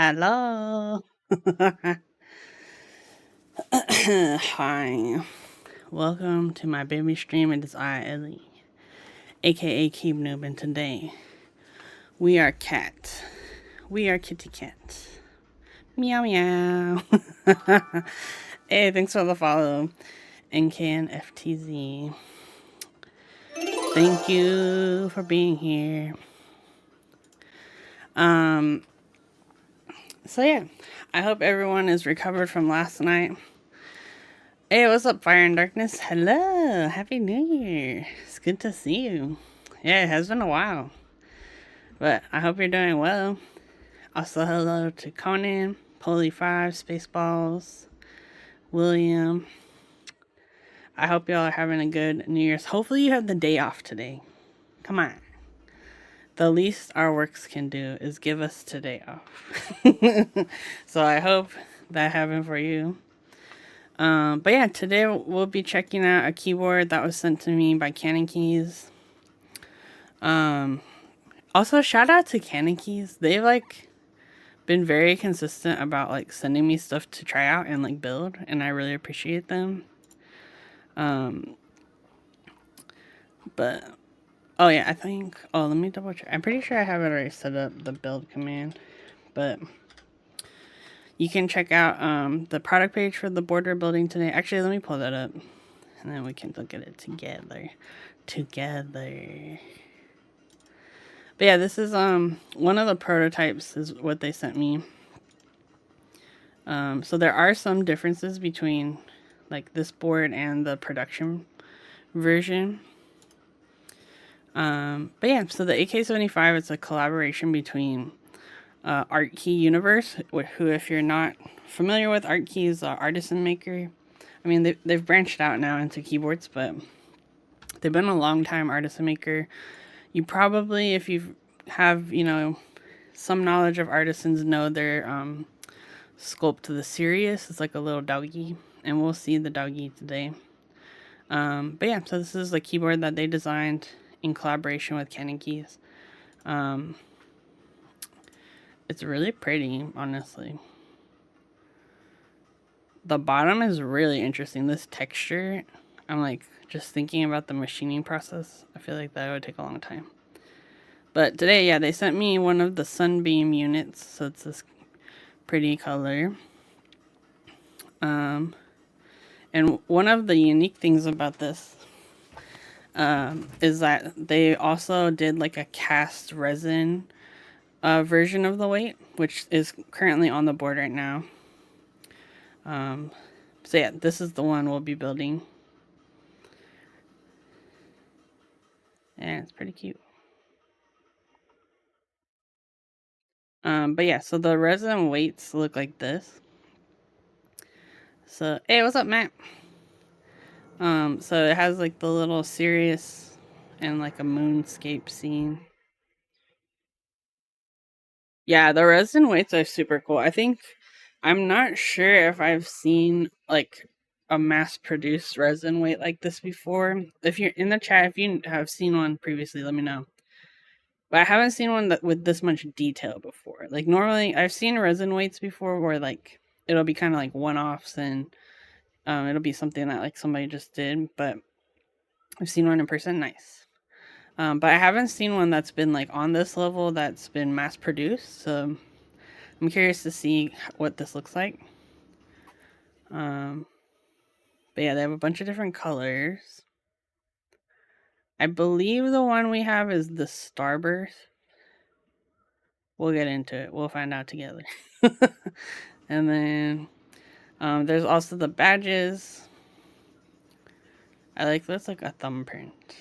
Hello. Hi. Welcome to my baby stream. It is I, Ellie, aka Keep Noob, and today we are cat. We are kitty cat. Meow meow. Hey, thanks for the follow. NKNFTZ. Thank you for being here. Um, so yeah, I hope everyone is recovered from last night. Hey, what's up, Fire and Darkness? Hello, Happy New Year. It's good to see you. Yeah, it has been a while, but I hope you're doing well. Also, hello to Conan, Poly5, Spaceballs, William. I hope y'all are having a good New Year's. Hopefully, you have the day off today. Come on. The least our works can do is give us today off. So I hope that happened for you. But yeah, today we'll be checking out a keyboard that was sent to me by Canon Keys. Also shout out to Canon Keys. They've been very consistent about sending me stuff to try out and build, and I really appreciate them. But oh yeah, let me double check. I'm pretty sure I have it already set up, the build command. But you can check out the product page for the board we're building today. Actually, let me pull that up, and then we can look at it together. But yeah, this is one of the prototypes is what they sent me. So there are some differences between this board and the production version. But yeah, so the AK75 is a collaboration between ArtKey Universe, who, if you're not familiar with ArtKey, is an artisan maker. I mean, they've branched out now into keyboards, but they've been a long time artisan maker. You probably, if you have, some knowledge of artisans, know their sculpt to the Sirius. It's like a little doggy, and we'll see the doggy today. But yeah, so this is the keyboard that they designed in collaboration with Canon Keys. It's really pretty, honestly. The bottom is really interesting. This texture, I'm just thinking about the machining process. I feel like that would take a long time. But today, yeah, they sent me one of the Sunbeam units, so it's this pretty color. And one of the unique things about this is that they also did a cast resin version of the weight, which is currently on the board right now. So yeah, this is the one we'll be building. And it's pretty cute. But yeah, so the resin weights look like this. So, hey, what's up, Matt? So it has the little Sirius and a moonscape scene. Yeah, the resin weights are super cool. I'm not sure if I've seen a mass-produced resin weight like this before. If you're in the chat, if you have seen one previously, let me know. But I haven't seen one with this much detail before. Normally, I've seen resin weights before where it'll be kind of one-offs and it'll be something that somebody just did. But I've seen one in person. Nice. But I haven't seen one that's been on this level that's been mass-produced. So I'm curious to see what this looks like. But yeah, they have a bunch of different colors. I believe the one we have is the Starburst. We'll get into it. We'll find out together. And then there's also the badges. That's like a thumbprint.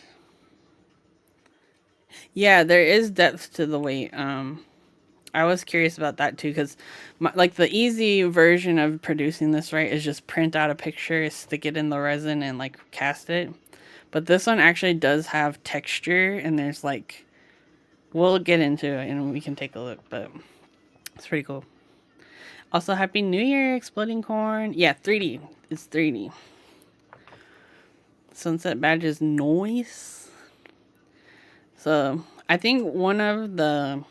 Yeah, there is depth to the weight. I was curious about that too, because the easy version of producing this, right, is just print out a picture, stick it in the resin, and cast it. But this one actually does have texture, and there's we'll get into it and we can take a look, but it's pretty cool. Also, Happy New Year, Exploding Corn. Yeah, 3D. It's 3D. Sunset badges noise. So I think one of the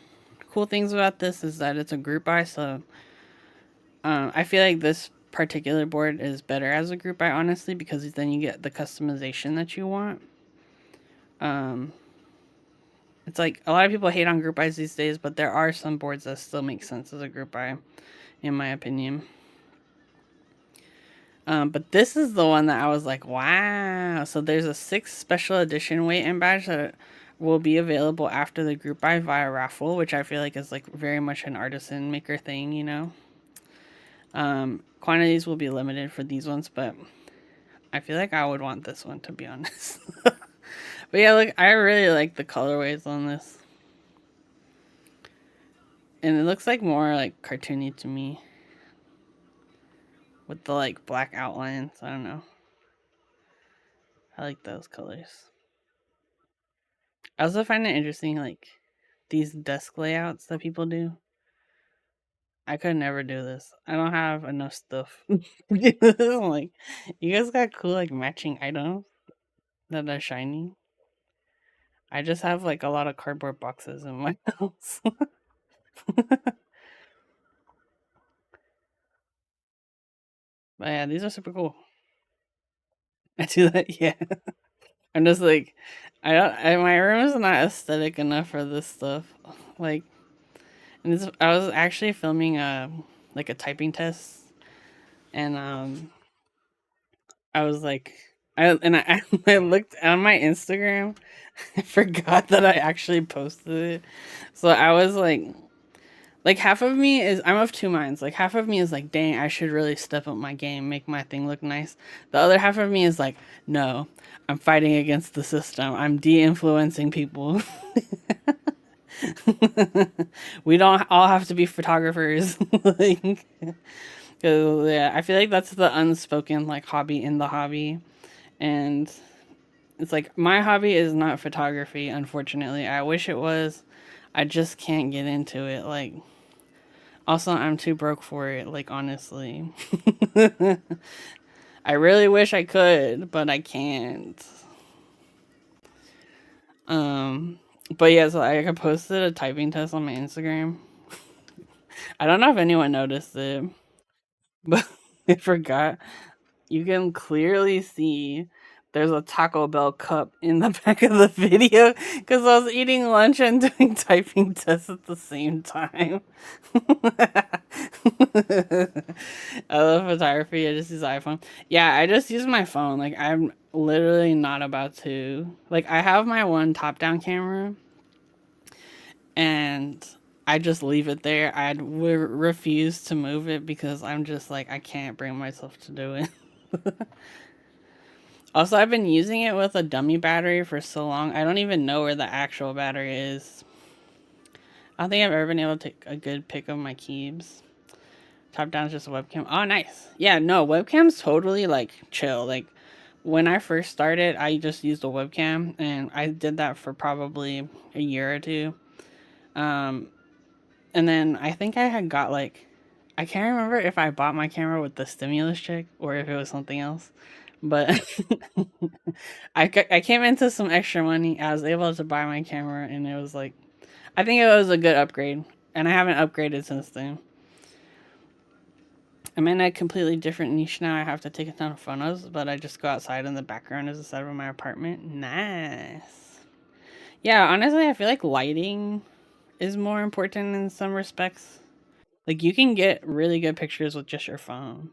cool things about this is that it's a group buy, so I feel like this particular board is better as a group buy, honestly, because then you get the customization that you want. Um, it's like a lot of people hate on group buys these days, but there are some boards that still make sense as a group buy, in my opinion. But this is the one that I was like, wow. So there's a 6 special edition weight and badge that will be available after the group buy via raffle, which I feel like is like very much an artisan maker thing, you know. Quantities will be limited for these ones, but I feel like I would want this one, to be honest. But yeah, look, I really like the colorways on this. And it looks like more like cartoony to me. With the like black outlines. I don't know. I like those colors. I also find it interesting, like, these desk layouts that people do. I could never do this. I don't have enough stuff. Like, you guys got cool, like, matching items that are shiny. I just have, like, a lot of cardboard boxes in my house. But yeah, these are super cool. I do that, yeah. I'm just like, my room is not aesthetic enough for this stuff. Like, and this, I was actually filming like a typing test, and I was like, I looked on my Instagram. I forgot that I actually posted it. So I was like half of me is, I'm of two minds. Like half of me is like, dang, I should really step up my game, make my thing look nice. The other half of me is like, no, I'm fighting against the system. I'm de-influencing people. We don't all have to be photographers. Like, 'cause, yeah, I feel like that's the unspoken like hobby in the hobby, and it's like my hobby is not photography. Unfortunately, I wish it was. I just can't get into it. Like, also, I'm too broke for it. Like, honestly, I really wish I could, but I can't. Um, but yeah, so I posted a typing test on my Instagram. I don't know if anyone noticed it, but I forgot. You can clearly see there's a Taco Bell cup in the back of the video because I was eating lunch and doing typing tests at the same time. I love photography. I just use iPhone. Yeah, I just use my phone. Like, I'm literally not about to. Like, I have my one top down camera and I just leave it there. I refuse to move it because I'm just like, I can't bring myself to do it. Also, I've been using it with a dummy battery for so long, I don't even know where the actual battery is. I don't think I've ever been able to take a good pic of my keys. Top down is just a webcam. Oh, nice. Yeah, no, webcam's totally like chill. Like, when I first started, I just used a webcam, and I did that for probably a year or two. Um, and then I think I had got like, I can't remember if I bought my camera with the stimulus check or if it was something else. But I came into some extra money. I was able to buy my camera, and it was like, I think it was a good upgrade. And I haven't upgraded since then. I'm in a completely different niche now. I have to take a ton of photos, but I just go outside in the background as the side of my apartment. Nice. Yeah, honestly, I feel like lighting is more important in some respects. Like, you can get really good pictures with just your phone.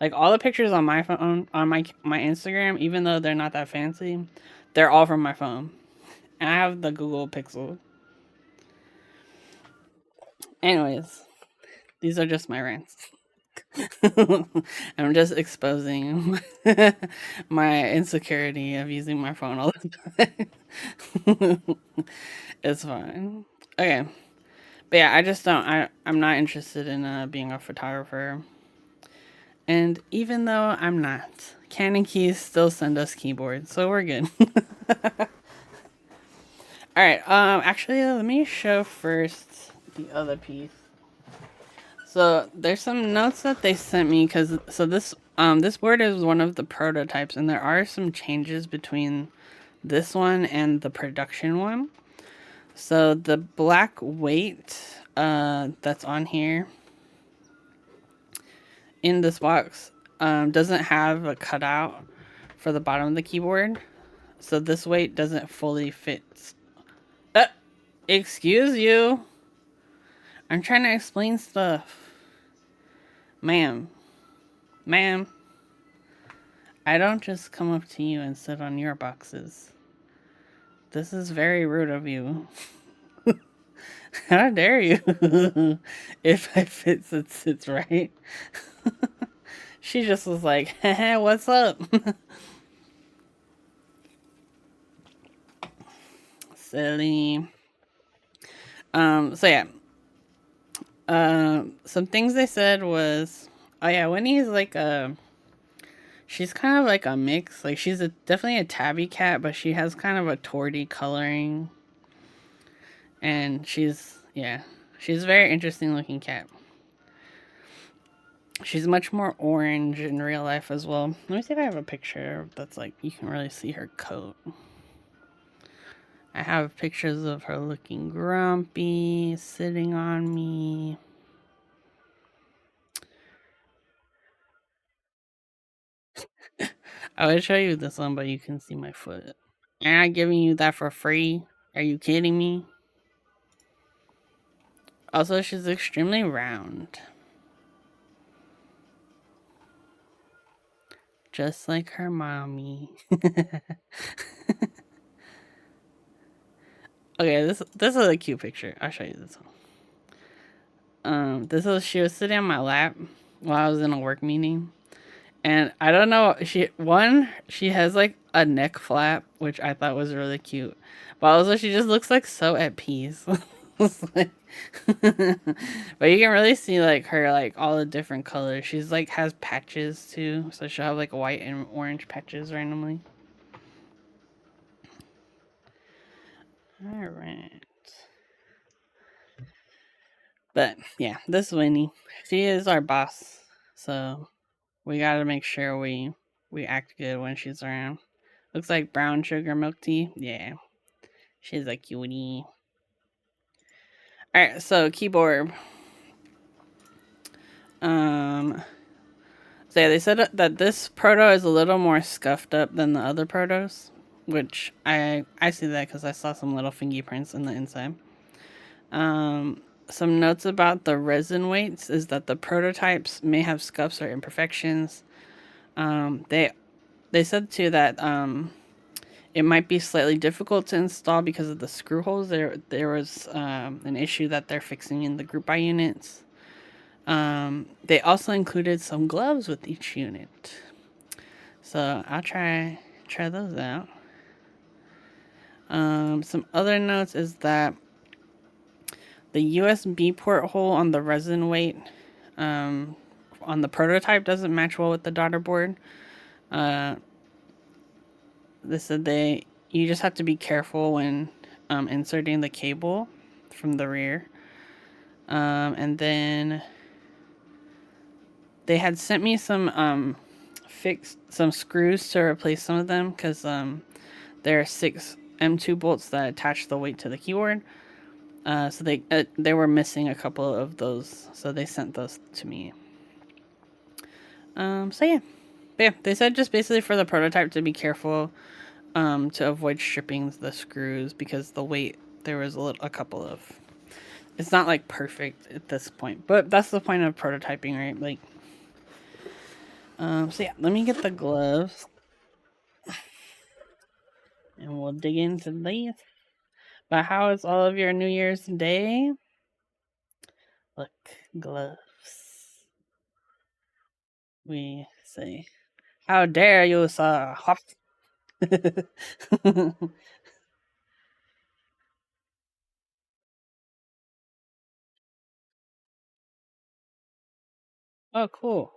Like, all the pictures on my phone, on my Instagram, even though they're not that fancy, they're all from my phone. And I have the Google Pixel. Anyways, these are just my rants. I'm just exposing my insecurity of using my phone all the time. It's fine. Okay. But yeah, I just don't. I'm not interested in being a photographer. And even though I'm not, Canon Keys still send us keyboards, so we're good. All right. Actually, let me show first the other piece. So there's some notes that they sent me because this board is one of the prototypes, and there are some changes between this one and the production one. So the black weight that's on here in this box doesn't have a cutout for the bottom of the keyboard. So this weight doesn't fully fit. Uh, Excuse you. I'm trying to explain stuff. Ma'am. Ma'am. I don't just come up to you and sit on your boxes. This is very rude of you. How dare you? If it fits, it sits right. She just was like, hey, what's up? Silly. So yeah. Some things they said was, oh yeah, Winnie's like she's kind of like a mix. Like she's definitely a tabby cat, but she has kind of a torty coloring, and she's a very interesting looking cat. She's much more orange in real life as well. Let me see if I have a picture that's like you can really see her coat. I have pictures of her looking grumpy, sitting on me. I would show you this one, but you can see my foot. Am I giving you that for free? Are you kidding me? Also, she's extremely round. Just like her mommy. Okay, this is a cute picture. I'll show you this one. She was sitting on my lap while I was in a work meeting. And I don't know, she has like a neck flap, which I thought was really cute. But also she just looks like so at peace. Like, but you can really see like her like all the different colors. She's like has patches too. So she'll have like white and orange patches randomly. Alright. But yeah, this Winnie. She is our boss. So we gotta make sure we act good when she's around. Looks like brown sugar milk tea. Yeah. She's a cutie. Alright, so keyboard. So yeah, they said that this proto is a little more scuffed up than the other protos, which I see that because I saw some little fingerprints in the inside. Some notes about the resin weights is that the prototypes may have scuffs or imperfections. They said too that it might be slightly difficult to install because of the screw holes. There was an issue that they're fixing in the group by units. They also included some gloves with each unit, so I'll try those out. Some other notes is that the USB port hole on the resin weight on the prototype doesn't match well with the daughter board. They said you just have to be careful when inserting the cable from the rear. And then they had sent me some screws to replace some of them because there are 6 M2 bolts that attach the weight to the keyboard. So they were missing a couple of those, so they sent those to me. So yeah. But yeah, they said just basically for the prototype to be careful to avoid stripping the screws because the weight, there was a couple of, it's not like perfect at this point, but that's the point of prototyping, right? Like, so yeah, let me get the gloves and we'll dig into these. But how is all of your New Year's Day? Look, gloves. We say, how dare you, sir? Oh, cool.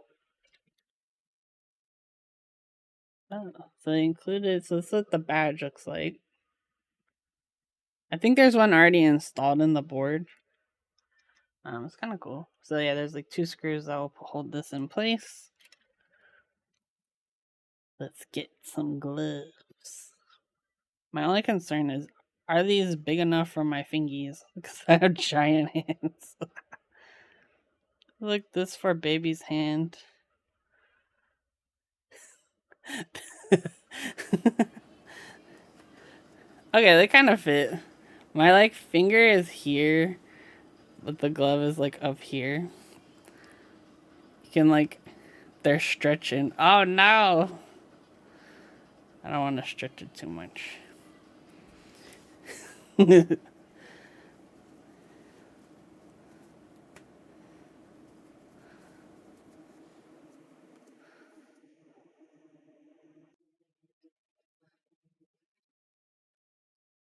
Oh, so they included, so this is what the badge looks like. I think there's one already installed in the board. It's kind of cool. So yeah, there's like 2 screws that will hold this in place. Let's get some gloves. My only concern is Are these big enough for my fingies? Because I have giant hands. Look, this for baby's hand. Okay, they kind of fit. My like finger is here, but the glove is like up here. You can like they're stretching. Oh no! I don't want to stretch it too much.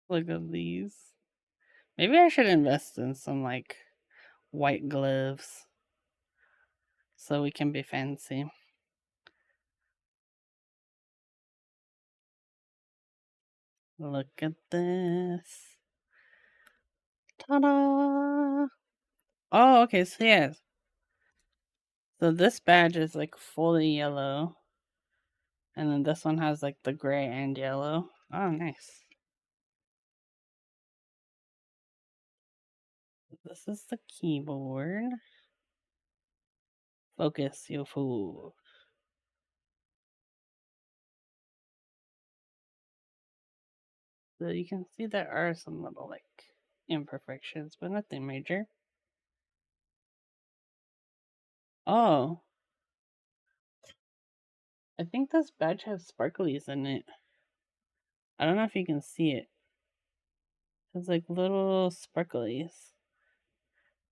Look at these. Maybe I should invest in some like white gloves so we can be fancy. Look at this. Ta-da! Oh, okay, so yes. So this badge is like fully yellow. And then this one has like the gray and yellow. Oh, nice. This is the keyboard. Focus, you fool. So you can see there are some little like imperfections, but nothing major. Oh, I think this badge has sparklies in it. I don't know if you can see it. It's like little sparklies.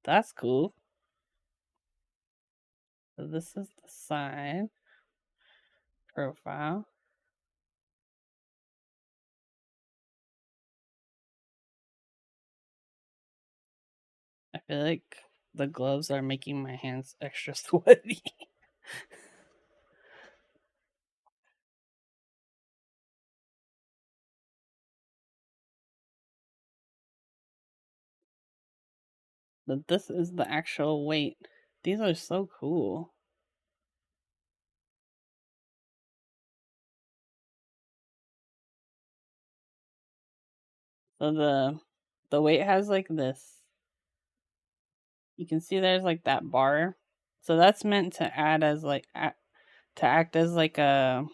That's cool. So this is the side profile. I feel like the gloves are making my hands extra sweaty. But this is the actual weight. These are so cool. So the weight has like this. You can see there's like that bar. So that's meant to add as like to act as like a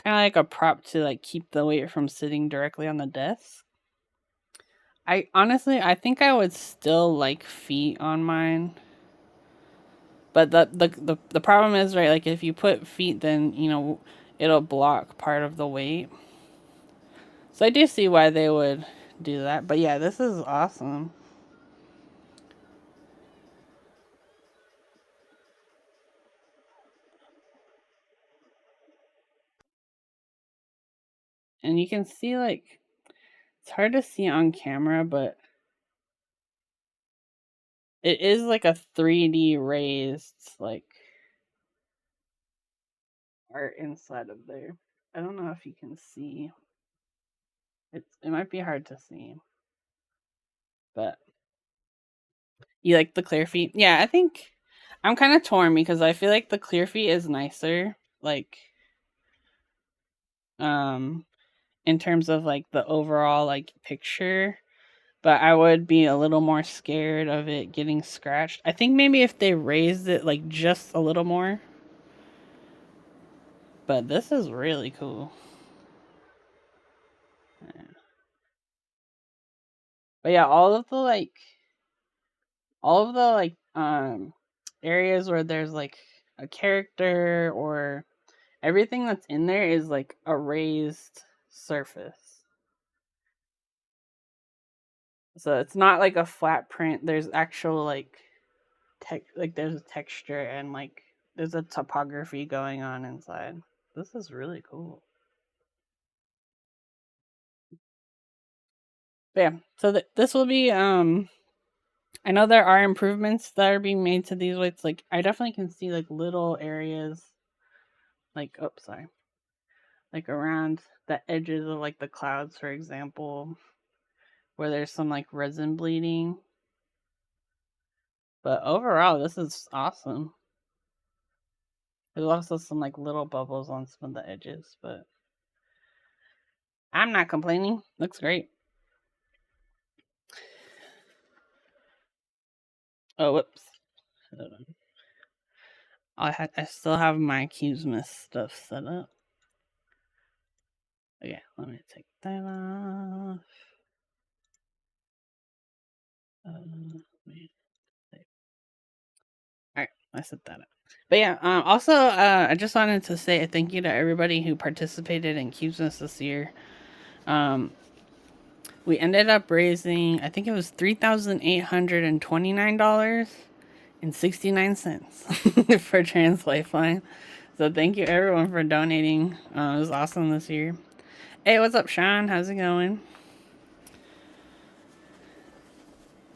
kind of like a prop to like keep the weight from sitting directly on the desk. I think I would still like feet on mine. But the problem is, right, like if you put feet, then it'll block part of the weight. So I do see why they would do that. But yeah, this is awesome. And you can see like it's hard to see on camera, but it is like a 3D raised like art inside of there. I don't know if you can see. It might be hard to see. But you like the clear feet? Yeah, I think I'm kind of torn because I feel like the clear feet is nicer. Like um in terms of like the overall like picture, but I would be a little more scared of it getting scratched. I think maybe if they raised it like just a little more. But this is really cool. Yeah. But yeah, all of the like areas where there's like a character or everything that's in there is like a raised surface. So it's not like a flat print. There's actual like like there's a texture and like there's a topography going on inside. This is really cool. But yeah, so this will be I know there are improvements that are being made to these weights. Like I definitely can see like little areas like sorry. Like around the edges of like the clouds, for example, where there's some like resin bleeding. But overall, this is awesome. There's also some like little bubbles on some of the edges, but I'm not complaining. Looks great. Oh, whoops. I still have my Qsmith stuff set up. Okay, let me take that off. All right, I set that up. But yeah, also, I just wanted to say a thank you to everybody who participated in Qsmith this year. Um, we ended up raising, I think it was $3,829.69 for Trans Lifeline. So thank you everyone for donating. It was awesome this year. Hey, what's up, Sean? How's it going?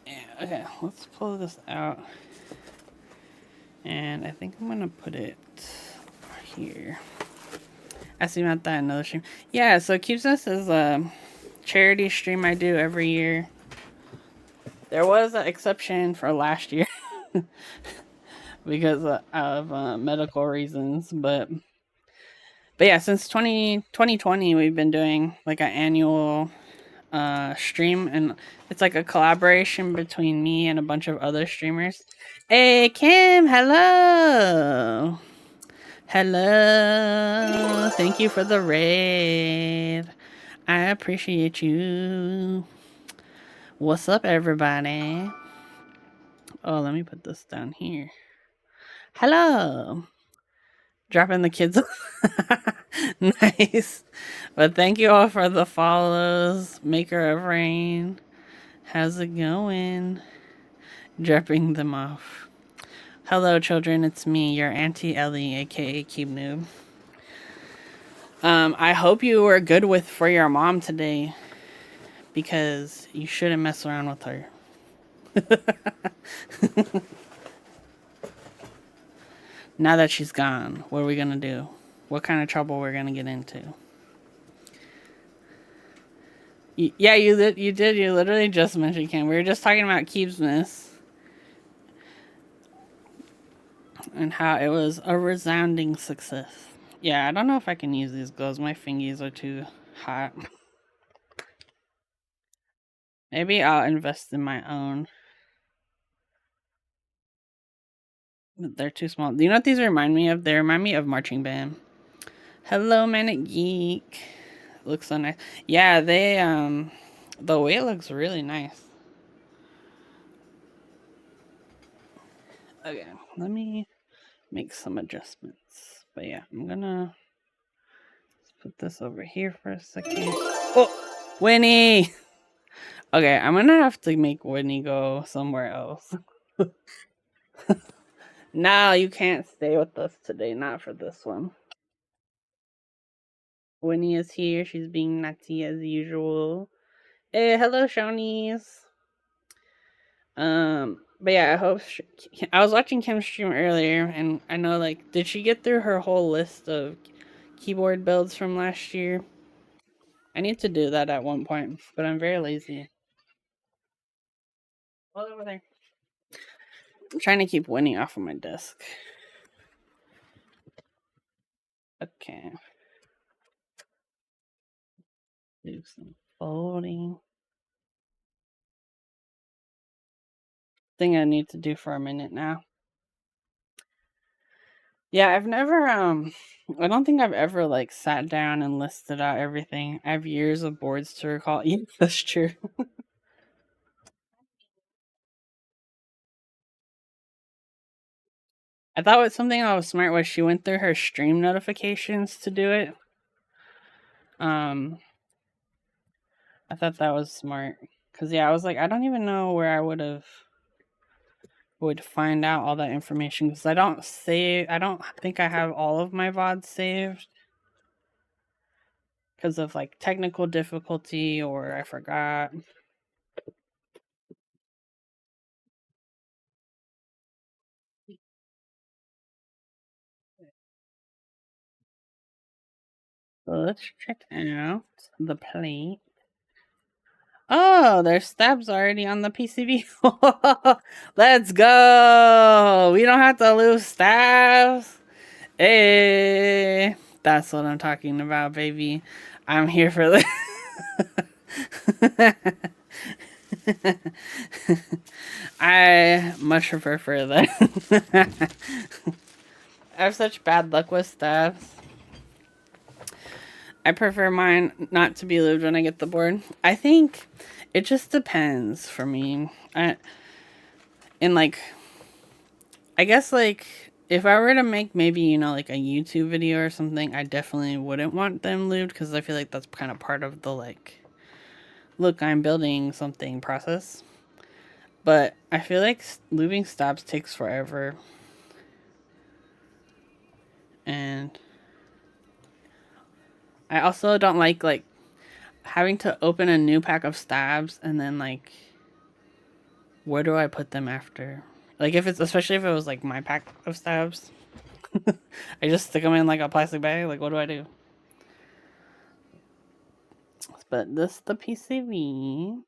Yeah, okay, let's pull this out. And I think I'm gonna put it here. Ask me about that another stream. Yeah, so Cubesness is a charity stream I do every year. There was an exception for last year because of medical reasons, but yeah, since 2020 we've been doing like an annual stream, and it's like a collaboration between me and a bunch of other streamers. Hey Kim, hello. Hello. Thank you for the raid. I appreciate you. What's up, everybody? Oh, let me put this down here. Hello. Dropping the kids. Nice. But thank you all for the follows. Maker of Rain. How's it going? Dropping them off. Hello, children. It's me, your Auntie Ellie, aka Cube Noob. I hope you were good for your mom today, because you shouldn't mess around with her. Now that she's gone, what are we gonna do? What kind of trouble we're gonna get into? Yeah, you did. You literally just mentioned Kim. We were just talking about Cubesmith and how it was a resounding success. Yeah, I don't know if I can use these gloves. My fingies are too hot. Maybe I'll invest in my own. They're too small. Do you know what these remind me of? They remind me of marching band. Hello, Manic Geek. Looks so nice. Yeah, they the weight looks really nice. Okay, let me make some adjustments. But yeah, I'm gonna put this over here for a second. Oh, Winnie! Okay, I'm gonna have to make Winnie go somewhere else. No, you can't stay with us today. Not for this one. Winnie is here. She's being nutty as usual. Hey, hello, Shonies. But yeah, I hope I was watching Kim's stream earlier, and I know, like, did she get through her whole list of keyboard builds from last year? I need to do that at one point, but I'm very lazy. Hold over there. I'm trying to keep Winnie off of my desk. Okay. Do some folding. Thing I need to do for a minute now. Yeah, I've never I don't think I've ever like sat down and listed out everything. I have years of boards to recall. Yeah, that's true. I thought what something that was smart was she went through her stream notifications to do it. I thought that was smart. Cause yeah, I was like, I don't even know where I would find out all that information, because I don't think I have all of my VODs saved because of like technical difficulty, or I forgot. So let's check out the plate. Oh, there's stabs already on the PCB. Let's go. We don't have to lose stabs. Hey, that's what I'm talking about, baby. I'm here for this. I much prefer that. I have such bad luck with stabs. I prefer mine not to be lubed when I get the board. I think it just depends for me. And like, I guess like if I were to make maybe like a YouTube video or something, I definitely wouldn't want them lubed because I feel like that's kind of part of the like, look, I'm building something process. But I feel like lubing stabs takes forever, and I also don't like having to open a new pack of stabs and then like where do I put them after? Like if it's especially if it was like my pack of stabs, I just stick them in like a plastic bag. Like what do I do? But this the PCV.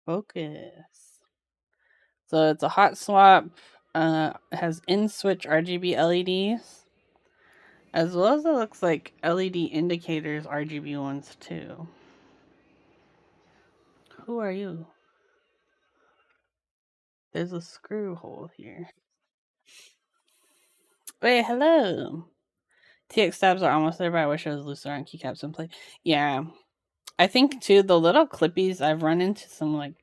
Focus. So it's a hot swap. It has in switch RGB LEDs, as well as it looks like LED indicators RGB ones too. Who are you? There's a screw hole here. Wait, hello. TX tabs are almost there, but I wish I was looser on keycaps and play. Yeah. I think too the little clippies, I've run into some like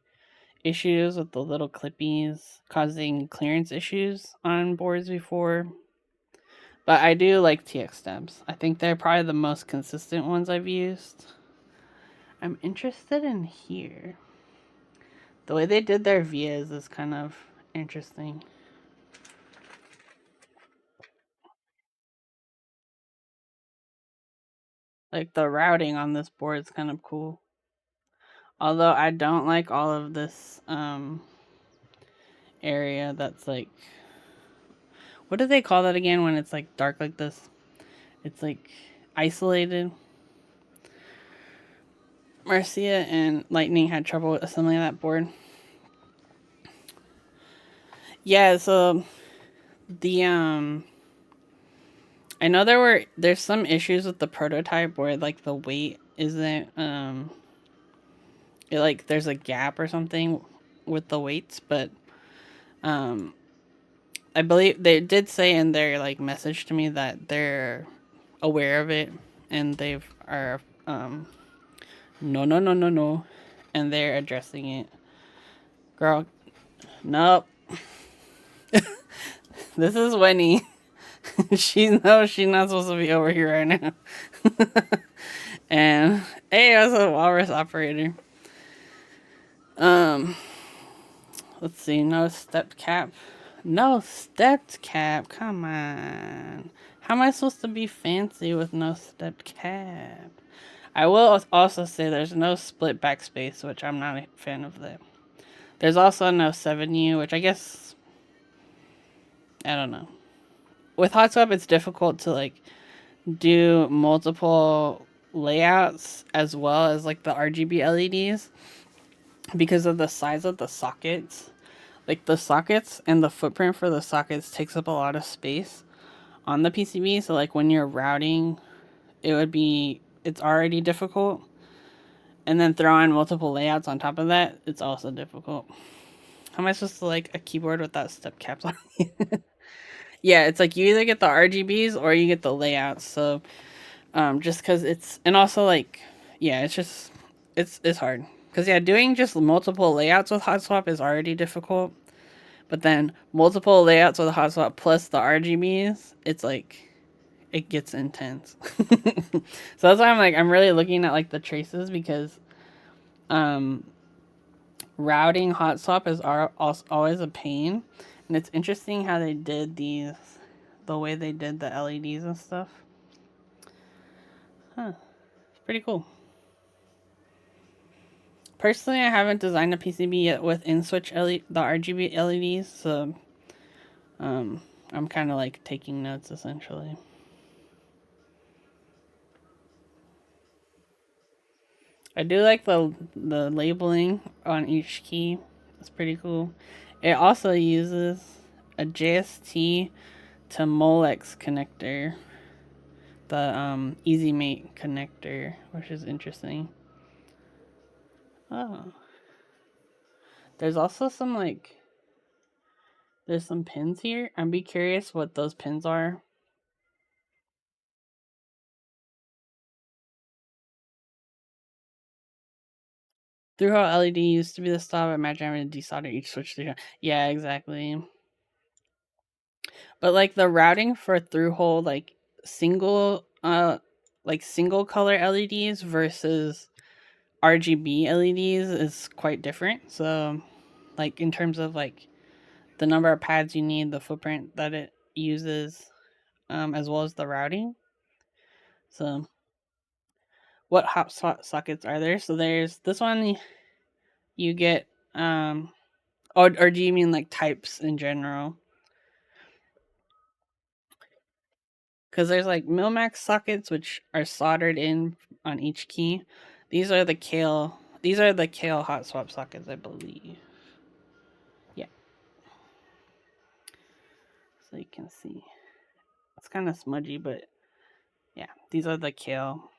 issues with the little clippies causing clearance issues on boards before. But I do like TX stabs. I think they're probably the most consistent ones I've used. I'm interested in here. The way they did their vias is kind of interesting. Like the routing on this board is kind of cool. Although I don't like all of this area that's like, what do they call that again when it's like dark like this? It's like isolated. Marcia and Lightning had trouble assembling that board. Yeah, so the I know there's some issues with the prototype where like the weight isn't it like there's a gap or something with the weights, but I believe they did say in their like message to me that they're aware of it and they've are no, and they're addressing it. Girl, nope. This is Winnie. She's not supposed to be over here right now. And hey, I was a walrus operator. Let's see, no stepped cap. No stepped cap. Come on. How am I supposed to be fancy with no stepped cap? I will also say there's no split backspace, which I'm not a fan of that. There's also no 7U, which I guess I don't know. With hot swap, it's difficult to like do multiple layouts as well as like the RGB LEDs because of the size of the sockets. Like the sockets and the footprint for the sockets takes up a lot of space on the PCB. So like when you're routing, it's already difficult. And then throw on multiple layouts on top of that, it's also difficult. How am I supposed to like a keyboard without step caps on? Yeah, it's like you either get the RGBs or you get the layouts. So just because it's, and also like, yeah, it's just, it's hard. Because yeah, doing just multiple layouts with hot swap is already difficult. But then multiple layouts with hot swap plus the RGBs, it's like, it gets intense. So that's why I'm really looking at like the traces because routing hot swap is always a pain. And it's interesting how they did the way they did the LEDs and stuff. Huh. It's pretty cool. Personally, I haven't designed a PCB yet with in-switch the RGB LEDs, so I'm kind of like taking notes essentially. I do like the labeling on each key. It's pretty cool. It also uses a JST to Molex connector. the Easy Mate connector, which is interesting. Oh, there's also some like there's some pins here. I'd be curious what those pins are. Through how LED used to be the style, imagine having to desolder each switch. Yeah, exactly. But like the routing for through hole, like single color LEDs versus RGB LEDs is quite different. So, like in terms of like the number of pads you need, the footprint that it uses, as well as the routing. So, what hot sockets are there? So there's this one. You get or do you mean like types in general? Because there's like Milmax sockets which are soldered in on each key. These are the Kale. These are the Kale hot swap sockets, I believe. Yeah, so you can see. It's kind of smudgy, but yeah, these are the Kale.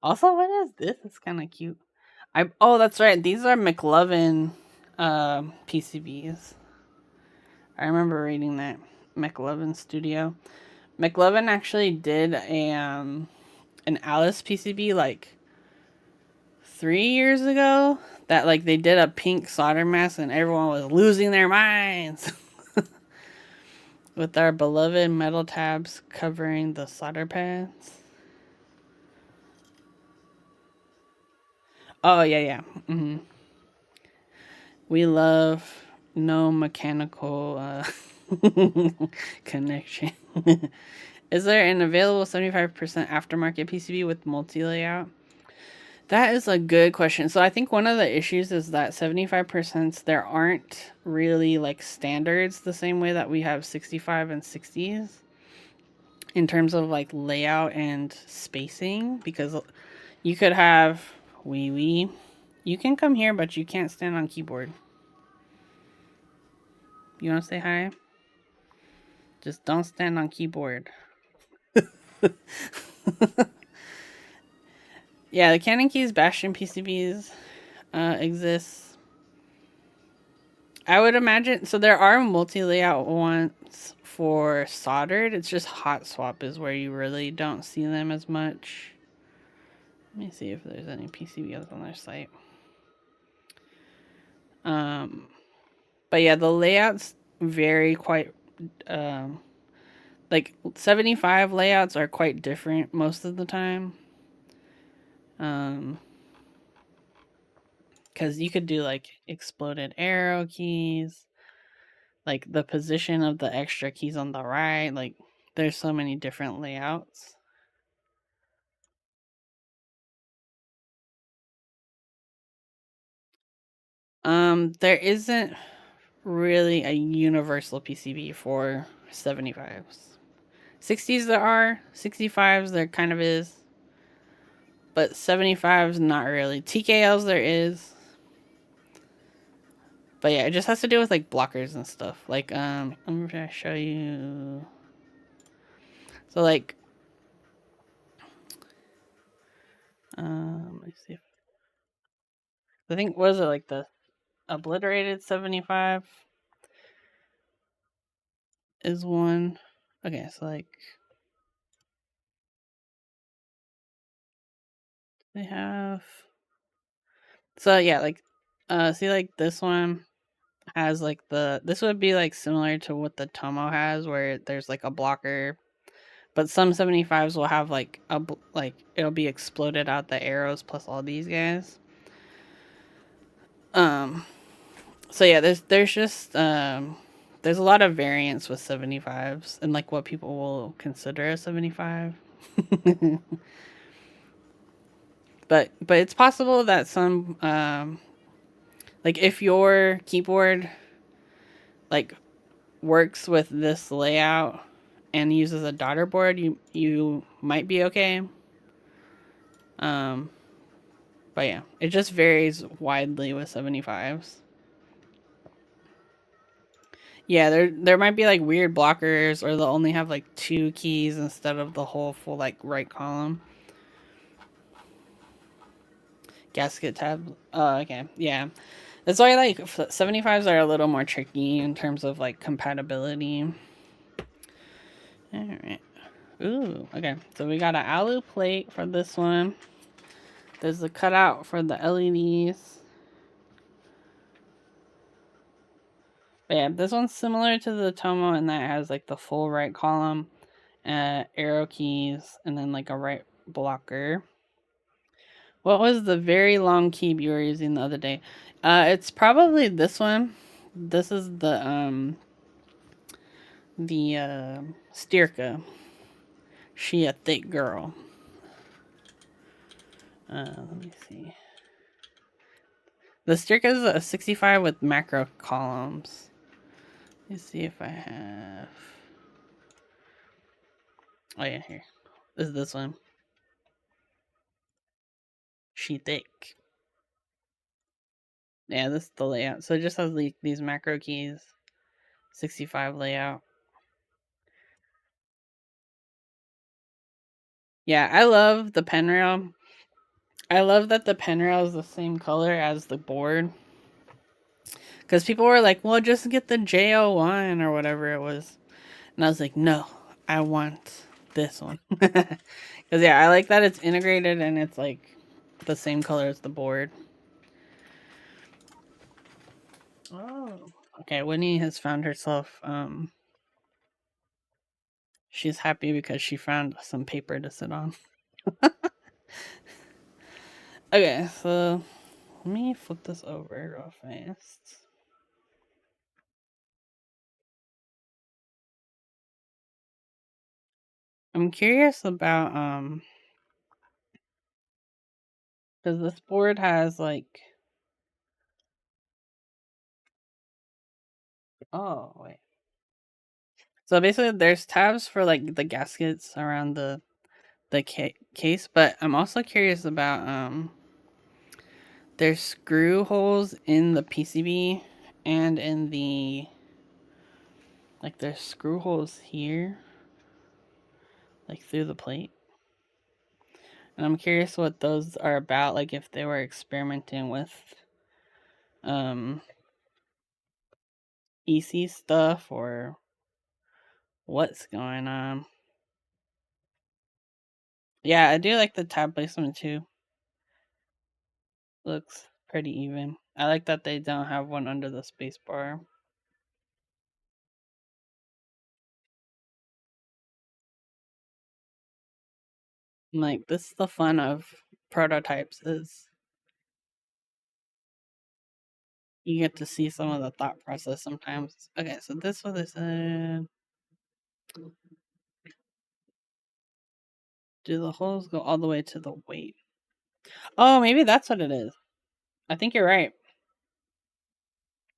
Also, what is this? It's kind of cute. That's right. These are McLovin PCBs. I remember reading that McLovin Studio. McLovin actually did an Alice PCB like 3 years ago. That like they did a pink solder mask and everyone was losing their minds. With our beloved metal tabs covering the solder pads. Oh yeah, yeah. We love no mechanical connection. Is there an available 75% aftermarket PCB with multi layout? That is a good question. So I think one of the issues is that 75% there aren't really like standards the same way that we have 65 and 60s in terms of like layout and spacing, because you could have you can come here but you can't stand on keyboard. You want to say hi? Just don't stand on keyboard. Yeah, the Canon Keys Bastion PCBs exists. I would imagine. So there are multi-layout ones for soldered. It's just hot swap is where you really don't see them as much. Let me see if there's any PCBs on their site. But yeah, the layouts vary quite. Like 75 layouts are quite different most of the time. Because you could do like exploded arrow keys, like the position of the extra keys on the right. Like there's so many different layouts. There isn't really a universal PCB for 75s. 60s there are, 65s there kind of is, but 75s not really. TKLs there is. But yeah, it just has to do with like blockers and stuff. Like I'm gonna show you. So like let me see. I think was it like the obliterated 75 is one. Okay, so like they have. So yeah, like see like this one has like this would be like similar to what the Tomo has, where there's like a blocker, but some 75s will have like like it'll be exploded out the arrows plus all these guys. So yeah, there's just there's a lot of variance with 75s and like what people will consider a 75. But it's possible that some like if your keyboard like works with this layout and uses a daughter board, you might be okay. Um, but yeah, it just varies widely with 75s. Yeah, there might be like weird blockers, or they'll only have like two keys instead of the whole full like right column. Gasket tab. Oh, okay. Yeah. That's why like 75s are a little more tricky in terms of like compatibility. Alright. Ooh, okay. So we got an alu plate for this one. There's a cutout for the LEDs. But yeah, this one's similar to the Tomo in that it has like the full right column, arrow keys, and then like a right blocker. What was the very long key you were using the other day? It's probably this one. This is the Stirka. She a thick girl. Let me see. The Stirka is a 65 with macro columns. Let me see if I have. Oh yeah, here. This is this one. She thick. Yeah, this is the layout. So it just has like these macro keys. 65 layout. Yeah, I love the pen rail. I love that the pen rail is the same color as the board. Because people were like, well, just get the JO1 or whatever it was. And I was like, no, I want this one. Because, yeah, I like that it's integrated and it's like the same color as the board. Oh. Okay, Winnie has found herself. She's happy because she found some paper to sit on. Okay, so let me flip this over real fast. I'm curious about because this board has like, oh wait. So basically there's tabs for like the gaskets around the case, but I'm also curious about there's screw holes in the PCB and in the, like there's screw holes here, like through the plate. And I'm curious what those are about, like if they were experimenting with um EC stuff or what's going on. Yeah, I do like the tab placement too. Looks pretty even. I like that they don't have one under the space bar. Like, this is the fun of prototypes, is you get to see some of the thought process sometimes. Okay, so this one is do the holes go all the way to the weight? Oh, maybe that's what it is. I think you're right.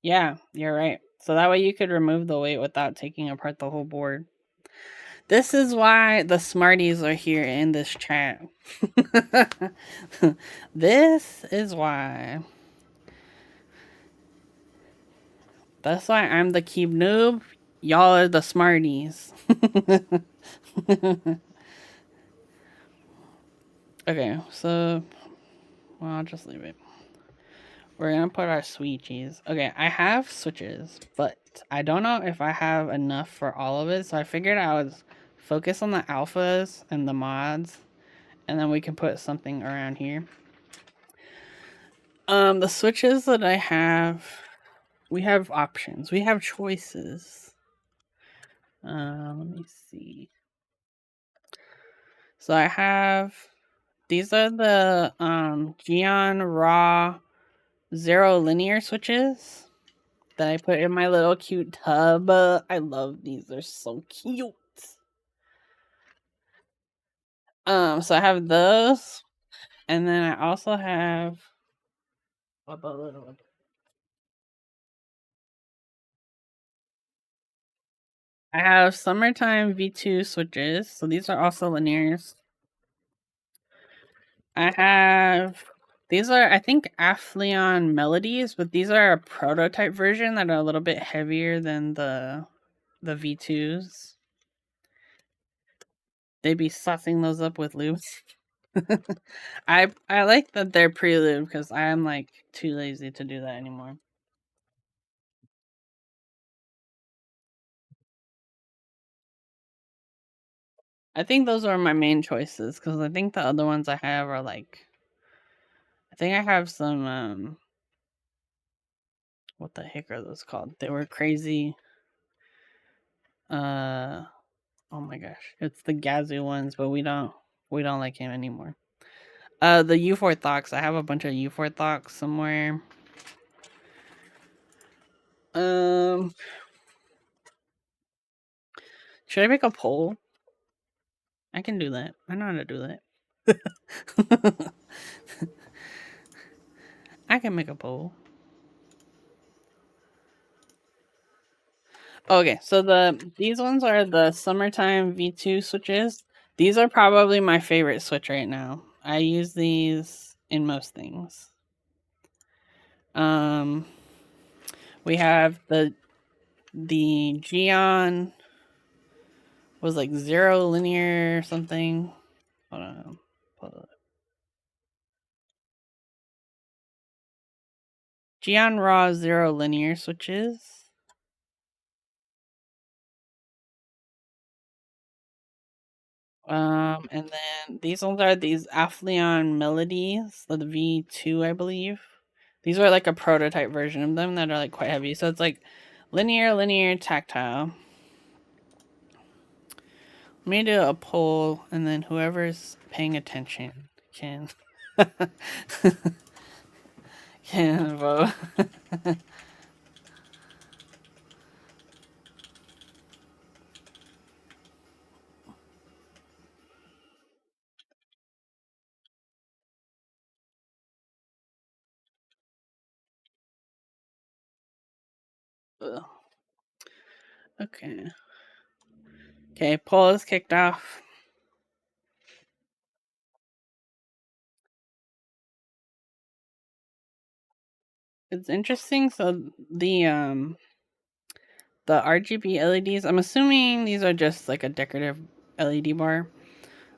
Yeah, you're right. So that way you could remove the weight without taking apart the whole board. This is why the smarties are here in this chat. This is why. That's why I'm the Keeb noob. Y'all are the smarties. Okay, so well, I'll just leave it. We're gonna put our switches. Okay, I have switches, but I don't know if I have enough for all of it. So I figured I would focus on the alphas and the mods, and then we can put something around here. The switches that I have, we have options. We have choices. Let me see. So I have these are the Geon Raw Zero Linear switches that I put in my little cute tub. I love these; they're so cute. So I have those, and then I also have a little. I have summertime V2 switches, so these are also linears. I have These are, I think, Aphelion Melodies, but these are a prototype version that are a little bit heavier than the V2s. They be saucing those up with lube. I like that they're pre-lube because I am like too lazy to do that anymore. I think those are my main choices because I think the other ones I have are like, I think I have some what the heck are those called? They were crazy. Uh oh my gosh, it's the Gazoo ones, but we don't like him anymore. The U4 Thoughts. I have a bunch of U4 Thoughts somewhere. Um, should I make a poll? I can do that. I know how to do that. I can make a poll. Okay, so these ones are the summertime V2 switches. These are probably my favorite switch right now. I use these in most things. Um, we have the Geon was like zero linear or something. Hold on. Geon Raw zero linear switches. And then these ones are these Aphelion Melodies, the V2, I believe. These are like a prototype version of them that are like quite heavy. So it's like linear, tactile. Let me do a poll, and then whoever's paying attention can can vote. Okay. Okay, poll is kicked off. It's interesting. So the RGB LEDs, I'm assuming these are just like a decorative LED bar.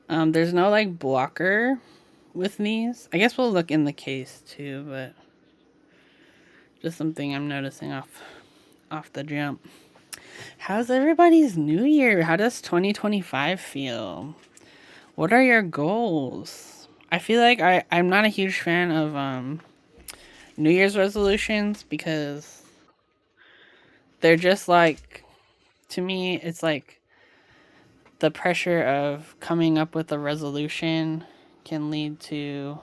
There's no like blocker with these. I guess we'll look in the case too, but just something I'm noticing off the jump. How's everybody's new year? How does 2025 feel? What are your goals? I feel like I'm not a huge fan of New Year's resolutions because they're just like, to me it's like the pressure of coming up with a resolution can lead to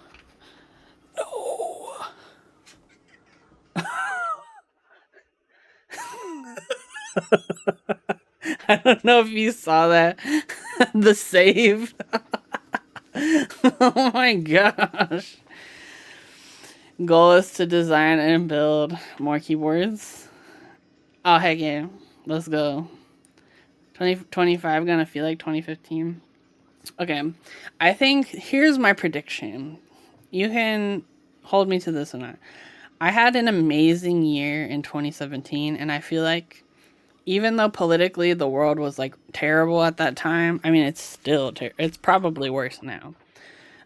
no. I don't know if you saw that. The save. Oh my gosh. Goal is to design and build more keyboards. Oh, heck yeah. Let's go. 2025 gonna feel like 2015. Okay. I think here's my prediction. You can hold me to this or not. I had an amazing year in 2017, and I feel like even though politically the world was like terrible at that time, I mean it's still it's probably worse now.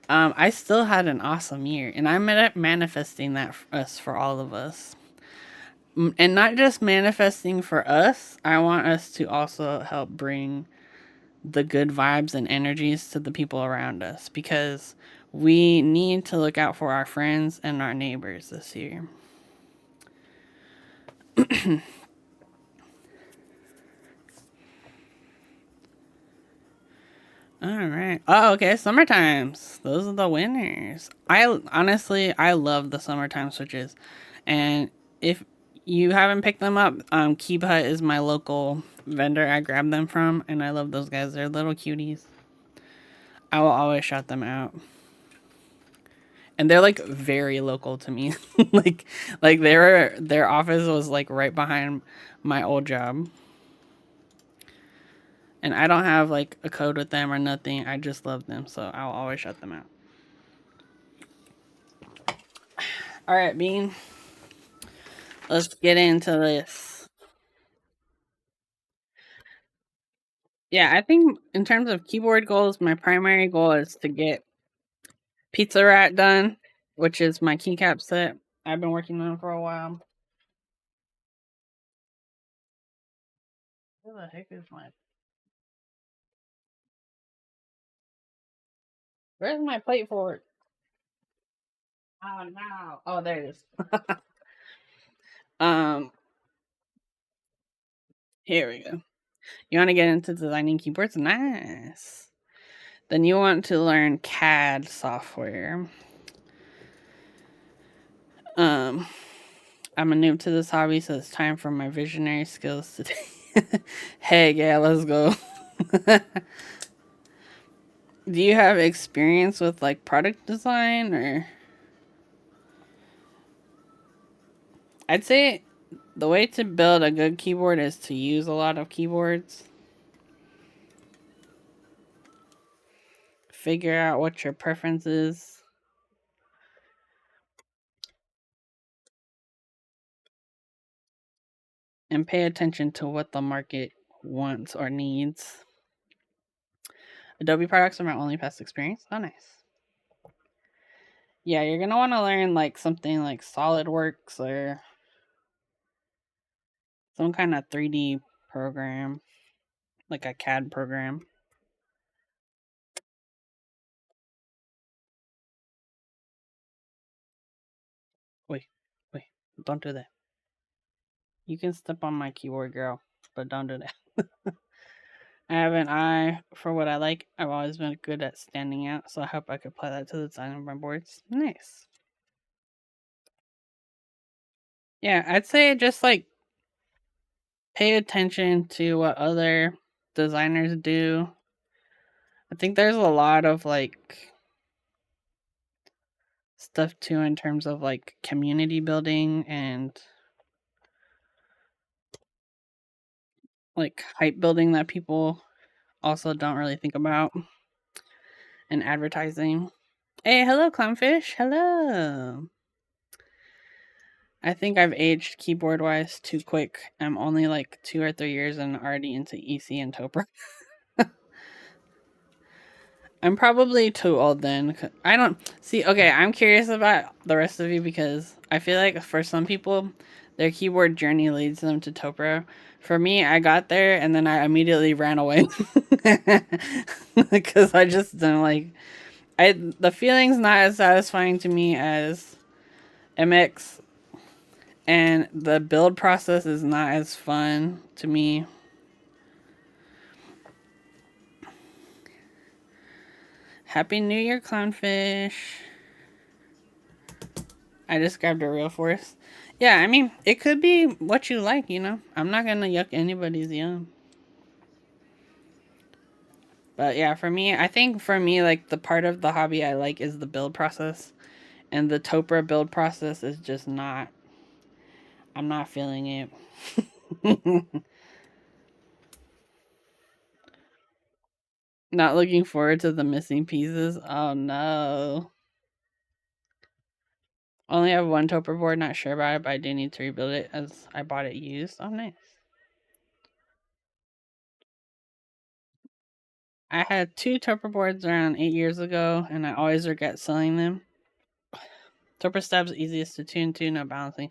I still had an awesome year, and I'm manifesting that for all of us, and not just manifesting for us. I want us to also help bring the good vibes and energies to the people around us because we need to look out for our friends and our neighbors this year. All right. Oh, okay. Summertimes. Those are the winners. I love the summertime switches, and if you haven't picked them up, Keep Hut is my local vendor. I grabbed them from, and I love those guys. They're little cuties. I will always shout them out, and they're like very local to me. like, like their office was like right behind my old job. And I don't have like a code with them or nothing. I just love them, so I'll always shut them out. All right, Bean. Let's get into this. Yeah, I think in terms of keyboard goals, my primary goal is to get Pizza Rat done, which is my keycap set. I've been working on it for a while. Where the heck is my? Where's my plate for it? Oh no! Oh, there it is. um, Here we go. You want to get into designing keyboards? Nice. Then you want to learn CAD software. Um, I'm a noob to this hobby, so it's time for my visionary skills today. Hey, yeah, let's go. Do you have experience with like product design or? I'd say the way to build a good keyboard is to use a lot of keyboards. Figure out what your preference is. And pay attention to what the market wants or needs. Adobe products are my only past experience. Oh, nice. Yeah, you're gonna want to learn like something like SolidWorks or some kind of 3D program, like a CAD program. Wait, wait, don't do that. You can step on my keyboard, girl, but don't do that. I have an eye for what I like. I've always been good at standing out, so I hope I could apply that to the design of my boards. Nice. Yeah, I'd say just like pay attention to what other designers do. I think there's a lot of like stuff too in terms of like community building and like hype building that people also don't really think about, and advertising. Hey, hello, clownfish. Hello. I think I've aged keyboard wise too quick. I'm only like 2 or 3 years and already into EC and Topra. I'm probably too old then. I don't see. Okay, I'm curious about the rest of you because I feel like for some people, their keyboard journey leads them to Topra. For me, I got there and then I immediately ran away because I just don't like. The feeling's not as satisfying to me as MX, and the build process is not as fun to me. Happy New Year, clownfish. I just grabbed a real force. Yeah, I mean, it could be what you like, you know? I'm not gonna yuck anybody's yum. But yeah, for me, I think for me, like, the part of the hobby I like is the build process. And the Topra build process is just not, I'm not feeling it. Not looking forward to the missing pieces. Oh no. Only have one Topper board, not sure about it, but I do need to rebuild it as I bought it used. Oh, nice. I had two Topper boards around 8 years ago, and I always regret selling them. Topper stabs easiest to tune, no balancing.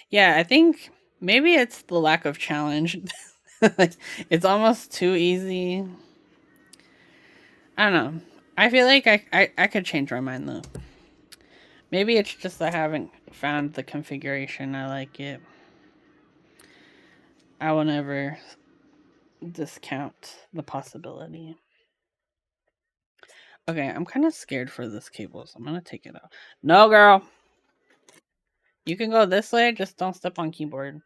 Yeah, I think maybe it's the lack of challenge. Like, it's almost too easy. I don't know. I feel like I could change my mind though. Maybe it's just I haven't found the configuration I like it. I will never discount the possibility. Okay, I'm kind of scared for this cable, so I'm gonna take it out. No, girl. You can go this way, just don't step on keyboard.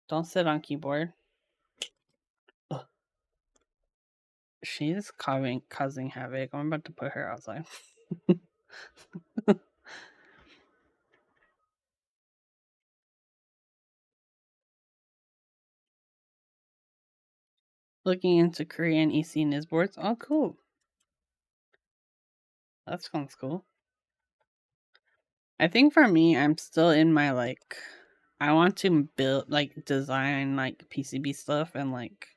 Don't sit on keyboard. Ugh. She's causing havoc. I'm about to put her outside. Looking into Korean EC Niz boards. Oh, cool. That sounds cool. I think for me, I'm still in my like, I want to build, like, design, like, PCB stuff, and like,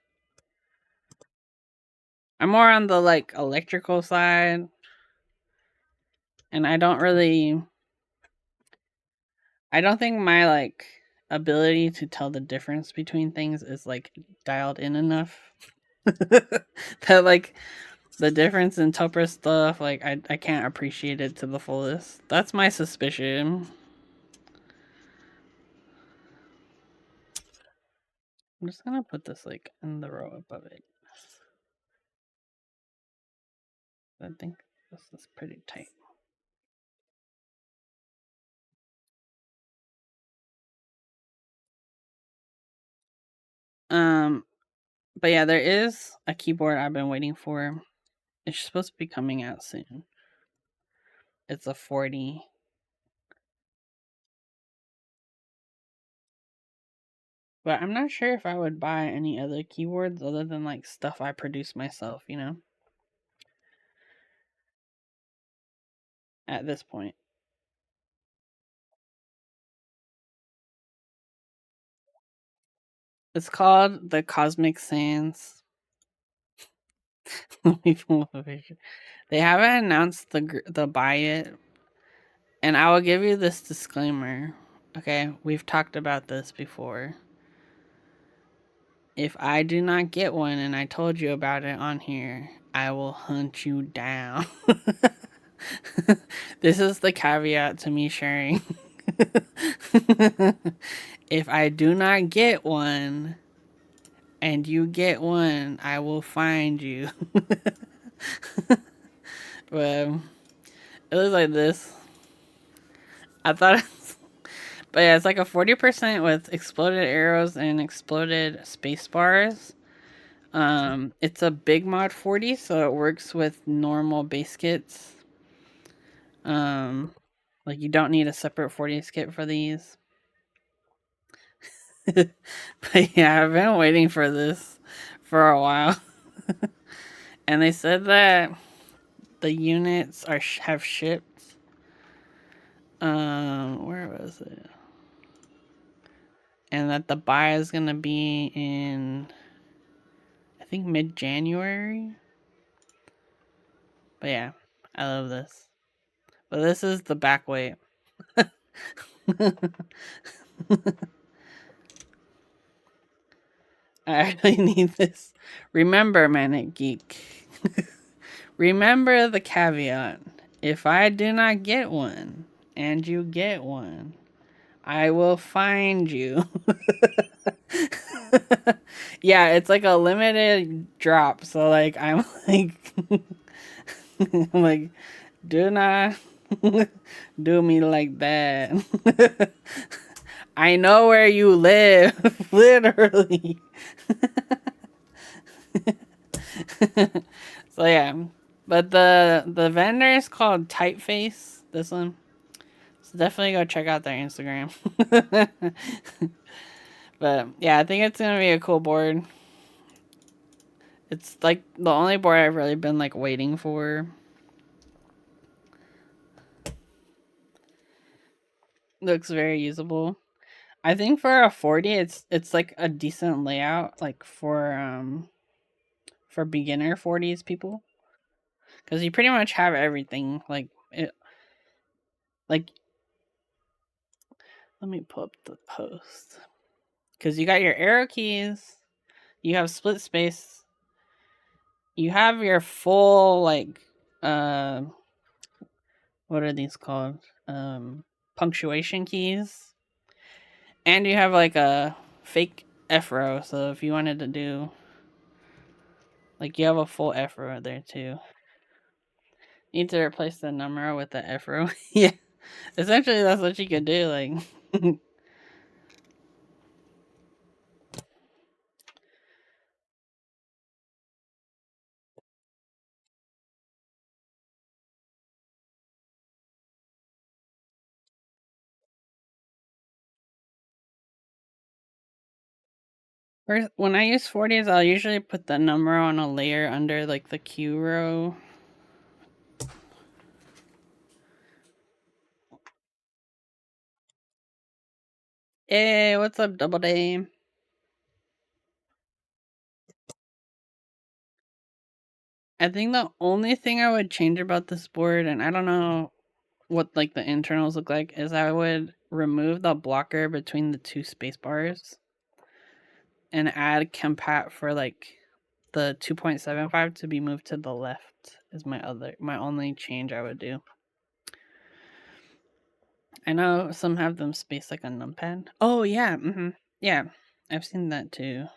I'm more on the like electrical side, and I don't think my like ability to tell the difference between things is like dialed in enough. That like the difference in Topper stuff, like I can't appreciate it to the fullest. That's my suspicion. I'm just gonna put this like in the row above it. I think this is pretty tight. Um, but yeah, there is a keyboard I've been waiting for. It's supposed to be coming out soon. It's a 40. But I'm not sure if I would buy any other keyboards other than like stuff I produce myself, you know, at this point. It's called the Cosmic Sands. They haven't announced the buy it, and I will give you this disclaimer. Okay, we've talked about this before. If I do not get one and I told you about it on here, I will hunt you down. This is the caveat to me sharing. If I do not get one and you get one, I will find you. Well, it looks like this. I thought, but yeah, it's like a 40% with exploded arrows and exploded space bars. It's a big mod 40, so it works with normal base kits. Um, like you don't need a separate 40s kit for these. But yeah, I've been waiting for this for a while, and they said that the units have shipped. Where was it? And that the buy is gonna be in, I think, mid-January. But yeah, I love this. But this is the back weight. I actually need this. Remember, Manic Geek. Remember the caveat. If I do not get one and you get one, I will find you. Yeah, it's like a limited drop. So like I'm like I'm like, do not do me like that. I know where you live, literally. So yeah, but the vendor is called Typeface. This one, so definitely go check out their Instagram. But yeah, I think it's gonna be a cool board. It's like the only board I've really been like waiting for. Looks very usable. I think for a 40, it's like a decent layout, like for beginner 40s people, because you pretty much have everything. Like it, like let me pull up the post, because you got your arrow keys, you have split space, you have your full like uh what are these called, punctuation keys, and you have like a fake F row. So if you wanted to do like, you have a full F row there too. Need to replace the number with the F row. Yeah, essentially that's what you could do. Like, when I use 40s, I'll usually put the number on a layer under like the Q row. Hey, what's up, Double Day? I think the only thing I would change about this board, and I don't know what like the internals look like, is I would remove the blocker between the two space bars and add compat for like the 2.75 to be moved to the left is my only change I would do. I know some have them spaced like a numpad. Oh yeah, yeah, I've seen that too.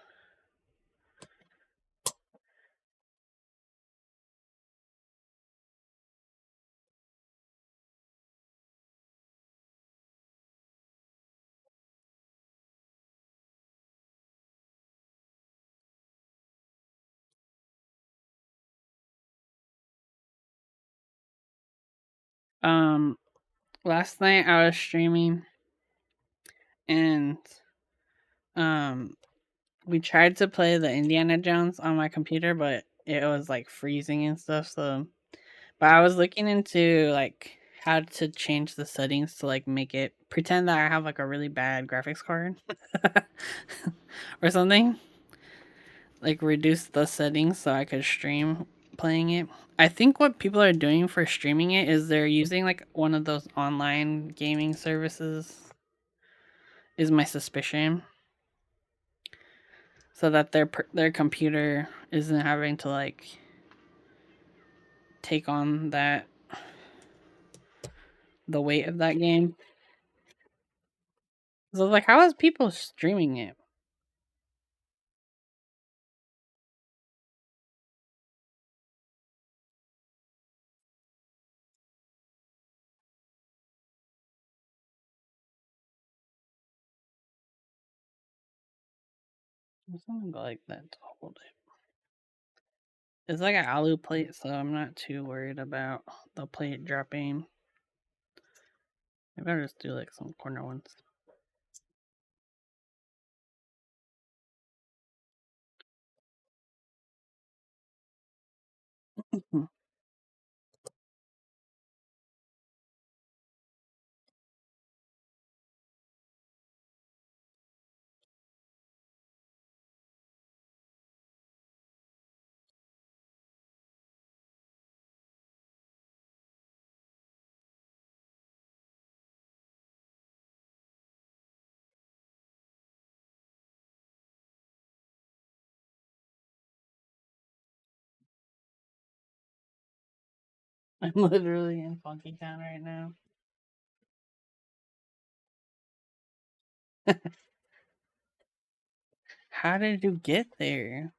Um, last night I was streaming and um we tried to play the Indiana Jones on my computer, but it was like freezing and stuff. So, but I was looking into like how to change the settings to like make it pretend that I have like a really bad graphics card or something. Like reduce the settings so I could stream playing it. I think what people are doing for streaming it is they're using like one of those online gaming services. Is my suspicion, so that their computer isn't having to like take on the weight of that game. So like, how is people streaming it? Something like that to hold it. It's like an alu plate, so I'm not too worried about the plate dropping. Maybe I'll just do like some corner ones. I'm literally in Funky Town right now. How did you get there?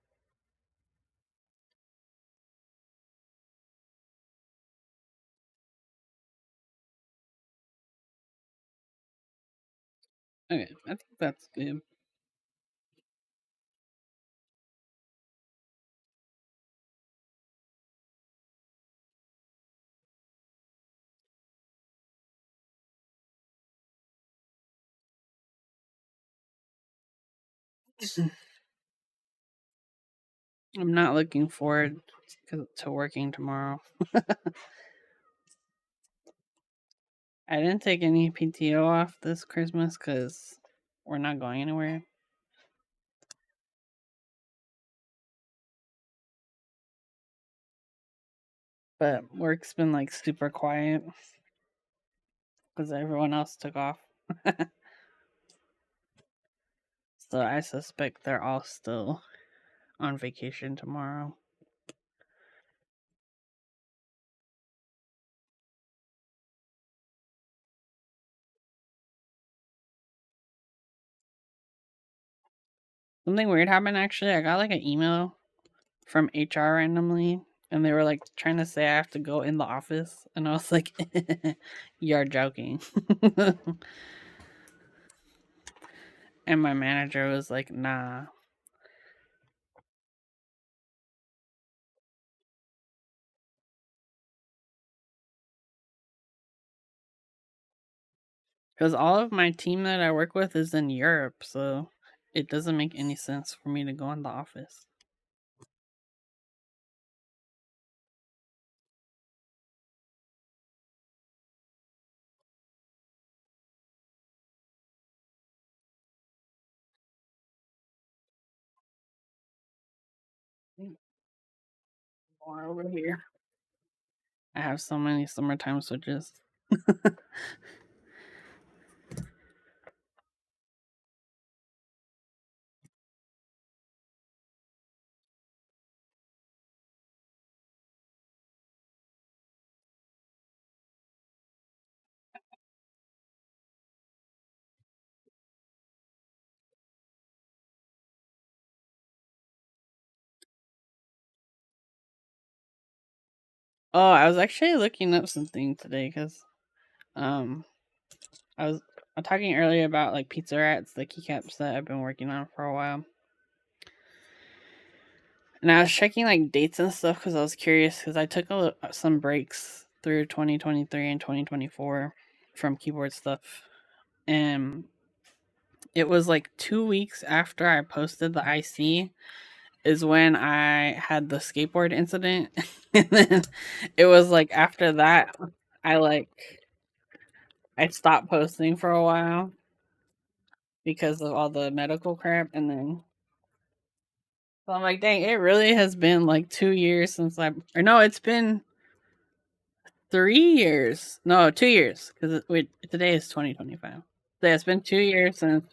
Okay, I think that's good. I'm not looking forward to working tomorrow. I didn't take any PTO off this Christmas because we're not going anywhere. But work's been like super quiet because everyone else took off. So I suspect they're all still on vacation tomorrow. Something weird happened actually. I got like an email from HR randomly, and they were like trying to say I have to go in the office, and I was like, "You're joking." And my manager was like, "Nah." Because all of my team that I work with is in Europe, so it doesn't make any sense for me to go in the office. more over here. I have so many summertime switches. Oh, I was actually looking up something today because um I was talking earlier about like pizza rats, the keycaps that I've been working on for a while. And I was checking like dates and stuff because I was curious because I took some breaks through 2023 and 2024 from keyboard stuff. And it was like 2 weeks after I posted the IC is when I had the skateboard incident. And then it was like after that, I like I stopped posting for a while because of all the medical crap. And then so I'm like, dang, it really has been like 2 years since or no, it's been 3 years. No, 2 years because today is 2025. So yeah, it's been 2 years since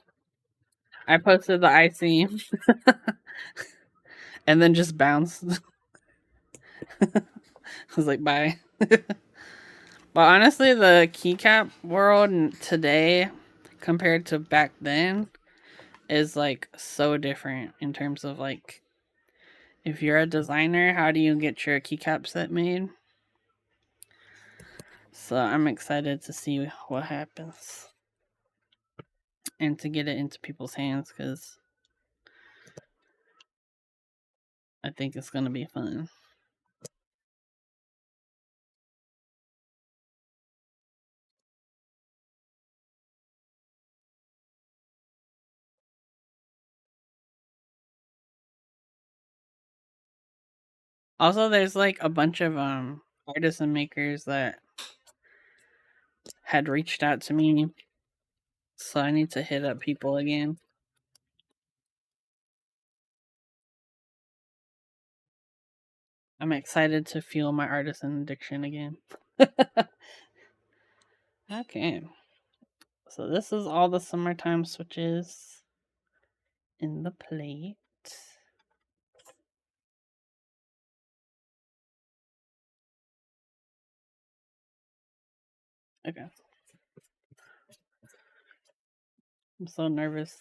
I posted the IC and then just bounced. I was like, bye. But honestly, the keycap world today compared to back then is like so different in terms of like if you're a designer, how do you get your keycap set made? So I'm excited to see what happens and to get it into people's hands because I think it's gonna be fun. Also, there's like a bunch of artists and makers that had reached out to me, so I need to hit up people again. I'm excited to fuel my artisan addiction again. Okay. So this is all the summertime switches in the plate. Okay. I'm so nervous.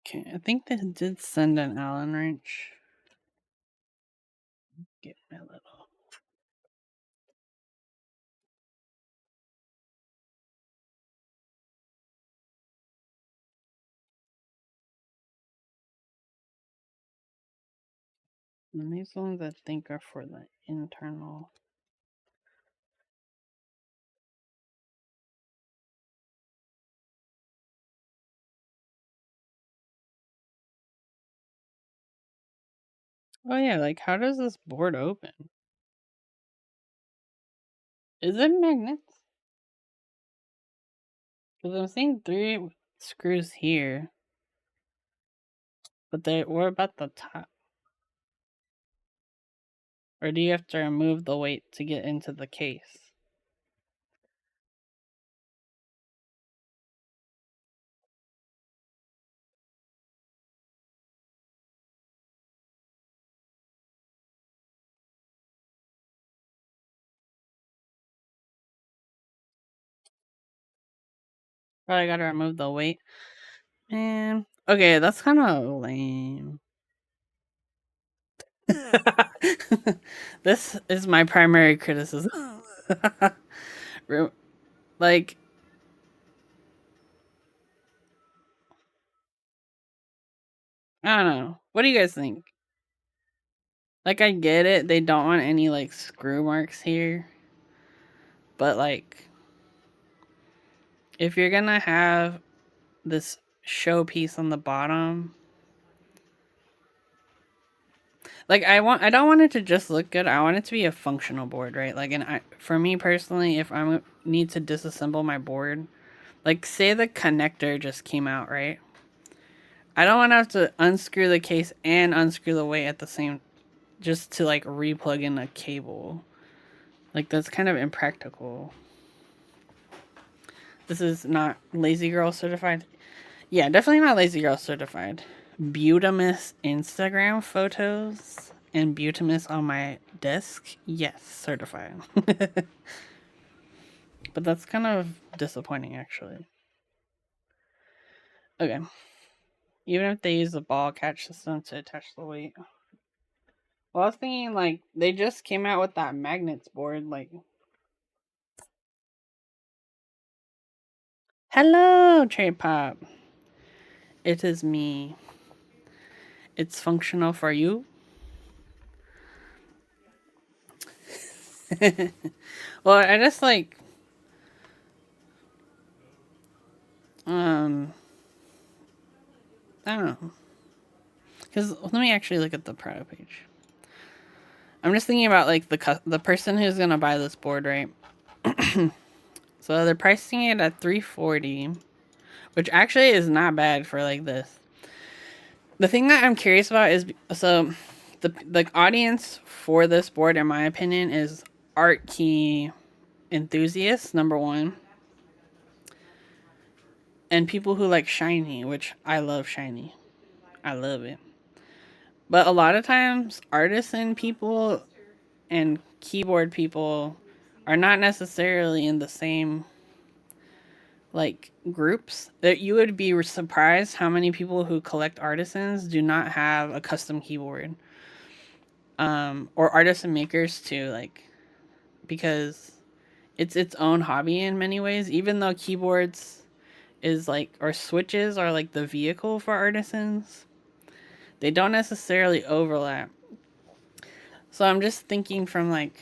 Okay, I think they did send an Allen wrench. Get my little. And these ones I think are for the internal. Oh yeah, like how does this board open? Is it magnets? Because I'm seeing 3 screws here, but what about the top? Or do you have to remove the weight to get into the case? Probably gotta remove the weight. Man, okay, that's kind of lame. This is my primary criticism. Like, I don't know. What do you guys think? Like, I get it. They don't want any, like, screw marks here. But, like, if you're gonna have this showpiece on the bottom, Like I don't want it to just look good. I want it to be a functional board, right? Like, for me personally, if I need to disassemble my board, like say the connector just came out, right? I don't want to have to unscrew the case and unscrew the weight at the same, just to like replug in a cable. Like that's kind of impractical. This is not Lazy Girl certified. Yeah, definitely not Lazy Girl certified. Butamus Instagram photos and Butamus on my desk. Yes, certified. But that's kind of disappointing, actually. Okay. Even if they use the ball catch system to attach the weight. Well, I was thinking, like, they just came out with that magnets board. Like, hello, Trade Pop. It is me. It's functional for you. Well, I just like um I don't know. Cuz let me actually look at the product page. I'm just thinking about like the person who's going to buy this board, right? So they're pricing it at 340, which actually is not bad for like this. The thing that I'm curious about is, so the audience for this board in my opinion is art key enthusiasts, number 1, and people who like shiny, which I love shiny. I love it. But a lot of times artisan people and keyboard people are not necessarily in the same like groups. That you would be surprised how many people who collect artisans do not have a custom keyboard. Or artisan makers too, like, because it's its own hobby in many ways, even though keyboards is like, or switches are like the vehicle for artisans. They don't necessarily overlap. So I'm just thinking from like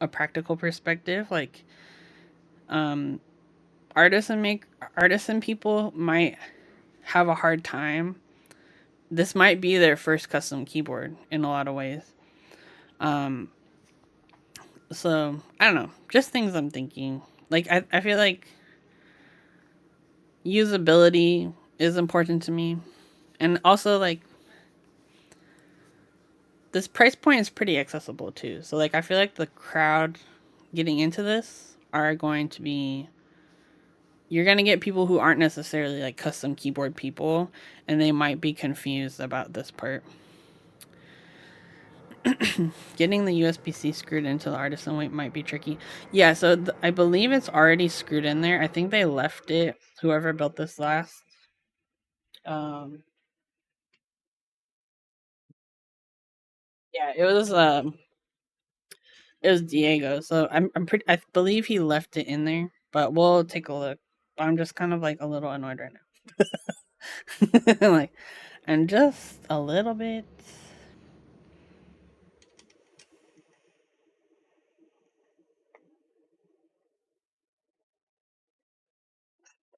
a practical perspective, like um artisan people might have a hard time. This might be their first custom keyboard in a lot of ways. Um so I don't know, just things I'm thinking. Like I feel like usability is important to me. And also like this price point is pretty accessible too. So like I feel like the crowd getting into this are going to be, you're going to get people who aren't necessarily like custom keyboard people, and they might be confused about this part. Getting the USB-C screwed into the artisan weight might be tricky. Yeah, so I believe it's already screwed in there. I think they left it, whoever built this last. Um, yeah, it was Diego. So I'm pretty, I believe he left it in there, but we'll take a look. I'm just kind of like a little annoyed right now. Like, and just a little bit.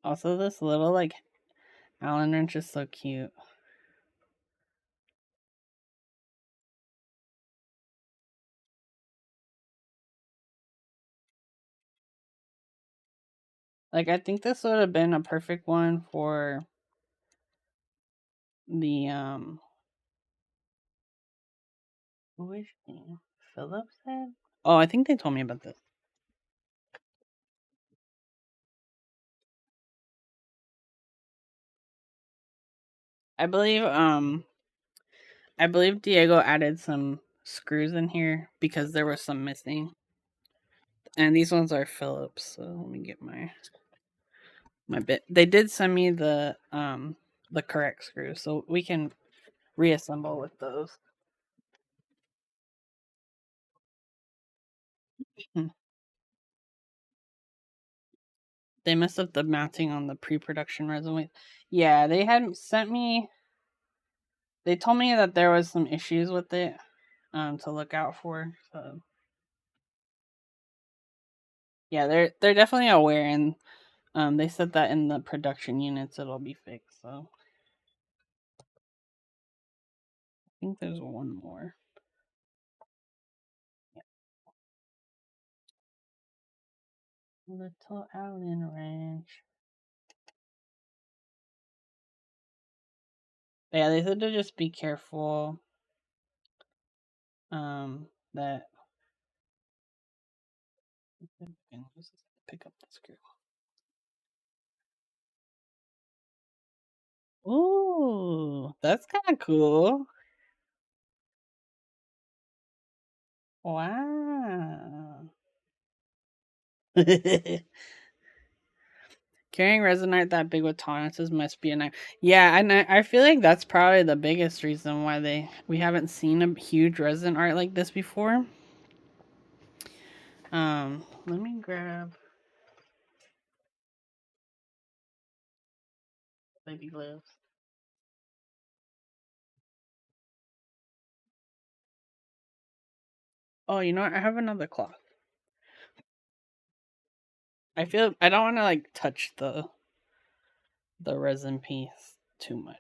Also, this little like Allen wrench is so cute. Like, I think this would have been a perfect one for the who is she? Phillips head? Oh, I think they told me about this. I believe I believe Diego added some screws in here because there was some missing. And these ones are Phillips, so let me get my bit. They did send me the correct screws, so we can reassemble with those. Hmm. They messed up the mounting on the pre-production resin. Yeah, they had sent me. They told me that there was some issues with it, to look out for. So yeah, they're definitely aware, and they said that in the production units it'll be fixed. So I think there's one more. Little Allen Ranch. Yeah, they said to just be careful. That just pick up the screw. Ooh, that's kind of cool. Wow. Carrying resonite that big with tolerances must be a night. Yeah, and I feel like that's probably the biggest reason why we haven't seen a huge resin art like this before. Let me grab baby gloves. Oh, you know what? I have another cloth. I feel I don't want to like touch the resin piece too much.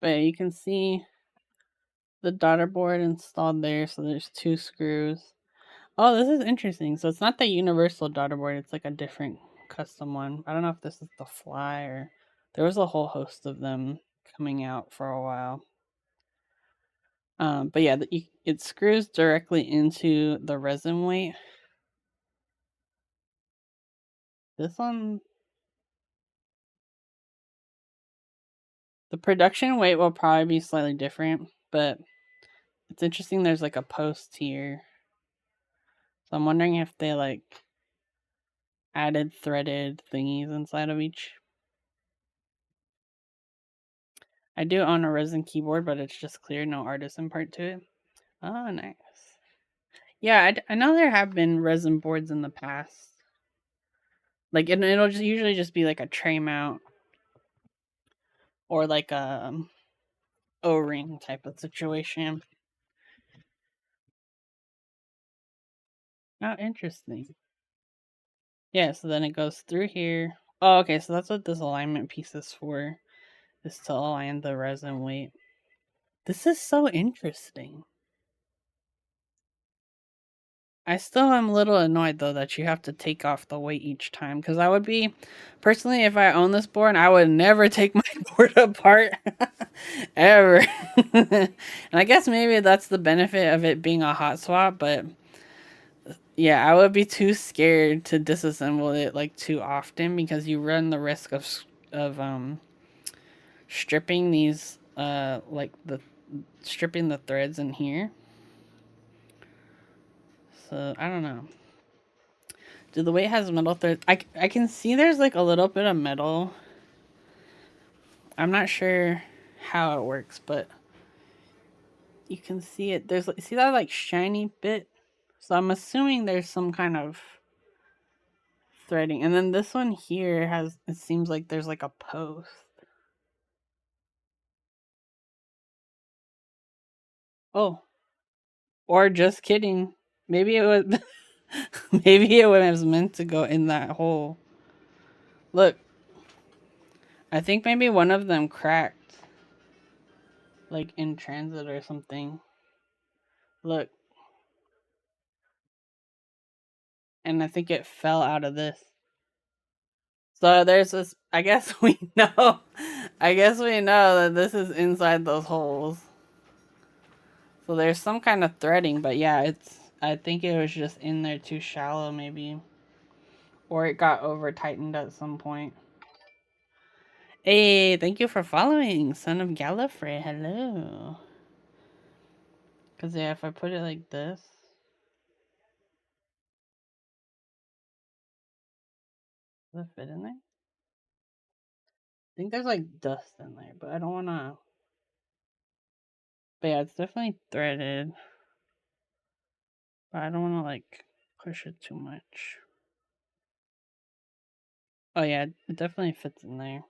But yeah, you can see the daughter board installed there, so there's 2 screws. Oh, this is interesting. So it's not the universal daughter board, it's like a different custom one. I don't know if this is the fly or there was a whole host of them coming out for a while. But yeah, it screws directly into the resin weight. This one, the production weight will probably be slightly different, but it's interesting there's like a post here. So I'm wondering if they like added threaded thingies inside of each. I do own a resin keyboard, but it's just clear, no artisan part to it. Oh, nice. Yeah, I know there have been resin boards in the past. Like, it'll just usually just be like a tray mount or like a O-ring type of situation. Oh, interesting. Yeah, so then it goes through here. Oh, okay, so that's what this alignment piece is for, is to align the resin weight. This is so interesting. I still am a little annoyed though that you have to take off the weight each time, because I would be personally, if I own this board, I would never take my board apart ever. And I guess maybe that's the benefit of it being a hot swap, but yeah, I would be too scared to disassemble it like too often, because you run the risk of stripping these like the stripping the threads in here. So I don't know. Do the weight has metal threads? I can see there's like a little bit of metal. I'm not sure how it works, but you can see it. There's see that like shiny bit. So I'm assuming there's some kind of threading. And then this one here has, it seems like there's like a post. Oh, or just kidding. Maybe it was maybe it was meant to go in that hole. Look, I think maybe one of them cracked, like in transit or something. Look, and I think it fell out of this. So there's this. I guess we know. I guess we know that this is inside those holes. So there's some kind of threading, but yeah, it's. I think it was just in there too shallow, maybe, or it got over tightened at some point. Hey, thank you for following, son of Gallifrey. Hello. Cause yeah, if I put it like this, does it fit in there? I think there's like dust in there, but I don't wanna. But yeah, it's definitely threaded. But I don't wanna like push it too much. Oh yeah, it definitely fits in there.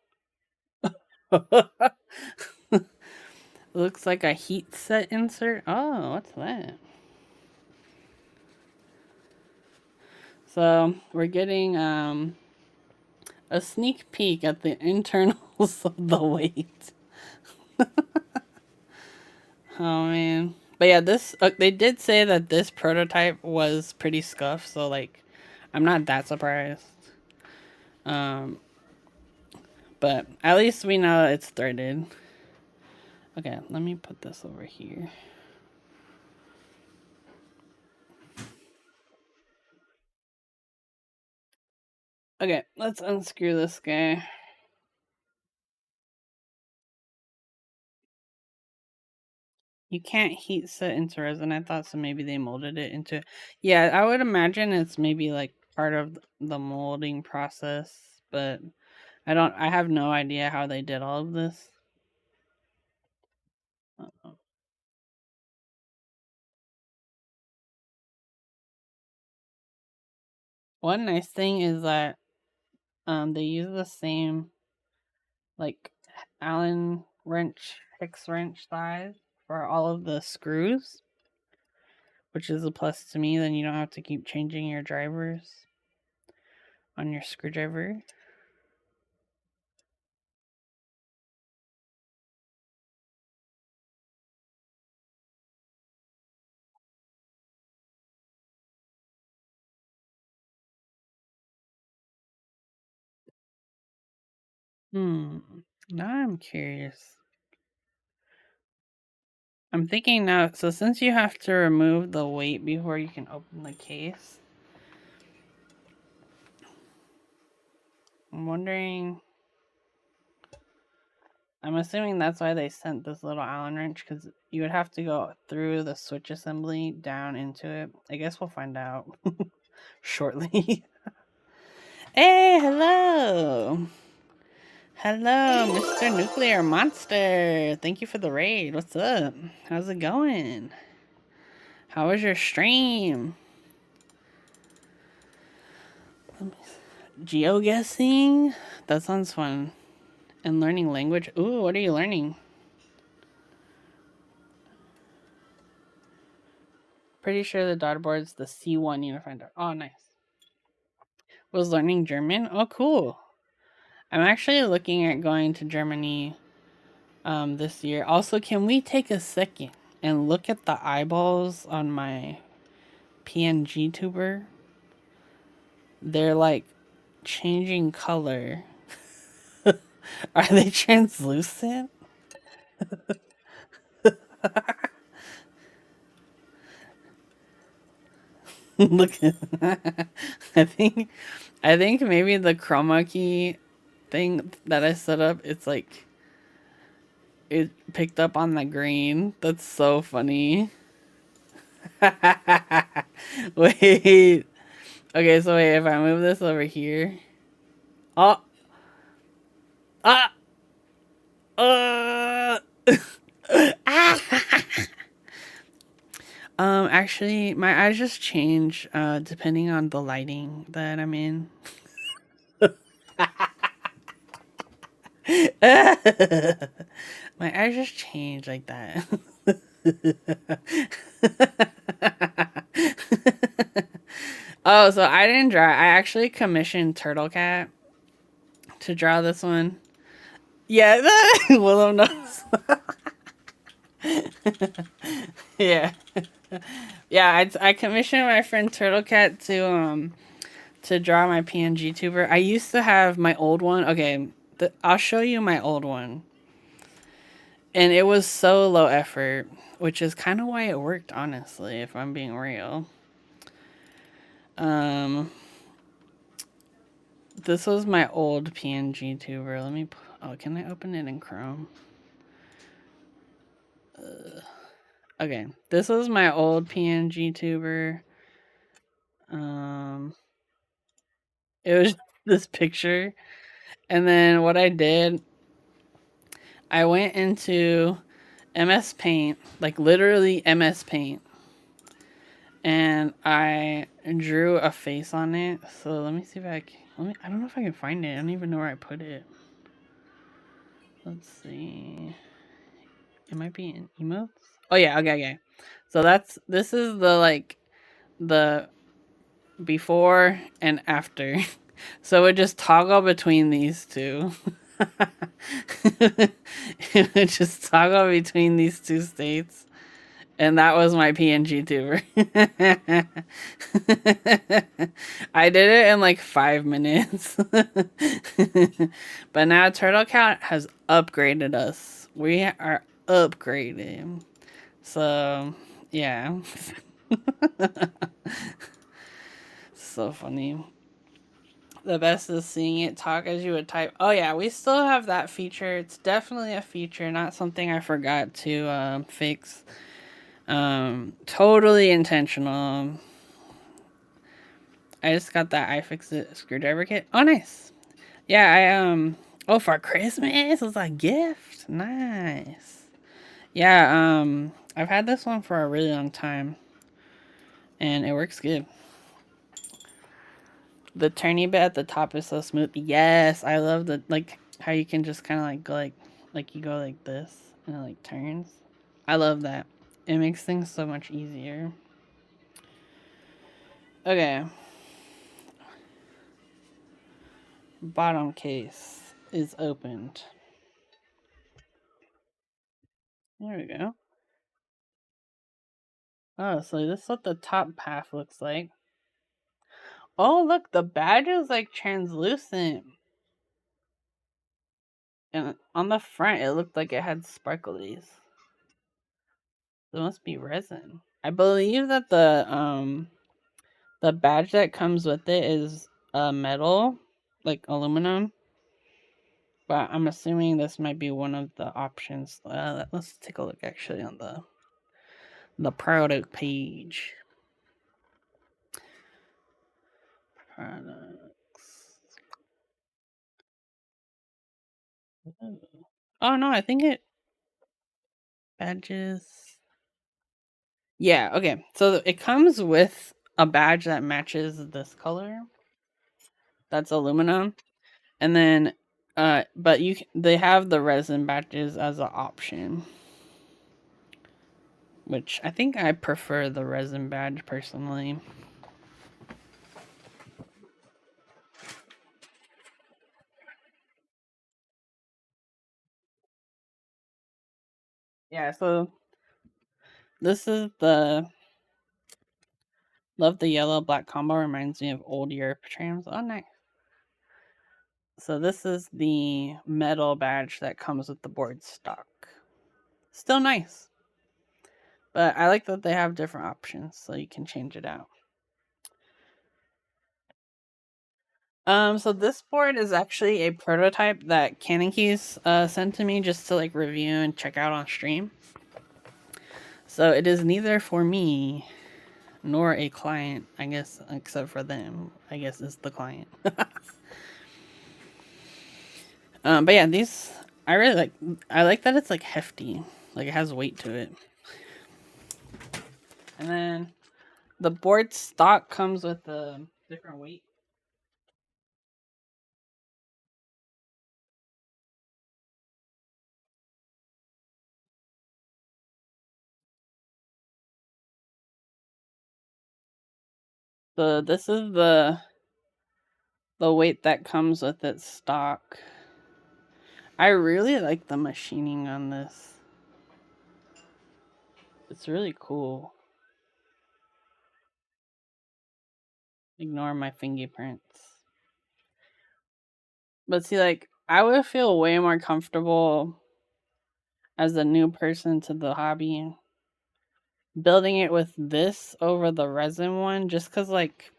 Looks like a heat set insert. Oh, what's that? So we're getting a sneak peek at the internals of the weight. Oh man. But yeah, this they did say that this prototype was pretty scuffed, so like I'm not that surprised. Um but at least we know it's threaded. Okay, let me put this over here. Okay, let's unscrew this guy. You can't heat set into resin. I thought so. Maybe they molded it into. Yeah, I would imagine it's maybe like part of the molding process, but I don't. I have no idea how they did all of this. Uh-oh. One nice thing is that they use the same like Allen wrench, Hex wrench size for all of the screws, which is a plus to me. Then you don't have to keep changing your drivers on your screwdriver. Hmm. Now I'm curious. I'm thinking now, so since you have to remove the weight before you can open the case, I'm wondering, I'm assuming that's why they sent this little Allen wrench, because you would have to go through the switch assembly down into it. I guess we'll find out shortly. Hey, hello! Hello, Mr. Nuclear Monster! Thank you for the raid. What's up? How's it going? How was your stream? Geoguessing? That sounds fun. And learning language. Ooh, what are you learning? Pretty sure the daughterboard's the C1 unified. Oh, nice. Was learning German? Oh, cool. I'm actually looking at going to Germany this year. Also, can we take a second and look at the eyeballs on my PNG tuber? They're like changing color. Are they translucent? Look at I think maybe the chroma key thing that I set up, it's like it picked up on the green. That's so funny. Wait. Okay, so wait, if I move this over here. Oh. Ah. Uh. Ah. Actually, my eyes just change depending on the lighting that I'm in. My eyes just change like that. Oh, so I didn't draw. I actually commissioned Turtle Cat to draw this one. Yeah, Willow knows. Yeah, yeah. I commissioned my friend Turtle Cat to draw my PNG tuber. I used to have my old one. Okay, I'll show you my old one, and it was so low effort, which is kind of why it worked. Honestly, if I'm being real. Um, this was my old PNG tuber. Let me. Oh, can I open it in Chrome? Okay, this was my old PNG tuber. Um, it was this picture, and then what I did, I went into MS Paint, like literally MS Paint, and I drew a face on it. So let me see if I can. I don't know if I can find it. I don't even know where I put it. Let's see. It might be in emotes. Oh yeah, okay. So this is the like the before and after. So it just toggle between these two. It would just toggle between these two states. And that was my PNG tuber. I did it in like 5 minutes. But now Turtle Cat has upgraded us. We are upgraded. So, yeah. So funny. The best is seeing it talk as you would type. Oh, yeah, we still have that feature. It's definitely a feature, not something I forgot to fix. Totally intentional. I just got that iFixit screwdriver kit. Oh, nice. Yeah, oh, for Christmas, it's a gift. Nice. Yeah, I've had this one for a really long time, and it works good. The turny bit at the top is so smooth. Yes, I love the, like, how you can just kind of like go like you go like this, and it like turns. I love that. It makes things so much easier. Okay. Bottom case is opened. There we go. Oh, so this is what the top half looks like. Oh, look, the badge is like translucent. And on the front, it looked like it had sparklies. It must be resin. I believe that the badge that comes with it is metal, like aluminum. But I'm assuming this might be one of the options. Let's take a look actually on the product page. Products. Oh no, I think it badges. Yeah, okay. So it comes with a badge that matches this color. That's aluminum. And then but they have the resin badges as an option. Which I think I prefer the resin badge personally. Yeah, so this is the love the yellow black combo, reminds me of old Europe trams. Oh nice. So this is the metal badge that comes with the board stock. Still nice. But I like that they have different options so you can change it out. So this board is actually a prototype that Canon Keys sent to me just to like review and check out on stream. So it is neither for me nor a client, I guess, except for them. I guess it's the client. But yeah, these I really like. I like that it's like hefty, like it has weight to it. And then the board stock comes with a different weight. So this is the weight that comes with its stock. I really like the machining on this. It's really cool. Ignore my fingerprints. But see, like, I would feel way more comfortable as a new person to the hobby building it with this over the resin one just because, like,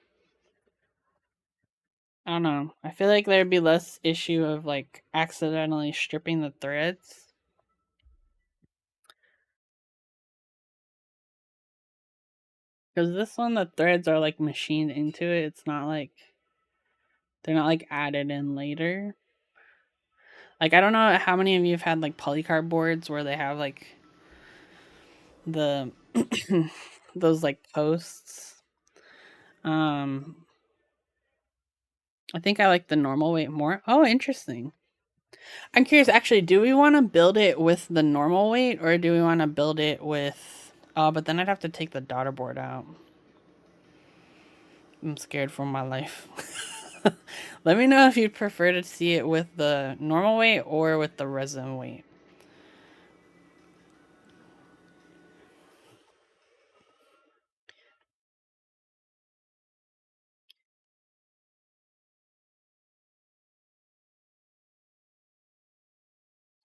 I don't know. I feel like there'd be less issue of, like, accidentally stripping the threads. Because this one, the threads are, like, machined into it. It's not like they're not, like, added in later. Like, I don't know how many of you have had, like, polycarb boards where they have, like, the those, like, posts. I think I like the normal weight more. Oh, interesting. I'm curious, actually, do we want to build it with the normal weight or do we want to build it with... Oh, but then I'd have to take the daughter board out. I'm scared for my life. Let me know if you'd prefer to see it with the normal weight or with the resin weight.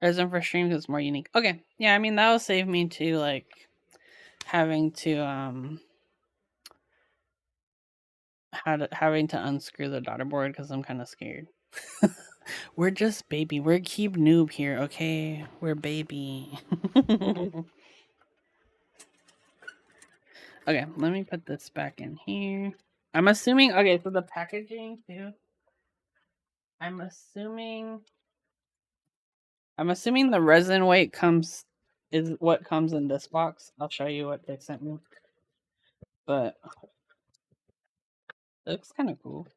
Resin for streams is more unique. Okay, yeah, I mean that'll save me to like having to having to unscrew the daughter board because I'm kind of scared. We're just baby. We're keep noob here, okay? We're baby. Okay, let me put this back in here. I'm assuming. Okay, so the packaging too. I'm assuming. I'm assuming the resin weight comes is what comes in this box. I'll show you what they sent me. But it looks kind of cool.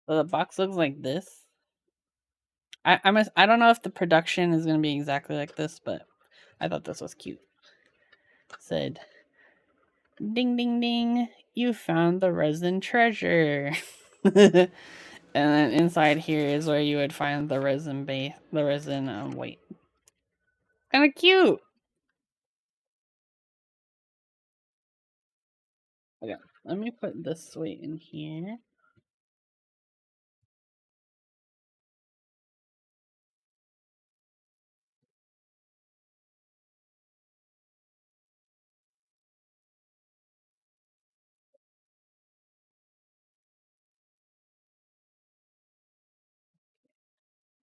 So the box looks like this. I don't know if the production is gonna be exactly like this, but I thought this was cute. It said, "Ding ding ding! You found the resin treasure." And then inside here is where you would find the resin base, the resin weight. Kind of cute. Okay, let me put this weight in here.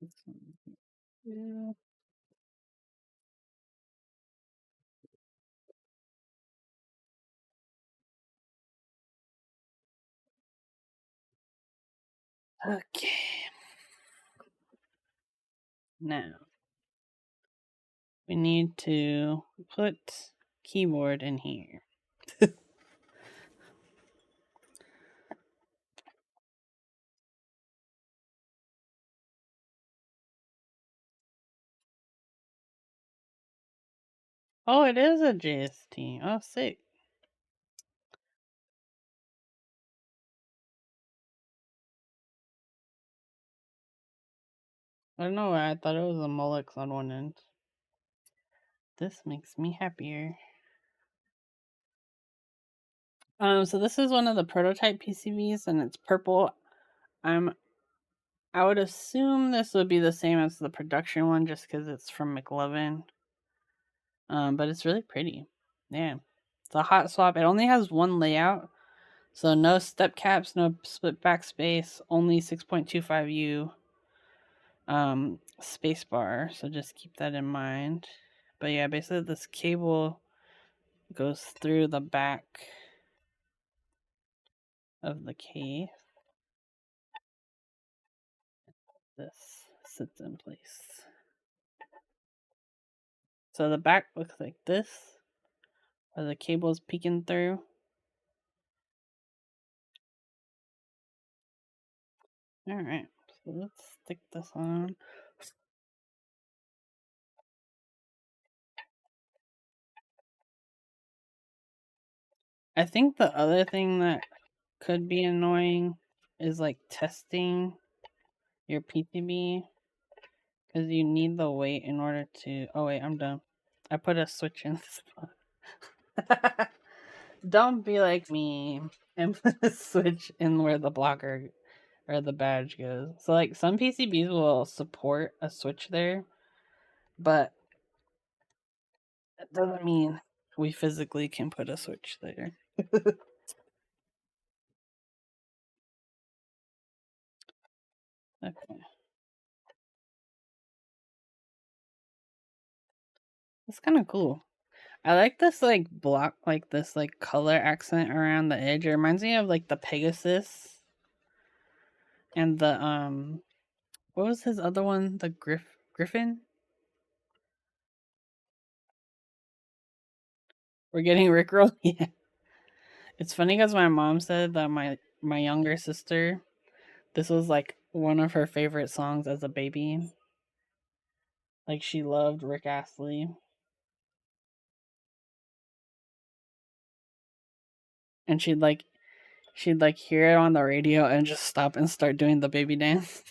This one here. Okay. Now we need to put keyboard in here. Oh, it is a JST. Oh, sick. I don't know why I thought it was a Molex on one end. This makes me happier. So this is one of the prototype PCBs, and it's purple. I would assume this would be the same as the production one, just because it's from McLovin. But it's really pretty. Yeah, it's a hot swap. It only has one layout, so no step caps, no split backspace, only 6.25U space bar. So just keep that in mind. But yeah, basically this cable goes through the back of the case. This sits in place. So the back looks like this, where the cable's peeking through. Alright, so let's stick this on. I think the other thing that could be annoying is like testing your PCB, because you need the weight in order to. Oh, wait, I'm done. I put a switch in this spot. Don't be like me and put a switch in where the blocker or the badge goes. So, like, some PCBs will support a switch there, but that doesn't mean we physically can put a switch there. Okay. It's kind of cool. I like this like block, like this like color accent around the edge. It reminds me of like the Pegasus and the what was his other one? The Griffin? We're getting Rickrolled? Yeah. It's funny because my mom said that my younger sister, this was like one of her favorite songs as a baby. Like she loved Rick Astley. And she'd like she'd like hear it on the radio and just stop and start doing the baby dance.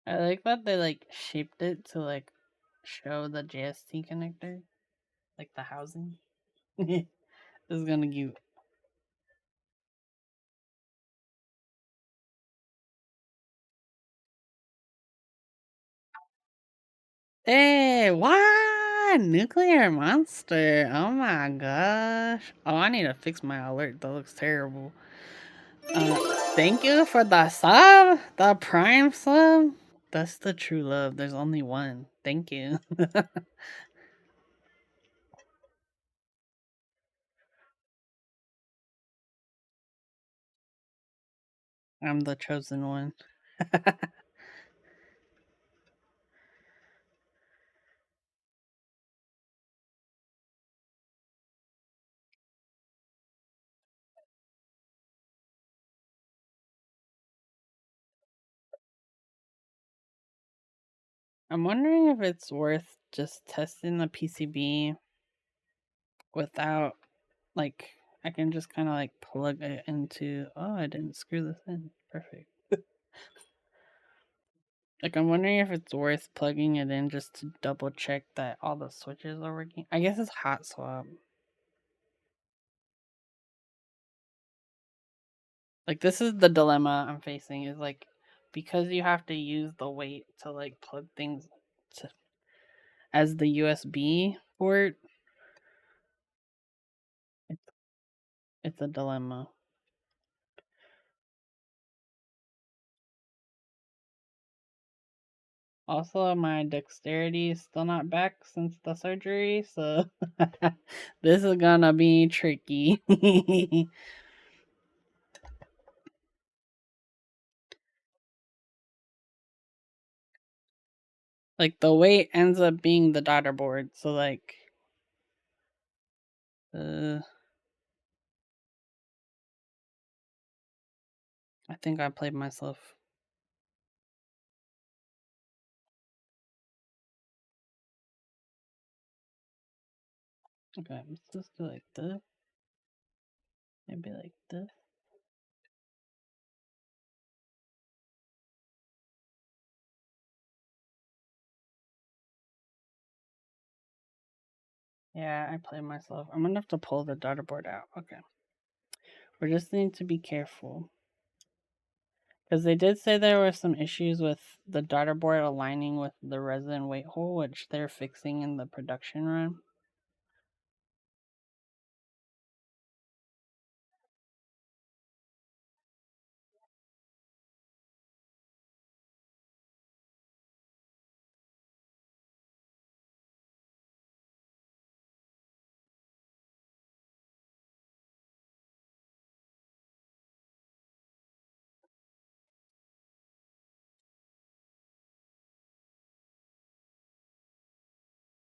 I like that they like shaped it to like show the JST connector, like the housing. This is gonna cute. Hey, what? Nuclear monster. Oh my gosh. Oh, I need to fix my alert. That looks terrible. Thank you for the sub. The prime sub. That's the true love. There's only one. Thank you. I'm the chosen one. I'm wondering if it's worth just testing the PCB without, like, I can just kind of like plug it into. Oh, I didn't screw this in. Perfect. Like, I'm wondering if it's worth plugging it in just to double check that all the switches are working. I guess it's hot swap. Like, this is the dilemma I'm facing is like, because you have to use the weight to like plug things to, as the USB port, it's, it's a dilemma. Also, my dexterity is still not back since the surgery, so this is gonna be tricky. Like, the weight ends up being the daughter board, so like, uh, I think I played myself. Okay, let's just do like this. Maybe like this. Yeah, I played myself. I'm gonna have to pull the daughter board out. Okay. We just need to be careful. Because they did say there were some issues with the daughter board aligning with the resin weight hole, which they're fixing in the production run.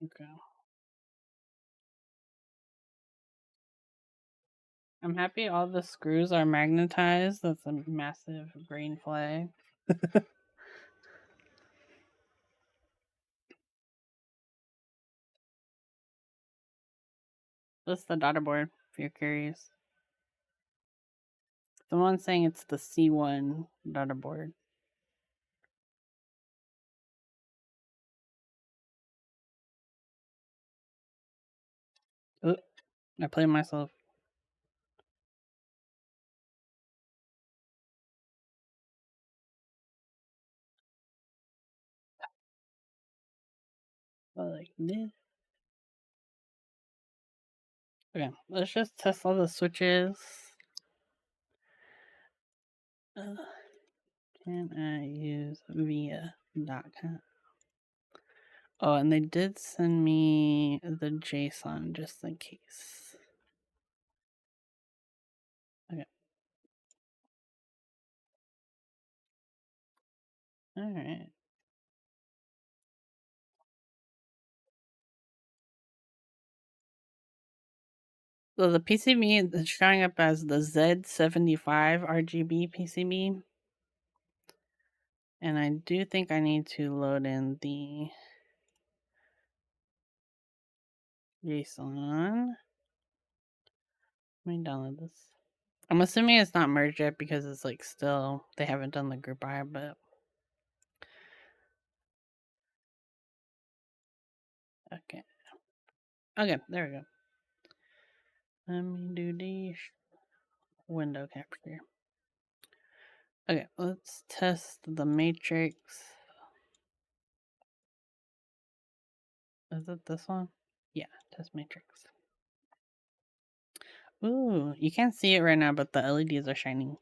Okay. I'm happy all the screws are magnetized. That's a massive green flag. That's the daughter board, if you're curious. Someone's saying it's the C1 daughter board. Oh, I played myself. Like this. Okay, let's just test all the switches. Can I use via.com? Oh, and they did send me the JSON just in case. Okay. All right. So the PCB is showing up as the Z75 RGB PCB. And I do think I need to load in the JSON. Let me download this. I'm assuming it's not merged yet because it's like still, they haven't done the group by, but. Okay. Okay, there we go. Let me do the window capture. Okay, let's test the matrix. Is it this one? Yeah, test matrix. Ooh, you can't see it right now, but the LEDs are shining.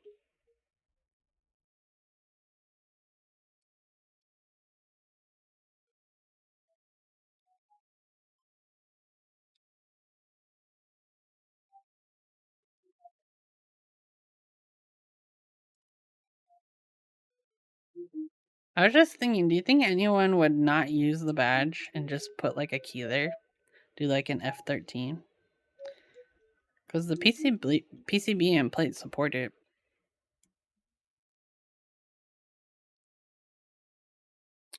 I was just thinking, do you think anyone would not use the badge and just put like a key there? Do like an F13? Because the PCB and plate support it.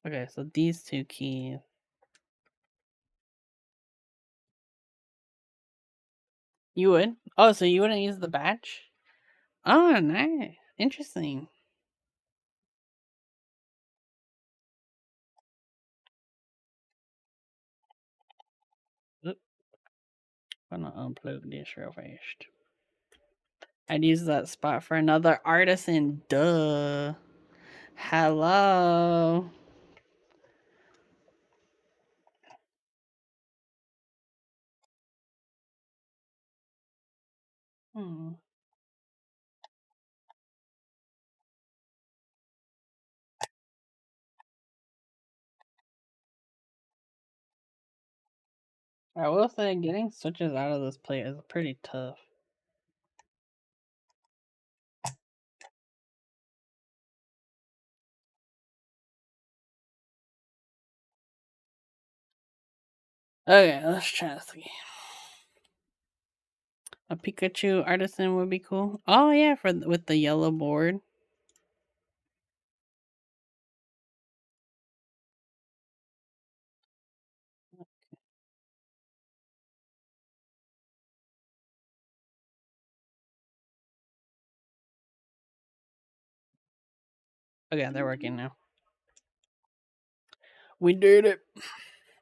Okay, so these two keys. You would? Oh, so you wouldn't use the badge? Oh, nice. Interesting. Oop, I'm gonna unplug this real fast. I'd use that spot for another artisan. Duh. Hello. Hmm. I will say getting switches out of this plate is pretty tough. Okay, let's try this again. A Pikachu artisan would be cool. Oh yeah, for with the yellow board. Okay, they're working now. We did it.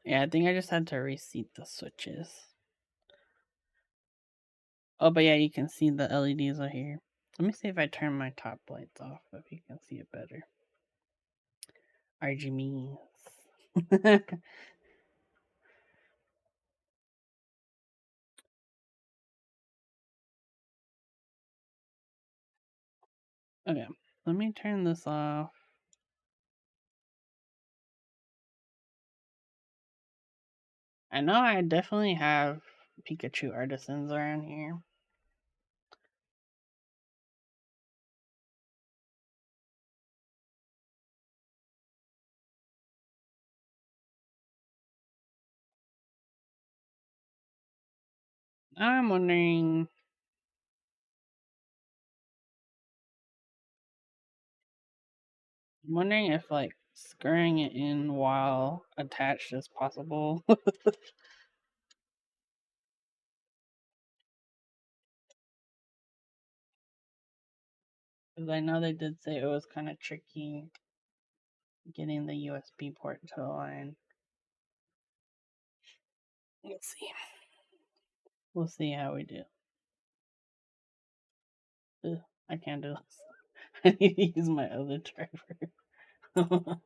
Yeah, I think I just had to reseat the switches. Oh, but yeah, you can see the LEDs are here. Let me see if I turn my top lights off, if you can see it better. RGBs. Okay, let me turn this off. I know I definitely have Pikachu artisans around here. I'm wondering. I'm wondering if like screwing it in while attached is possible. Because I know they did say it was kind of tricky getting the USB port to align. Let's see. We'll see how we do. Ugh, I can't do this. I need to use my other driver.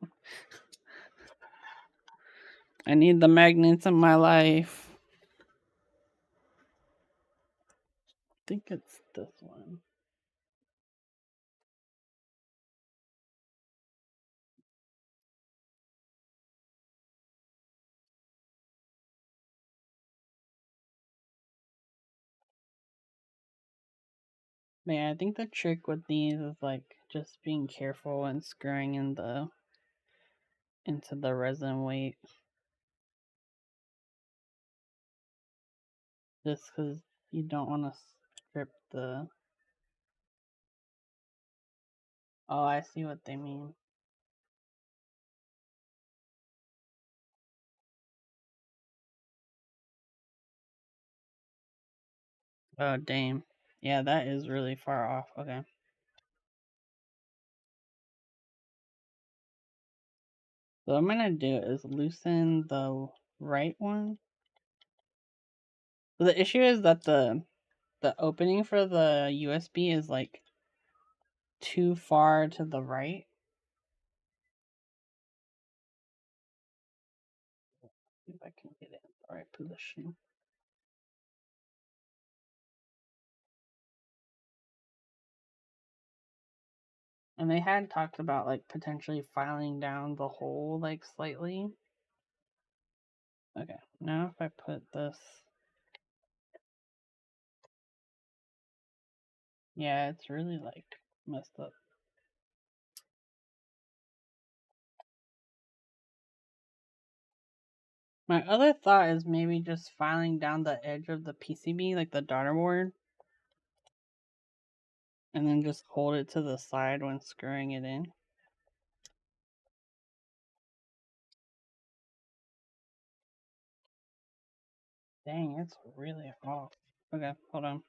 I need the magnets in my life. I think it's this one. Yeah, I think the trick with these is like just being careful and screwing in the into the resin weight, just because you don't want to strip the. Oh, I see what they mean. Oh, damn. Yeah, that is really far off. Okay. So what I'm gonna do is loosen the right one. So the issue is that the opening for the USB is like too far to the right. See if I can get it in the right position. And they had talked about like potentially filing down the hole like slightly. Okay, now if I put this, yeah, it's really like messed up. My other thought is maybe just filing down the edge of the PCB, like the daughter board, and then just hold it to the side when screwing it in. Dang, it's really off. Okay, hold on.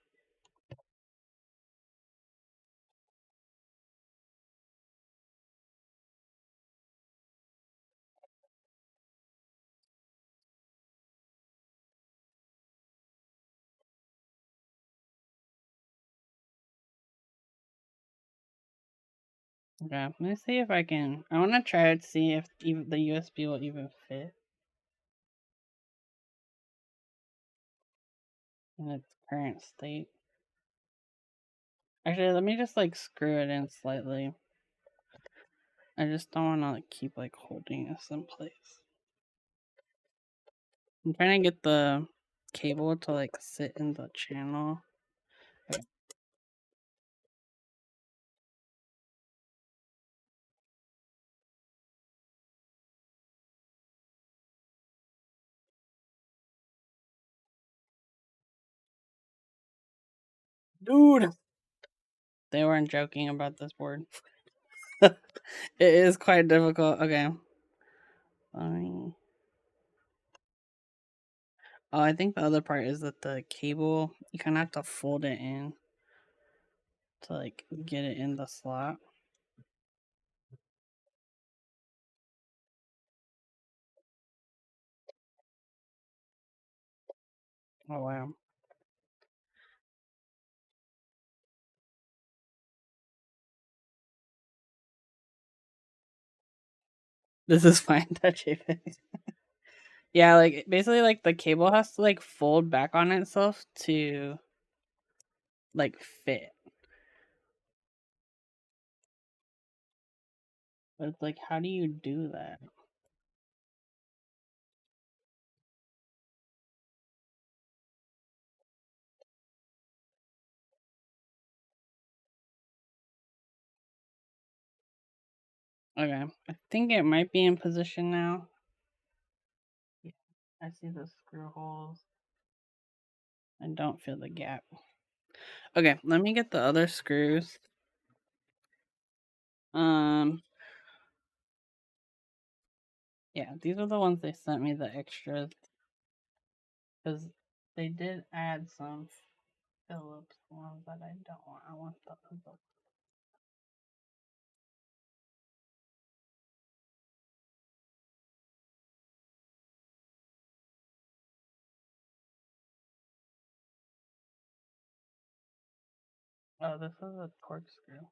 Okay, let me see if I can. I want to try to see if even the USB will even fit in its current state. Actually, let me just like screw it in slightly. I just don't want to like keep like holding this in place. I'm trying to get the cable to like sit in the channel. Okay. Dude, they weren't joking about this board. It is quite difficult. Okay. Let me. Oh, I think the other part is that the cable, you kind of have to fold it in to like get it in the slot. Oh, wow. This is fine, touchy face. Yeah, like basically, like the cable has to like fold back on itself to like fit. But it's like, how do you do that? Okay, I think it might be in position now. Yeah, I see the screw holes. I don't feel the gap. Okay, let me get the other screws. Um, yeah, these are the ones they sent me the extras because they did add some Phillips ones that I don't want. I want the other. Oh, this is a corkscrew.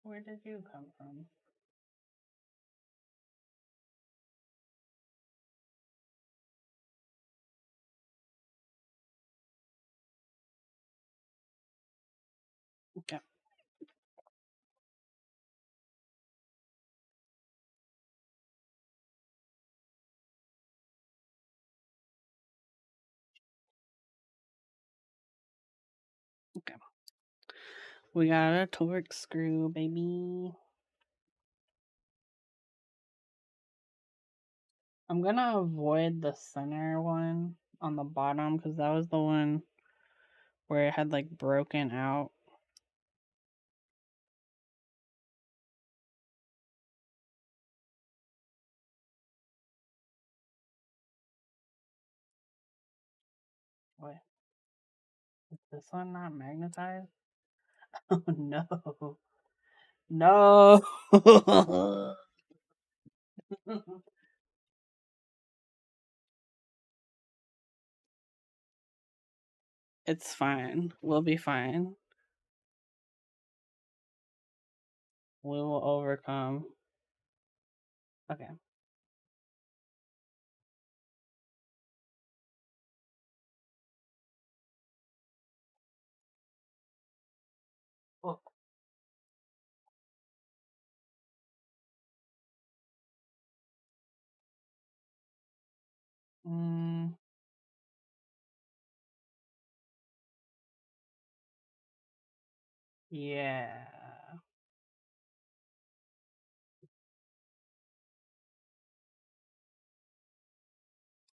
Where did you come from? Okay. Okay. We got a torque screw, baby. I'm gonna avoid the center one on the bottom because that was the one where it had like broken out. Wait, is this one not magnetized? Oh no. No. It's fine. We'll be fine. We will overcome. Okay. Oh. Mm, yeah.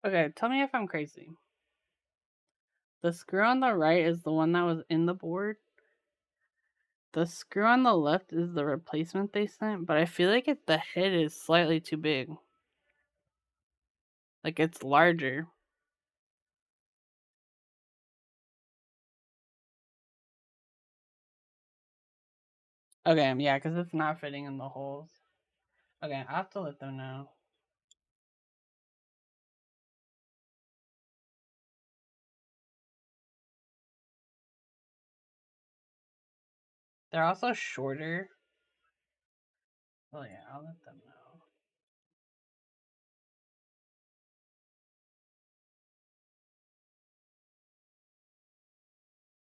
Okay, tell me if I'm crazy. The screw on the right is the one that was in the board. The screw on the left is the replacement they sent, but I feel like the head is slightly too big. Like it's larger. Okay, yeah, because it's not fitting in the holes. Okay, I have to let them know. They're also shorter. Oh yeah, I'll let them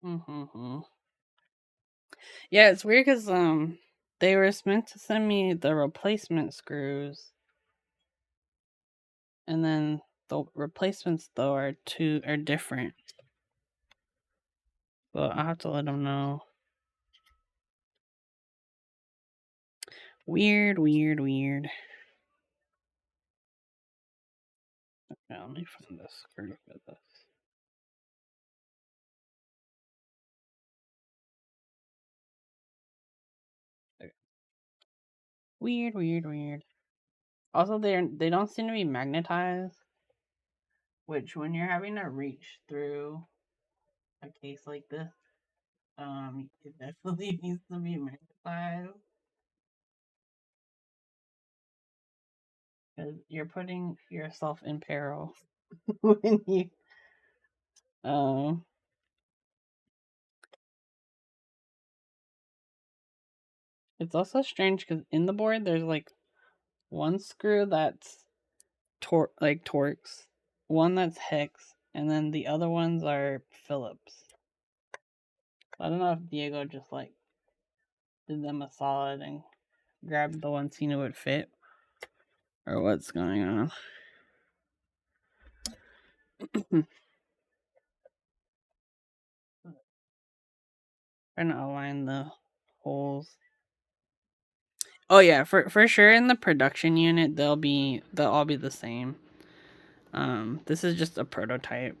know. Mm-hmm. Yeah, it's weird because they were meant to send me the replacement screws, and then the replacements though are different. But I have to let them know. Weird, weird, weird. Okay, let me find the screw for this. Okay. Weird, weird, weird. Also, they don't seem to be magnetized, which when you're having to reach through a case like this, it definitely needs to be magnetized because you're putting yourself in peril when you um. It's also strange because in the board there's like one screw that's Torx, one that's hex, and then the other ones are Phillips. I don't know if Diego just like did them a solid and grabbed the ones he knew would fit, or what's going on. Trying to align the holes. Oh yeah, for sure in the production unit they'll all be the same. This is just a prototype.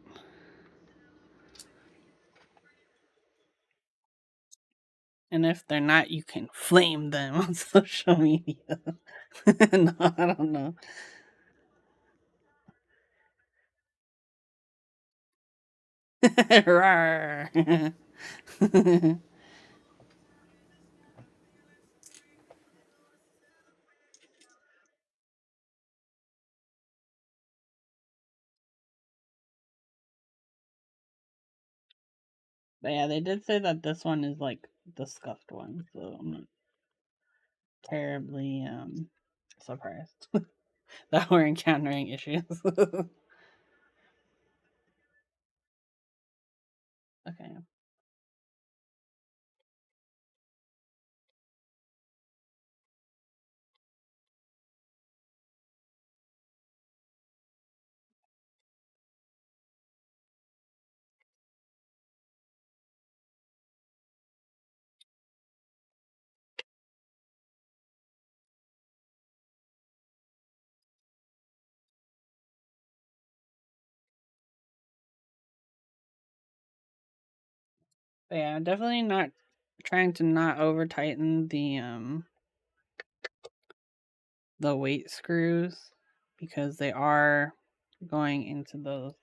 And if they're not, you can flame them on social media. No, I don't know. But yeah, they did say that this one is like the scuffed one, so I'm not terribly surprised that we're encountering issues. Okay. But yeah, definitely not trying to not over tighten the weight screws because they are going into those.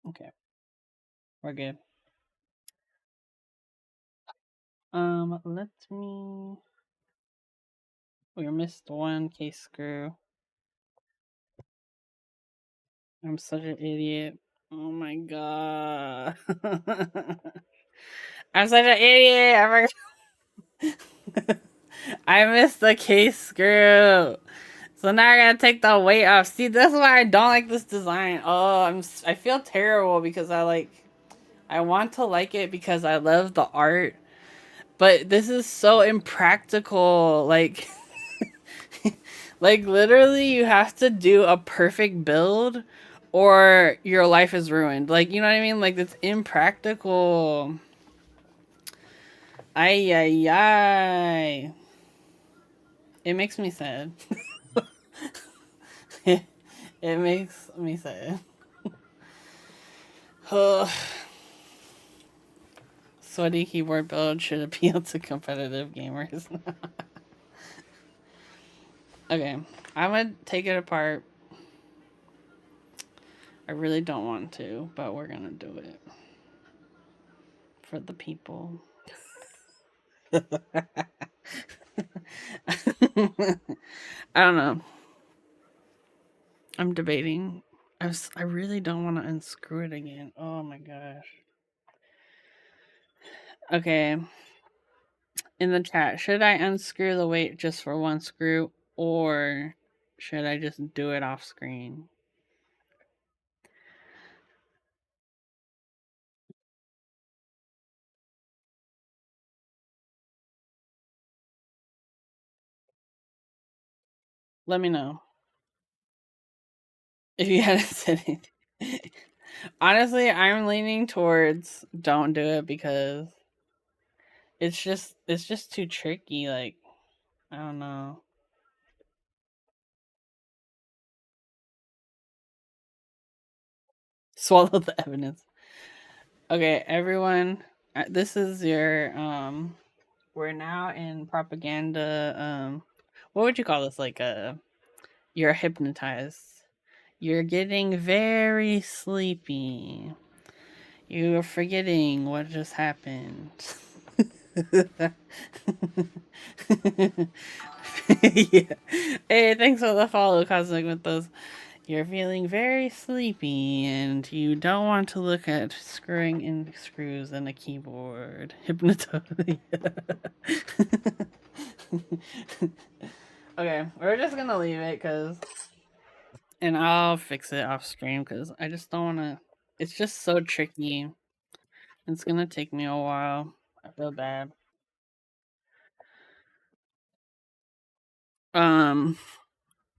Okay, we're good. Let me. We missed one case screw. I'm such an idiot. Oh my god. I'm such an idiot. I missed the case screw. So now I gotta take the weight off. See, that's why I don't like this design. Oh, I feel terrible because I want to like it because I love the art, but this is so impractical. Like like literally you have to do a perfect build or your life is ruined. Like, you know what I mean? Like it's impractical. Ay ay ay. It makes me sad. It makes me sad. Sweaty keyboard build should appeal to competitive gamers. Okay, I'm gonna take it apart. I really don't want to, but we're gonna do it for the people. I don't know. I'm debating. I really don't want to unscrew it again. Oh my gosh. Okay. In the chat, should I unscrew the weight just for one screw or should I just do it off screen? Let me know if you hadn't said anything. Honestly, I'm leaning towards don't do it because it's just too tricky. Like, I don't know. Swallow the evidence. Okay, everyone, this is your we're now in propaganda. What would you call this? Like you're hypnotized. You're getting very sleepy. You're forgetting what just happened. Yeah. Hey, thanks for the follow, Cosmic Mythos. You're feeling very sleepy and you don't want to look at screwing in screws in a keyboard. Hypnotosis. Okay, we're just gonna leave it because, and I'll fix it off stream because I just don't want to. It's just so tricky. It's gonna take me a while. I feel bad. Um,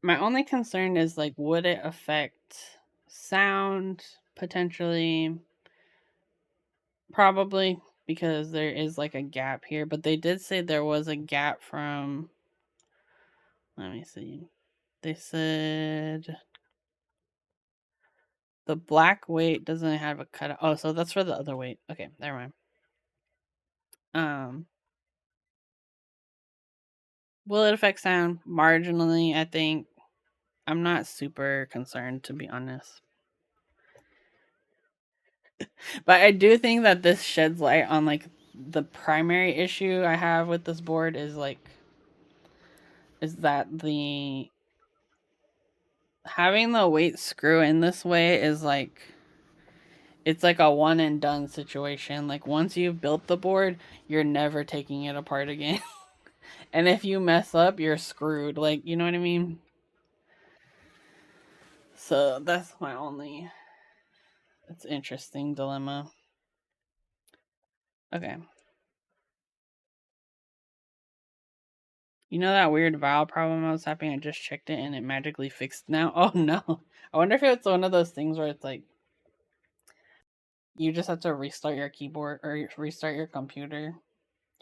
my only concern is like, would it affect sound potentially? Probably because there is like a gap here, but they did say there was a gap from. Let me see. They said the black weight doesn't have a cut. Oh, so that's for the other weight. Okay, never mind. Um, will it affect sound marginally? I think I'm not super concerned to be honest, but I do think that this sheds light on like the primary issue I have with this board is that the having the weight screw in this way is like it's like a one and done situation. Like once you've built the board, you're never taking it apart again. And if you mess up, you're screwed. Like, you know what I mean? So that's my only it's interesting dilemma. Okay. You know that weird valve problem I was having? I just checked it and it magically fixed now. Oh no. I wonder if it's one of those things where it's like you just have to restart your keyboard or restart your computer.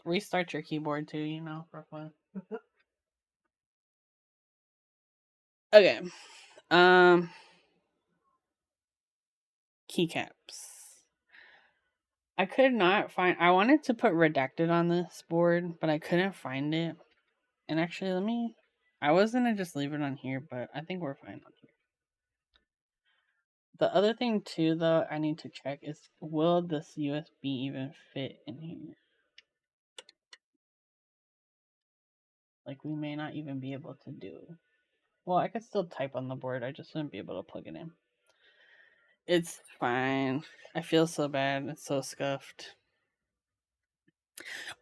Restart your keyboard too, you know, for fun. Okay. Um Keycaps. I could not find. I wanted to put redacted on this board, but I couldn't find it. And actually, let me. I was gonna just leave it on here, but I think we're fine on here. The other thing too, though, I need to check is will this USB even fit in here? Like we may not even be able to do. Well, I could still type on the board. I just wouldn't be able to plug it in. It's fine. I feel so bad. It's so scuffed.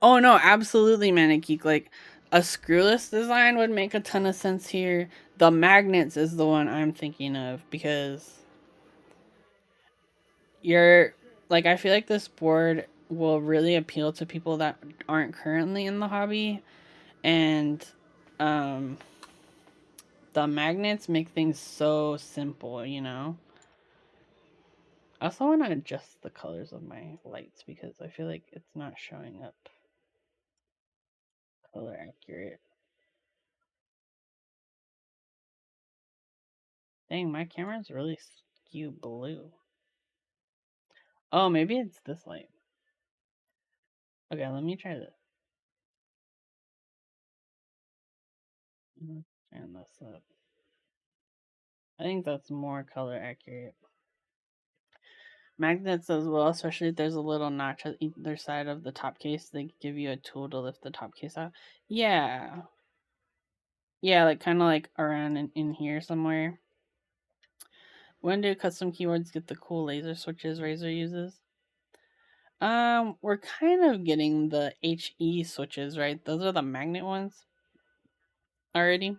Oh no, absolutely, Manigeek. Like a screwless design would make a ton of sense here. The magnets is the one I'm thinking of because you're like I feel like this board will really appeal to people that aren't currently in the hobby, and um the magnets make things so simple, you know. I also want to adjust the colors of my lights because I feel like it's not showing up color accurate. Dang, my camera's really skew blue. Oh, maybe it's this light. Okay, let me try this. Turn this up. I think that's more color accurate. Magnets as well, especially if there's a little notch at either side of the top case, they give you a tool to lift the top case out. Yeah. Yeah, like kind of like around in here somewhere. When do custom keyboards get the cool laser switches Razer uses? We're kind of getting the HE switches, right? Those are the magnet ones already.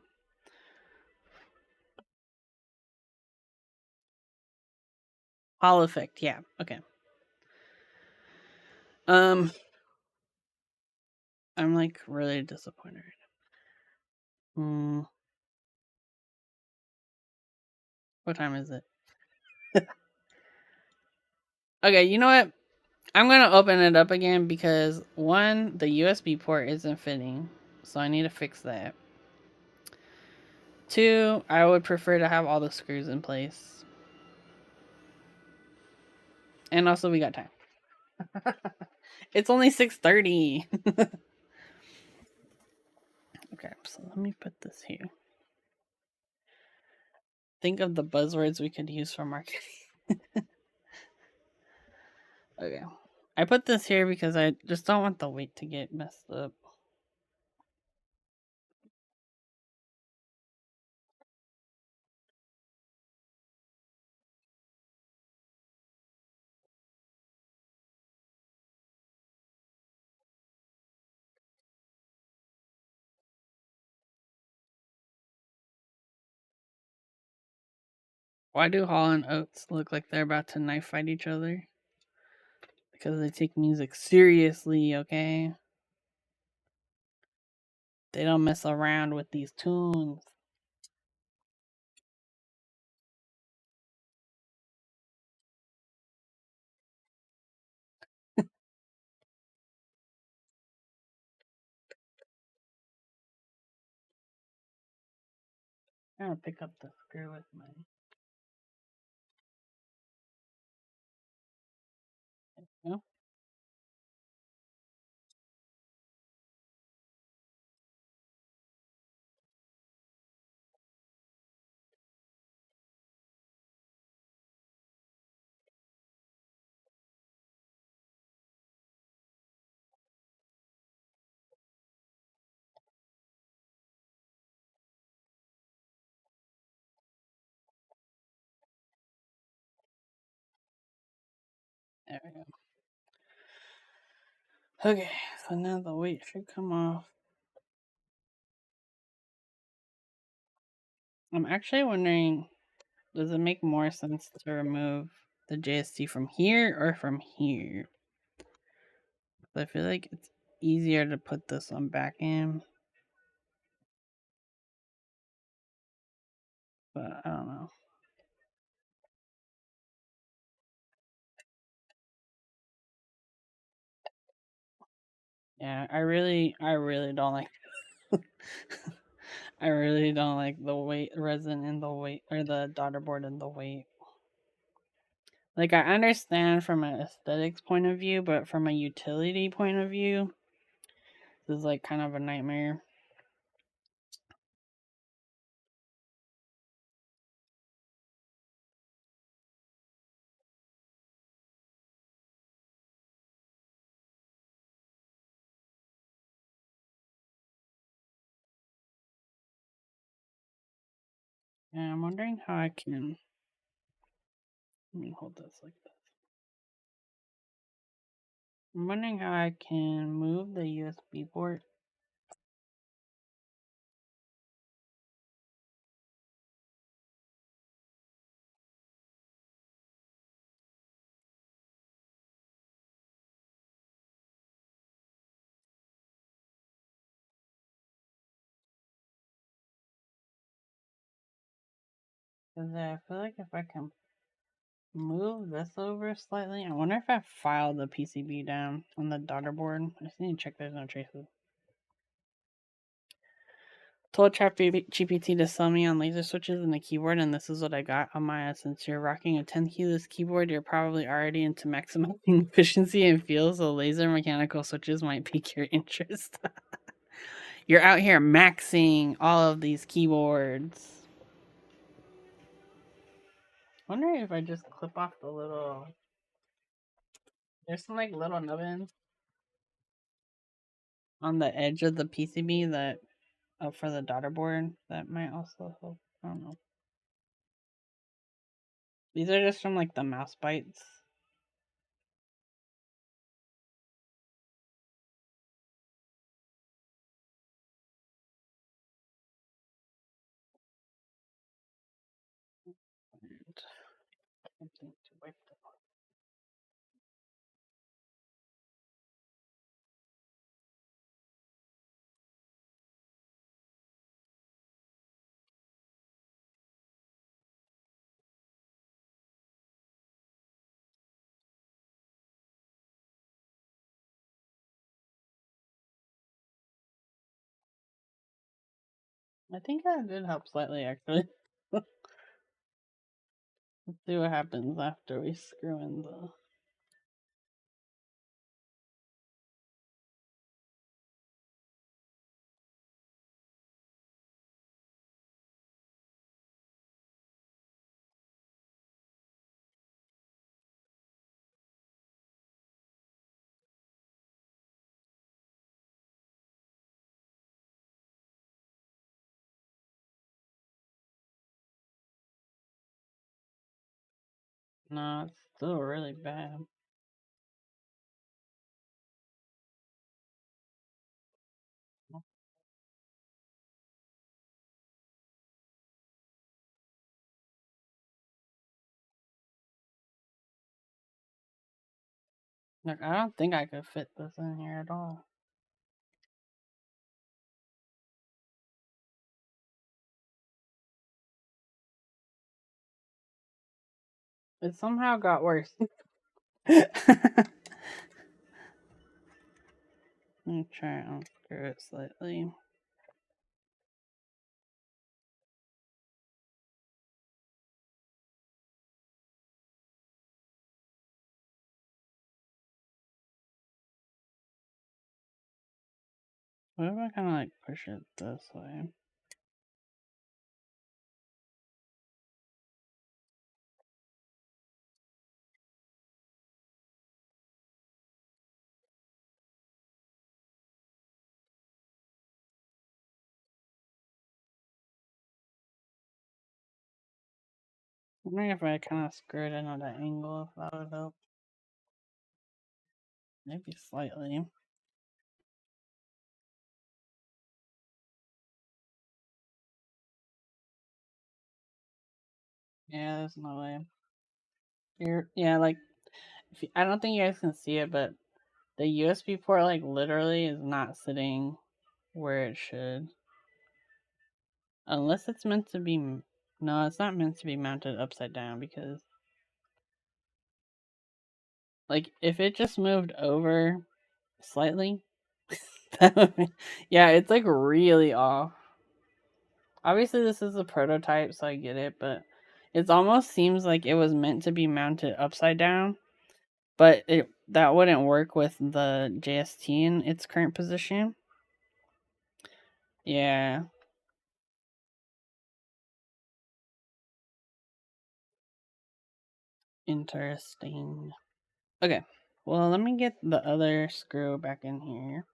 Hall effect, yeah. Okay. Um, I'm like really disappointed. Hmm. What time is it? Okay, you know what? I'm gonna open it up again because one, the USB port isn't fitting, so I need to fix that. Two, I would prefer to have all the screws in place. And also we got time. It's only 6:30. Okay, so let me put this here. Think of the buzzwords we could use for marketing. Okay. I put this here because I just don't want the weight to get messed up. Why do Hall and Oates look like they're about to knife fight each other? Because they take music seriously, okay? They don't mess around with these tunes. I'm gonna pick up the screw with my. No? There we go. Okay, so now the weight should come off. I'm actually wondering, does it make more sense to remove the JST from here or from here? I feel like it's easier to put this one back in, but I don't know. Yeah, I really don't like. I really don't like the weight resin in the weight or the daughter board in the weight. Like, I understand from an aesthetics point of view, but from a utility point of view, this is like kind of a nightmare. And I'm wondering how I can. Let me hold this like this. I'm wondering how I can move the USB port. Because I feel like if I can move this over slightly, I wonder if I filed the PCB down on the daughter board. I just need to check there's no traces. Told ChatGPT to sell me on laser switches and a keyboard, and this is what I got on my. Since you're rocking a 10 keyless keyboard, you're probably already into maximizing efficiency and feel, so laser mechanical switches might pique your interest. You're out here maxing all of these keyboards. Wondering if I just clip off the little. There's some like little nubbins on the edge of the PCB that for the daughter board that might also help. I don't know. These are just from like the mouse bites. And something to wipe them off. I think that did help slightly actually. Let's see what happens after we screw in the. No, it's still really bad. Like, I don't think I could fit this in here at all. It somehow got worse. Let me try and unscrew it slightly. What if I kind of like push it this way? I'm wondering if I kind of screw it in at an angle, if that would help. Maybe slightly. Yeah, there's no way. Yeah, like I don't think you guys can see it, but the USB port like literally is not sitting where it should, unless it's meant to be. No, it's not meant to be mounted upside down because, like, if it just moved over slightly, yeah, it's like really off. Obviously, this is a prototype, so I get it, but It almost seems like it was meant to be mounted upside down, but it that wouldn't work with the JST in its current position. Yeah, interesting. Okay, well, let me get the other screw back in here.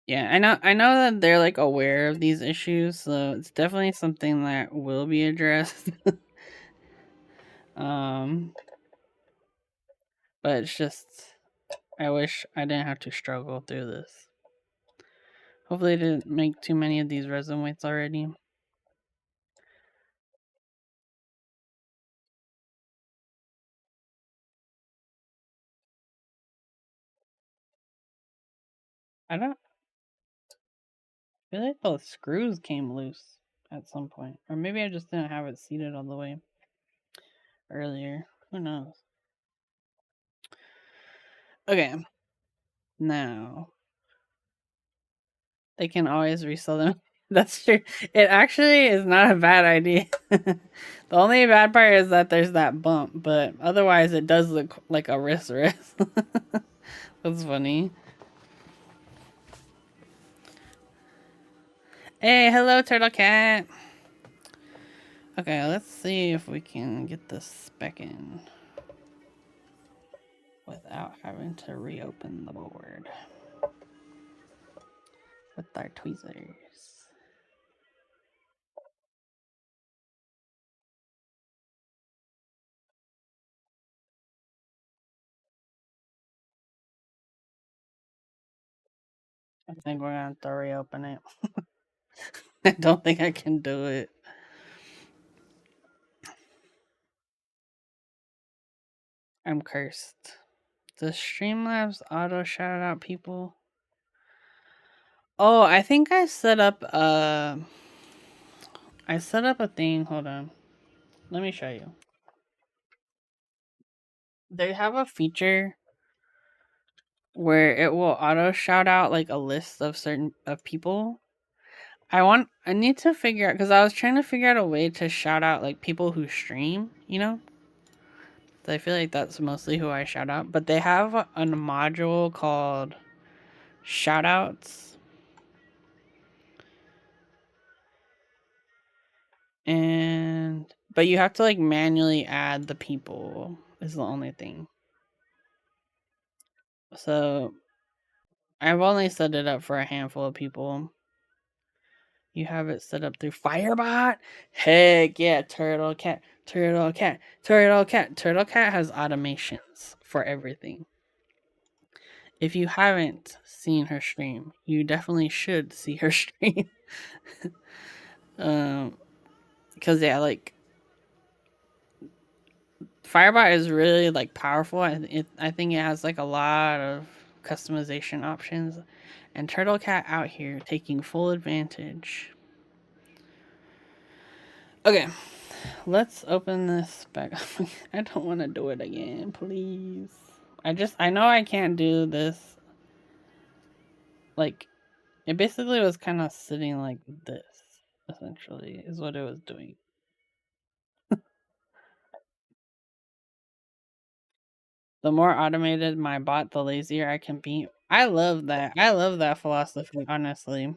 Yeah, I know that they're like aware of these issues, so it's definitely something that will be addressed. um but it's just I wish I didn't have to struggle through this. Hopefully I didn't make too many of these resin weights already. I don't feel like those screws came loose at some point. Or maybe I just didn't have it seated all the way earlier. Who knows? Okay. Now they can always resell them. That's true. It actually is not a bad idea. The only bad part is that there's that bump, but otherwise it does look like a wrist. That's funny. Hey, hello, Turtle Cat. Okay, let's see if we can get this back in without having to reopen the board with our tweezers. I think we're gonna have to reopen it. I don't think I can do it. I'm cursed. Does Streamlabs auto shout out people? Oh, I think I set up a thing. Hold on. Let me show you. They have a feature where it will auto shout out like a list of certain of people. I need to figure out because I was trying to figure out a way to shout out like people who stream, you know? So I feel like that's mostly who I shout out. But they have a module called shoutouts. And but you have to like manually add the people is the only thing. So I've only set it up for a handful of people. You have it set up through Firebot? Heck yeah, Turtle Cat, Turtle Cat, Turtle Cat. Turtle Cat has automations for everything. If you haven't seen her stream, you definitely should see her stream. Because yeah, like Firebot is really like powerful. I think it has like a lot of customization options, and Turtle Cat out here taking full advantage. Okay, let's open this back up. I don't want to do it again, please. I know I can't do this. Like, it basically was kind of sitting like this, essentially, is what it was doing. The more automated my bot, the lazier I can be. I love that. I love that philosophy, honestly.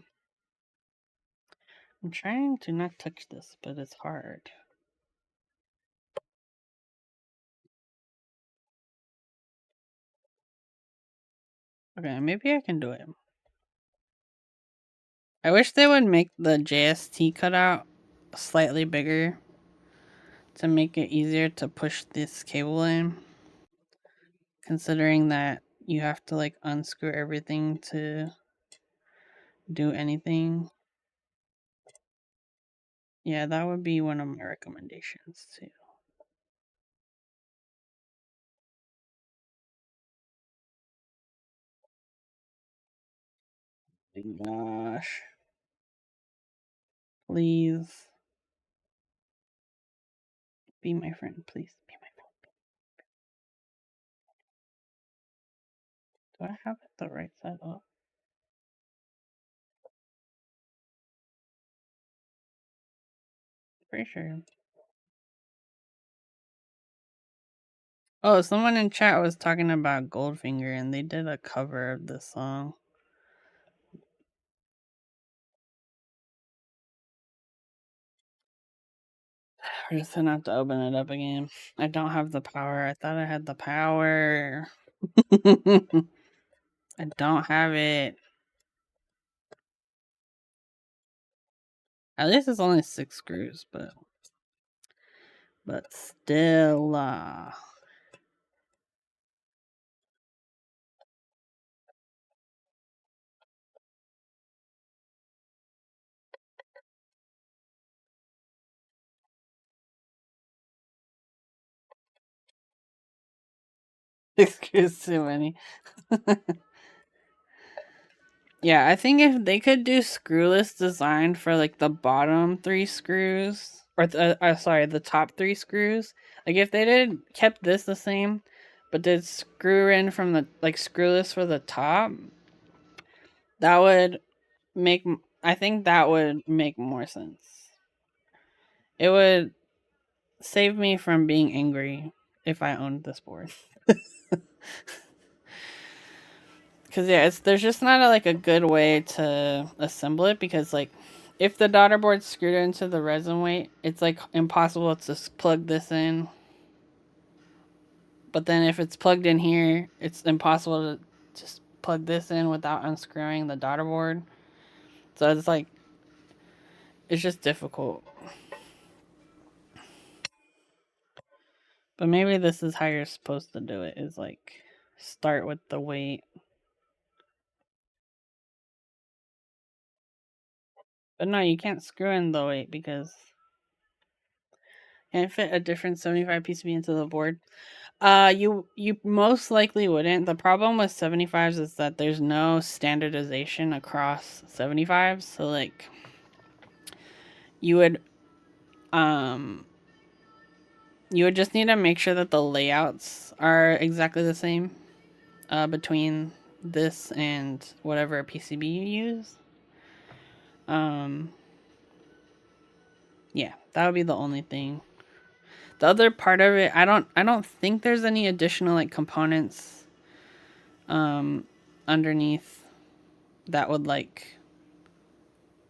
I'm trying to not touch this, but it's hard. Okay, maybe I can do it. I wish they would make the JST cutout slightly bigger to make it easier to push this cable in. Considering that you have to like unscrew everything to do anything. Yeah, that would be one of my recommendations too. Gosh. Please be my friend. Please be my friend. Do I have it the right side up? Pretty sure. Oh, someone in chat was talking about Goldfinger and they did a cover of this song. We're just gonna have to open it up again. I don't have the power. I thought I had the power. I don't have it. At least it's only 6 screws, but still six screws too many. Yeah, I think if they could do screwless design for like the bottom 3 screws, or sorry, the top 3 screws. Like if they did kept this the same, but did screw in from the like screwless for the top, that would make. I think that would make more sense. It would save me from being angry if I owned this board. Because yeah, there's just not like a good way to assemble it because like if the daughter board's screwed into the resin weight, it's like impossible to plug this in. But then if it's plugged in here, it's impossible to just plug this in without unscrewing the daughter board. So it's like it's just difficult. But maybe this is how you're supposed to do it. Is like start with the weight. But no, you can't screw in the weight because can't fit a different 75 PCB into the board. You most likely wouldn't. The problem with 75s is that there's no standardization across 75s. So like you would um you would just need to make sure that the layouts are exactly the same between this and whatever PCB you use. Yeah, that would be the only thing. The other part of it, I don't think there's any additional like components underneath that would like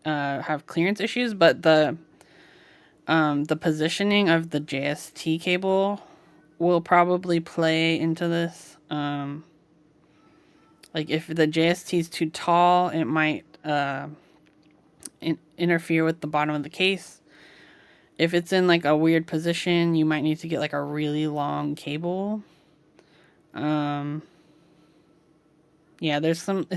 have clearance issues, but the positioning of the JST cable will probably play into this. Like if the JST is too tall, it might interfere with the bottom of the case. If it's in like a weird position, you might need to get like a really long cable. Yeah, there's some.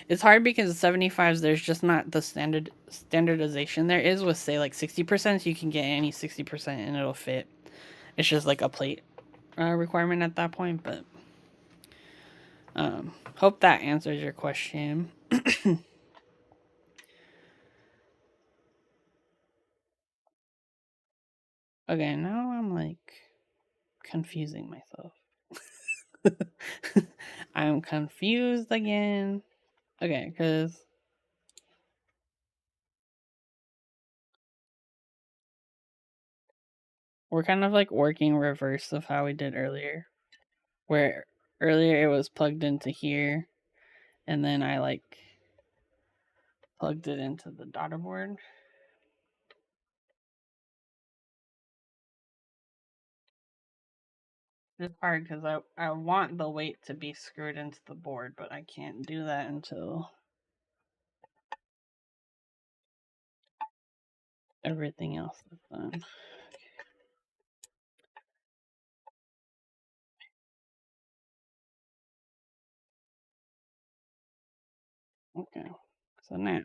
It's hard because 75s there's just not the standardization there is with say like 60%. So you can get any 60% and it'll fit. It's just like a plate requirement at that point. But hope that answers your question. Okay, now I'm like confusing myself. I'm confused again. Okay, because we're kind of like working reverse of how we did earlier. Where earlier it was plugged into here, and then I like plugged it into the daughter board. It's hard because I want the weight to be screwed into the board, but I can't do that until everything else is done. Okay, so now.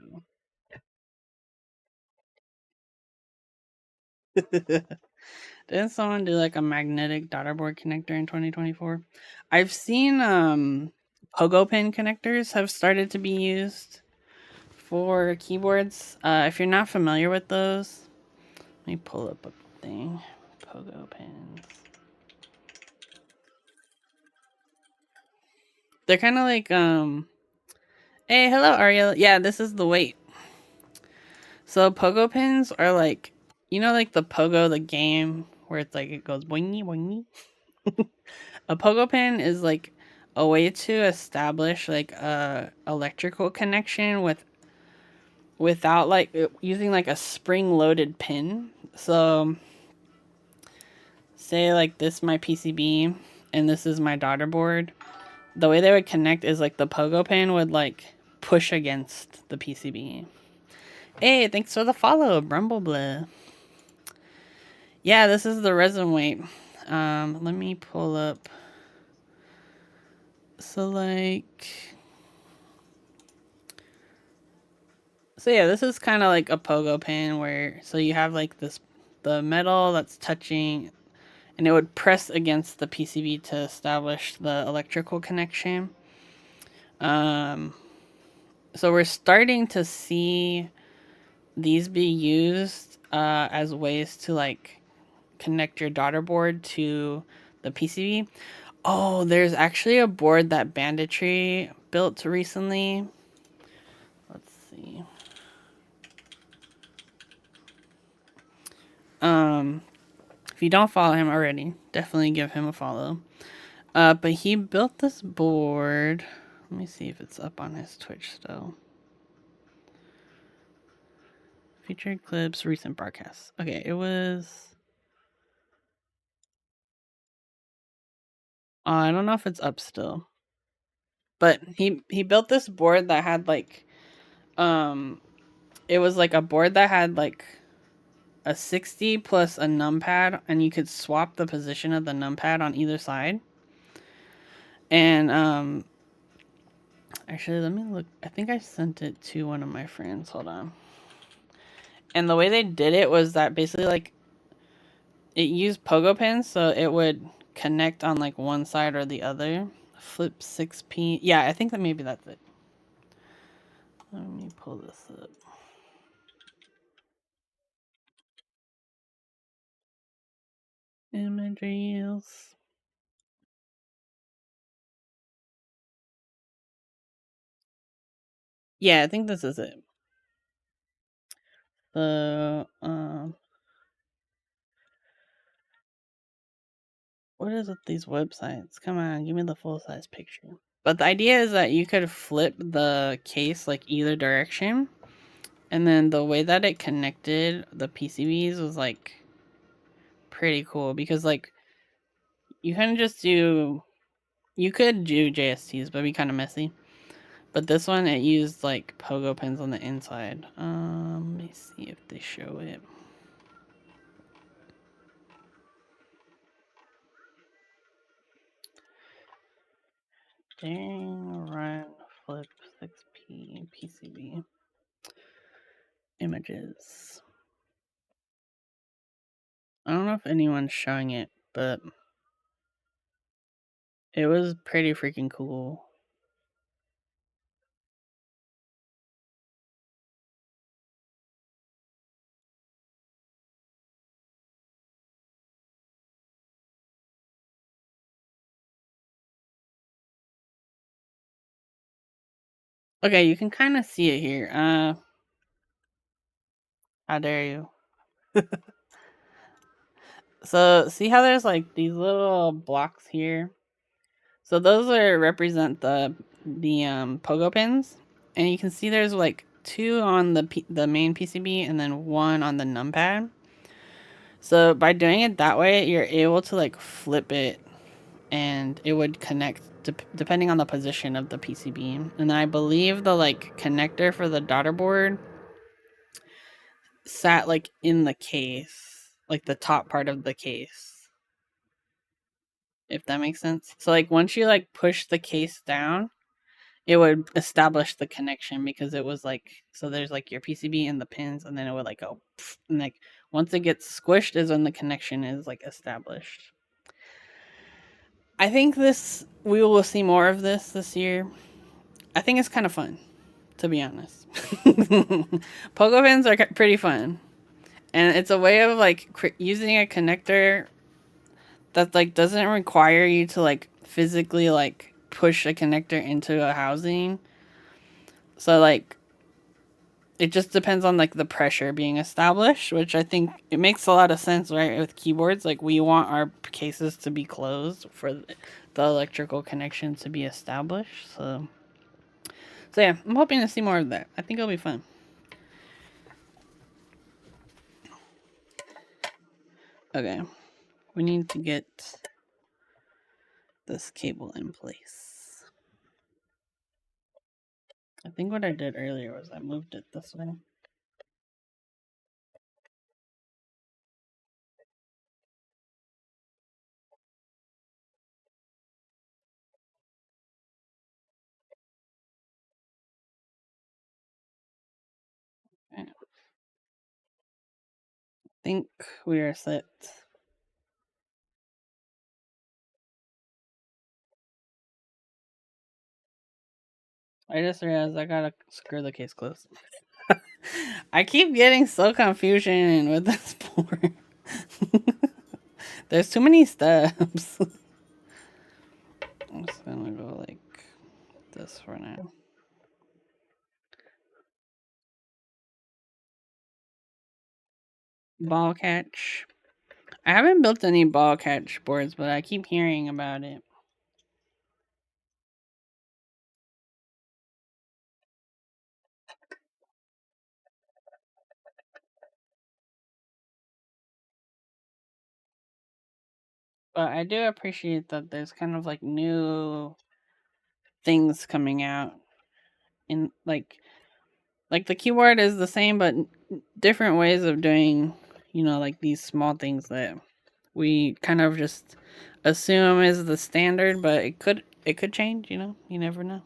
Didn't someone do like a magnetic daughter board connector in 2024? I've seen pogo pin connectors have started to be used for keyboards. If you're not familiar with those, let me pull up a thing. Pogo pins. They're kind of like Hey, hello Ariel. Yeah, this is the weight. So pogo pins are like, like the pogo the game where it's like it goes boingy boingy. A pogo pin is like a way to establish like a electrical connection without like using like a spring loaded pin. So say like this my PCB and this is my daughter board. The way they would connect is like the pogo pin would like push against the PCB. Hey, thanks for the follow, Brumbleblah. Yeah, this is the resin weight. Let me pull up. So yeah, this is kind of like a pogo pin where so you have like the metal that's touching and it would press against the PCB to establish the electrical connection. Um so we're starting to see these be used as ways to like connect your daughter board to the PCB. Oh, there's actually a board that Banditry built recently. Let's see. If you don't follow him already, definitely give him a follow. But he built this board. Let me see if it's up on his Twitch still. Featured clips, recent broadcasts. Okay, it was. I don't know if it's up still. But he built this board that had like, it was like a board that had like a 60 plus a numpad, and you could swap the position of the numpad on either side. And actually, let me look. I think I sent it to one of my friends. Hold on. And the way they did it was that basically like it used pogo pins, so it would connect on like one side or the other. Flip 6P. Yeah, I think that maybe that's it. Let me pull this up. Images. Yeah, I think this is it. So, what is with these websites? Come on, give me the full size picture. But the idea is that you could flip the case like either direction. And then the way that it connected the PCBs was like pretty cool because like you kind of just do, you could do JSTs, but it'd be kind of messy. But this one, it used like pogo pins on the inside. Let me see if they show it. Dang, run, flip, 6P, PCB. Images. I don't know if anyone's showing it, but it was pretty freaking cool. Okay, you can kind of see it here. How dare you? So see how there's like these little blocks here? So those are represent the pogo pins, and you can see there's like two on the main PCB and then one on the numpad. So by doing it that way, you're able to like flip it, and it would connect depending on the position of the PCB. And then I believe the like connector for the daughter board sat like in the case, like the top part of the case, if that makes sense. So like once you like push the case down, it would establish the connection because it was like, so there's like your PCB and the pins, and then it would like go and like once it gets squished is when the connection is like established. I think we will see more of this year. I think it's kind of fun, to be honest. Pogo pins are pretty fun, and it's a way of like using a connector that like doesn't require you to like physically like push a connector into a housing. So like it just depends on like the pressure being established, which I think it makes a lot of sense, right? With keyboards, like we want our cases to be closed for the electrical connection to be established. So yeah, I'm hoping to see more of that. I think it'll be fun. Okay, we need to get this cable in place. I think what I did earlier was I moved it this way. Okay. I think we are set. I just realized I gotta screw the case closed. I keep getting so confusion with this board. There's too many steps. I'm just gonna go like this for now. Ball catch. I haven't built any ball catch boards, but I keep hearing about it. But I do appreciate that there's kind of like new things coming out in like the keyword is the same but different ways of doing, like these small things that we kind of just assume is the standard, but it could change, you never know.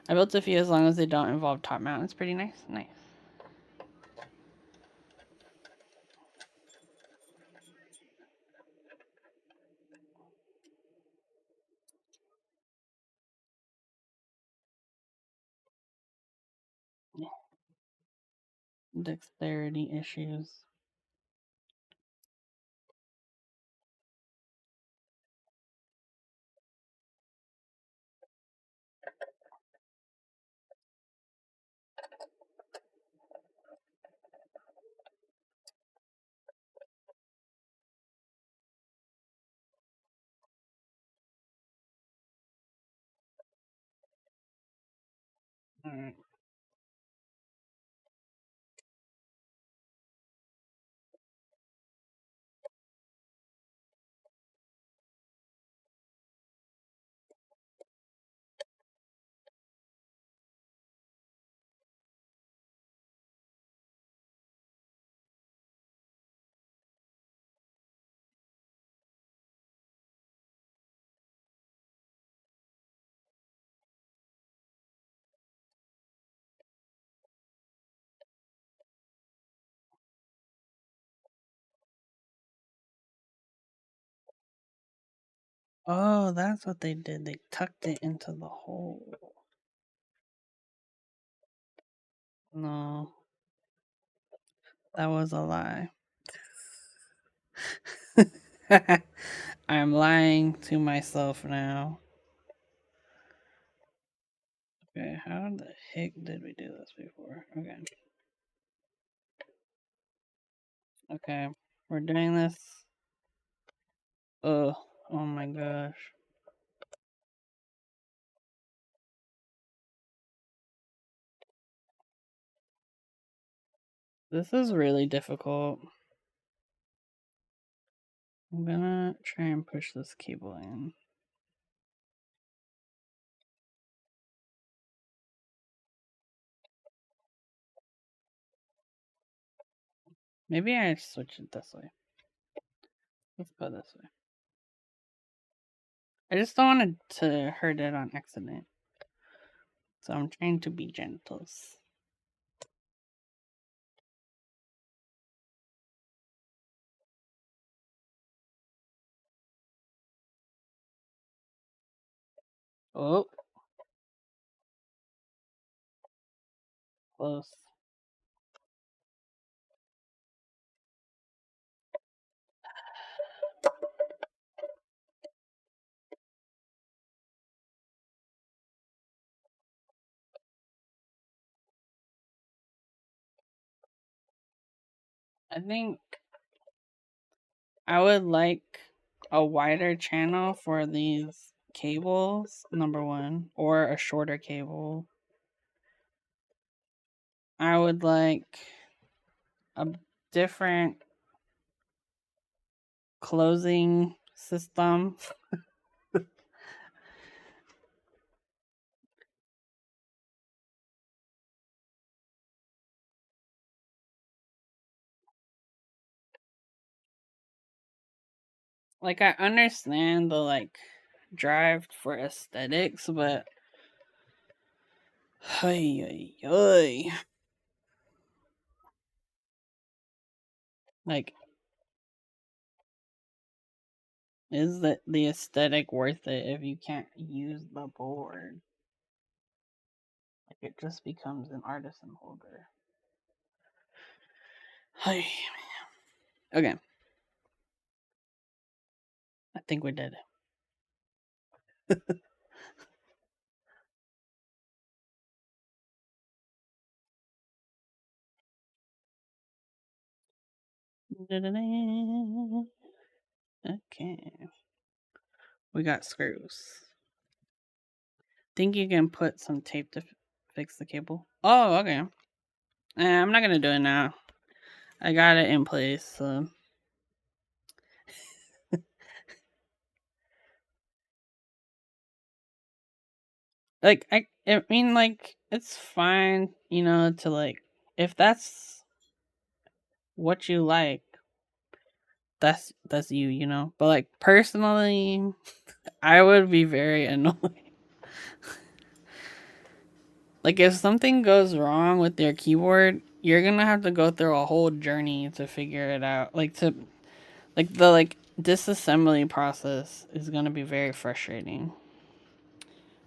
I built a few as long as they don't involve top mount. It's pretty nice. Dexterity issues. All right. Oh, that's what they did. They tucked it into the hole. No, that was a lie. I'm lying to myself now. Okay, how the heck did we do this before? Okay. Okay. We're doing this. Oh, oh my gosh. This is really difficult. I'm gonna try and push this cable in. Maybe I switch it this way. Let's go this way. I just don't want it to hurt it on accident. So I'm trying to be gentle. Oh, close. I think I would like a wider channel for these cables, number one, or a shorter cable. I would like a different closing system. Like I understand the like drive for aesthetics, but hey, like is the aesthetic worth it if you can't use the board? Like it just becomes an artisan holder. Hey, okay, I think we did it. Okay, we got screws. Think you can put some tape to fix the cable? Oh, okay. I'm not gonna do it now. I got it in place. So. Like I mean, like it's fine, to like if that's what you like, that's you. But like personally, I would be very annoyed. Like if something goes wrong with your keyboard, you're gonna have to go through a whole journey to figure it out. Like the disassembly process is gonna be very frustrating,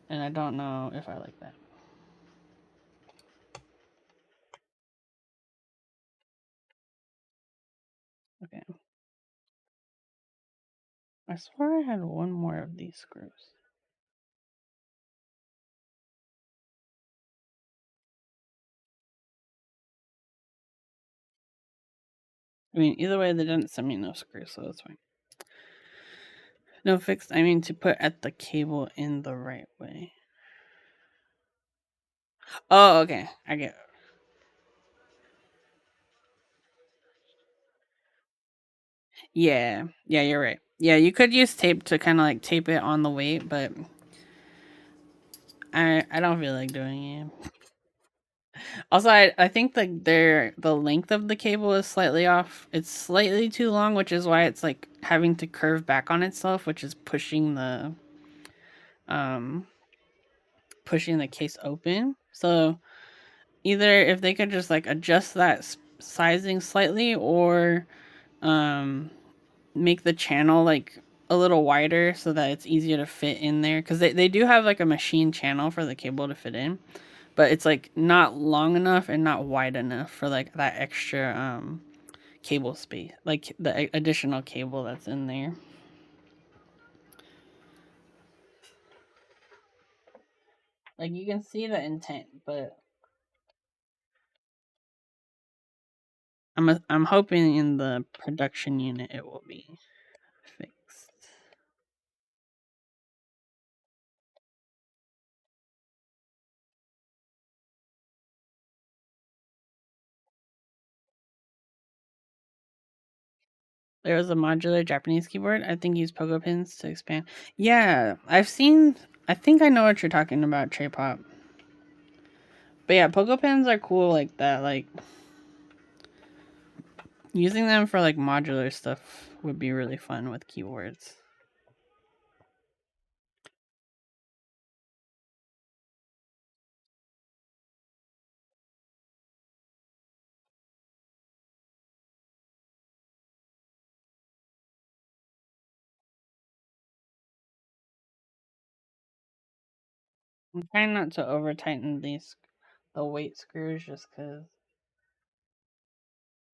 and I don't know if I like that. Okay, I swear I had one more of these screws. I mean, either way, they didn't send me no screws, so that's fine. No fixed. I mean to put at the cable in the right way. Oh, okay. I get. Yeah, yeah, you're right. Yeah, you could use tape to kind of like tape it on the weight, but I don't feel like doing it. Also, I think like the length of the cable is slightly off. It's slightly too long, which is why it's like having to curve back on itself, which is um pushing the case open. So either if they could just like adjust that sizing slightly, or um make the channel like a little wider so that it's easier to fit in there, because they do have like a machine channel for the cable to fit in, but it's like not long enough and not wide enough for like that extra cable space, like the additional cable that's in there. Like you can see the intent, but I'm hoping in the production unit it will be fixed. There was a modular Japanese keyboard. I think use pogo pins to expand. Yeah, I've seen. I think I know what you're talking about, Trey Pop. But yeah, pogo pins are cool like that. Like using them for like modular stuff would be really fun with keyboards. I'm trying not to over tighten the weight screws just because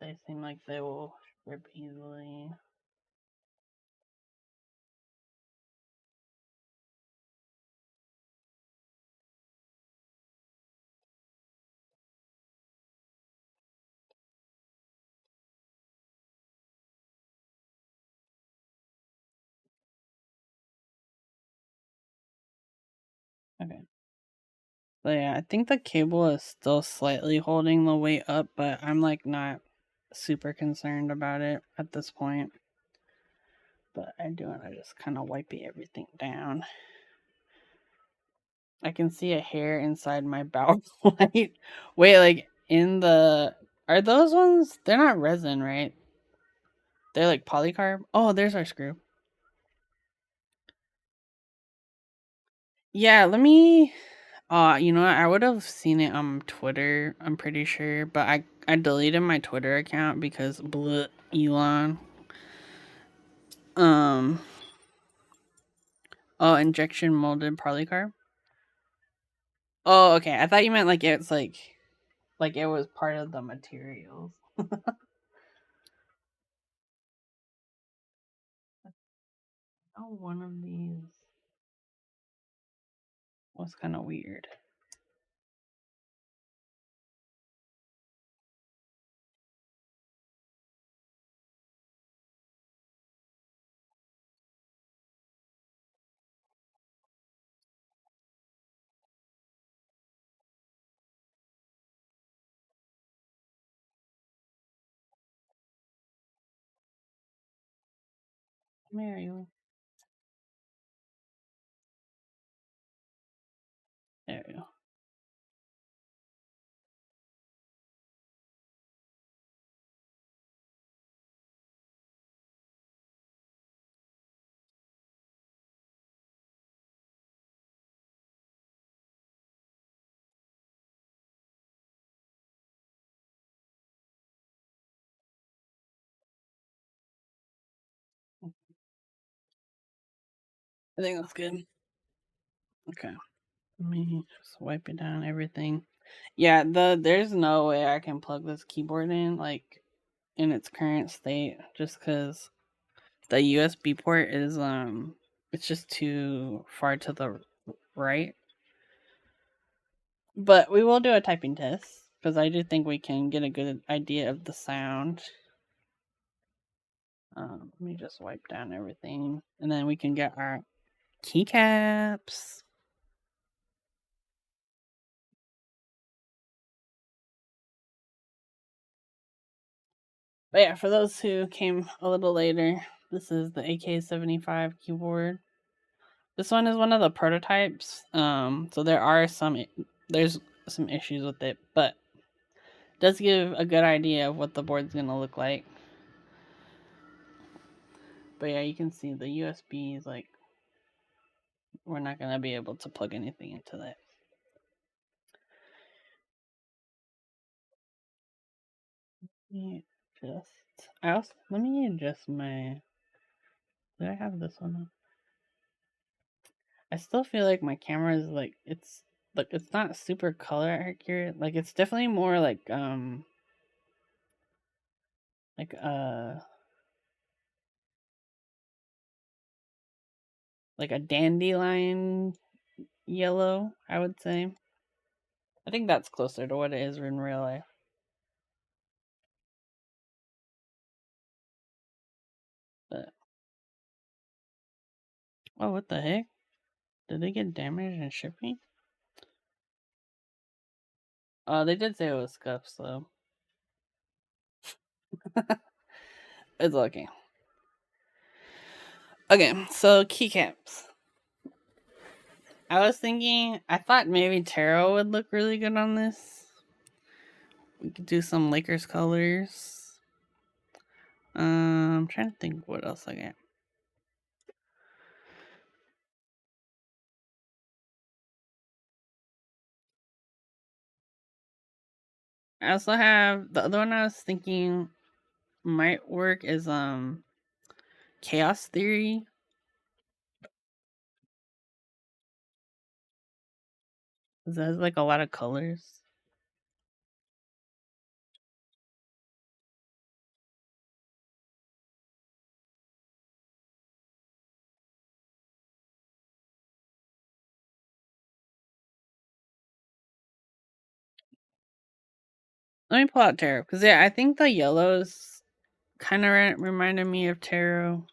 they seem like they will rip easily. Okay. So yeah, I think the cable is still slightly holding the weight up, but I'm like not super concerned about it at this point. But I do want to just kind of wipe everything down. I can see a hair inside my bowel light. Wait, like in the are those ones? They're not resin, right? They're like polycarb. Oh, there's our screw. Yeah, let me. You know what? I would have seen it on Twitter. I'm pretty sure, but I deleted my Twitter account because bleh, Elon. Um. Oh, injection molded polycarb. Oh, okay. I thought you meant like it's like it was part of the materials. Oh, one of these was kind of weird. Where are you? There you go. I think that's good. Okay. Let me just wipe it down everything. Yeah, there's no way I can plug this keyboard in like in its current state just cuz the USB port is it's just too far to the right. But we will do a typing test because I do think we can get a good idea of the sound. Let me just wipe down everything and then we can get our keycaps. But yeah, for those who came a little later, this is the AK75 keyboard. This one is one of the prototypes. So there's some issues with it, but it does give a good idea of what the board's gonna look like. But yeah, you can see the USB is like we're not gonna be able to plug anything into that. Just I also let me adjust my. Did I have this one on? I still feel like my camera is like it's not super color accurate. Like it's definitely more like like a dandelion yellow, I would say. I think that's closer to what it is in real life. But oh, what the heck? Did they get damaged in shipping? They did say it was scuffed, so it's okay. Okay, so keycaps. I thought maybe tarot would look really good on this. We could do some Lakers colors. I'm trying to think what else I got. I also have the other one I was thinking might work is Chaos Theory. It has like a lot of colors. Let me pull out tarot because yeah, I think the yellows kind of reminded me of tarot.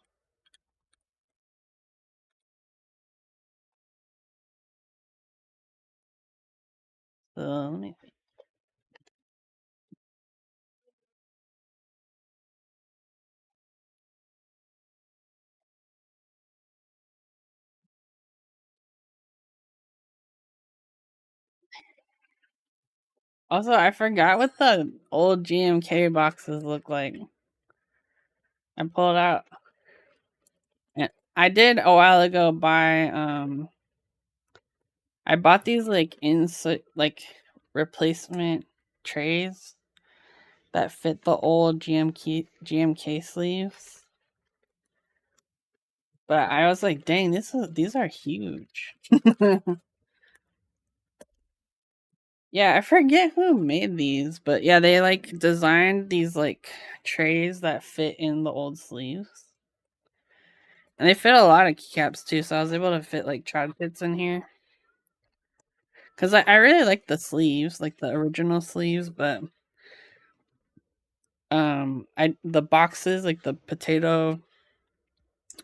So let me see. Also, I forgot what the old GMK boxes look like. I pulled out. I did a while ago buy I bought these like like replacement trays that fit the old GMK sleeves. But I was like, dang, these are huge. Yeah, I forget who made these, but yeah, they like designed these like trays that fit in the old sleeves. And they fit a lot of keycaps too, so I was able to fit like trad pits in here. Cause I really like the sleeves, like the original sleeves, but I the boxes, like the potato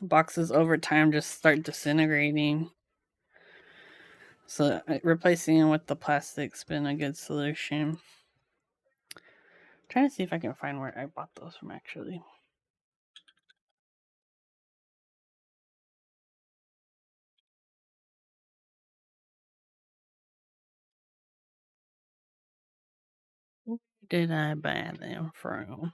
boxes over time just start disintegrating. So replacing them with the plastic's been a good solution. Trying to see if I can find where I bought those from actually. Where did I buy them from?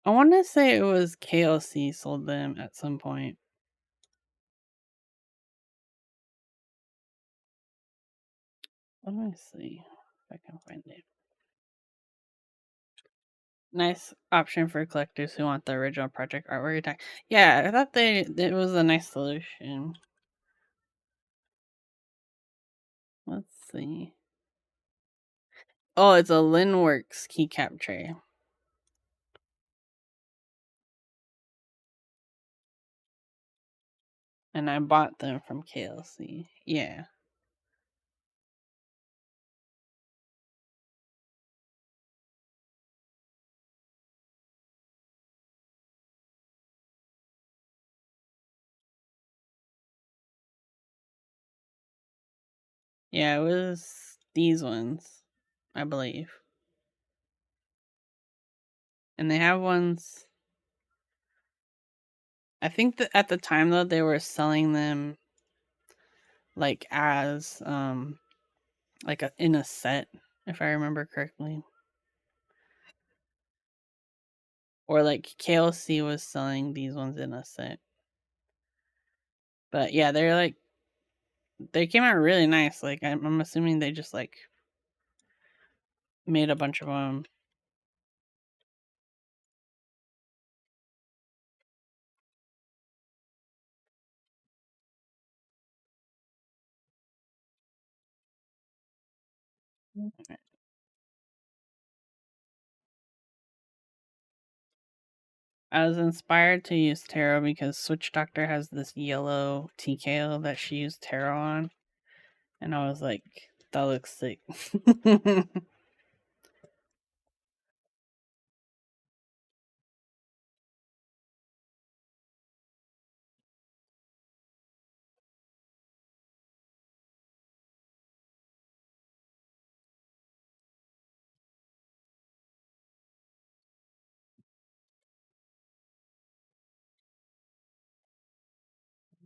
I want to say it was KLC sold them at some point. Let me see if I can find it. Nice option for collectors who want the original project artwork. Yeah, I thought it was a nice solution. Let's see. Oh, it's a Linworks keycap tray. And I bought them from KLC. Yeah. Yeah, it was these ones, I believe. And they have ones. I think that at the time though they were selling them like as like in a set, if I remember correctly. Or like KLC was selling these ones in a set. But yeah, they came out really nice. Like I'm assuming they just like made a bunch of them. I was inspired to use tarot because Switch Doctor has this yellow TKO that she used tarot on, and I was like, that looks sick.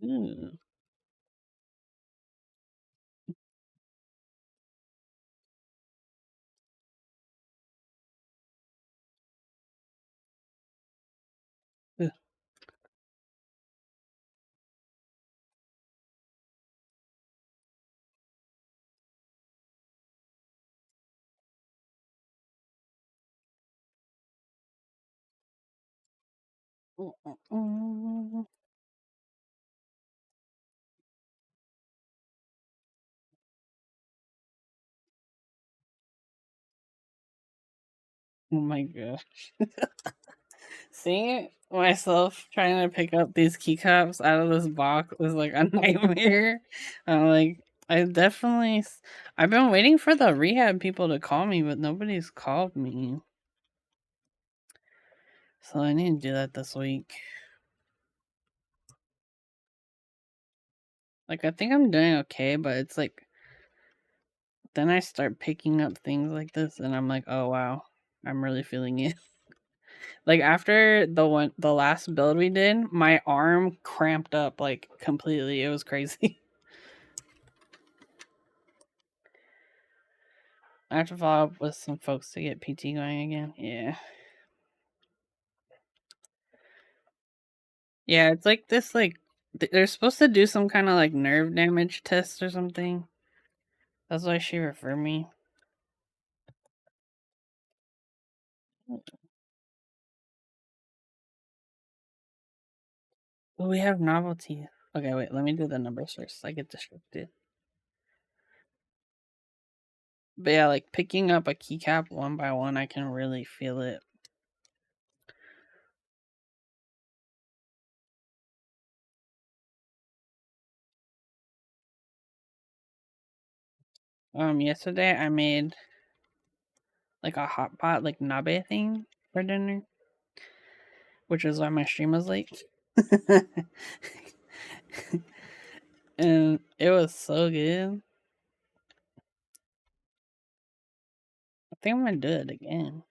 Ooh. Ooh. Oh my gosh. Seeing myself trying to pick up these keycaps out of this box was like a nightmare. I'm like, I've been waiting for the rehab people to call me, but nobody's called me. So I need to do that this week. Like, I think I'm doing okay, but it's like, then I start picking up things like this, and I'm like, oh wow, I'm really feeling it. Like, after the last build we did, my arm cramped up like completely. It was crazy. I have to follow up with some folks to get PT going again. Yeah. Yeah, it's like this, like, they're supposed to do some kind of like nerve damage test or something. That's why she referred me. Well, we have novelty. Okay, wait, let me do the numbers first. I get distracted. But yeah, like picking up a keycap one by one, I can really feel it. Yesterday I made like a hot pot, like nabe thing for dinner, which is why my stream was late. And it was so good. I think I'm gonna do it again.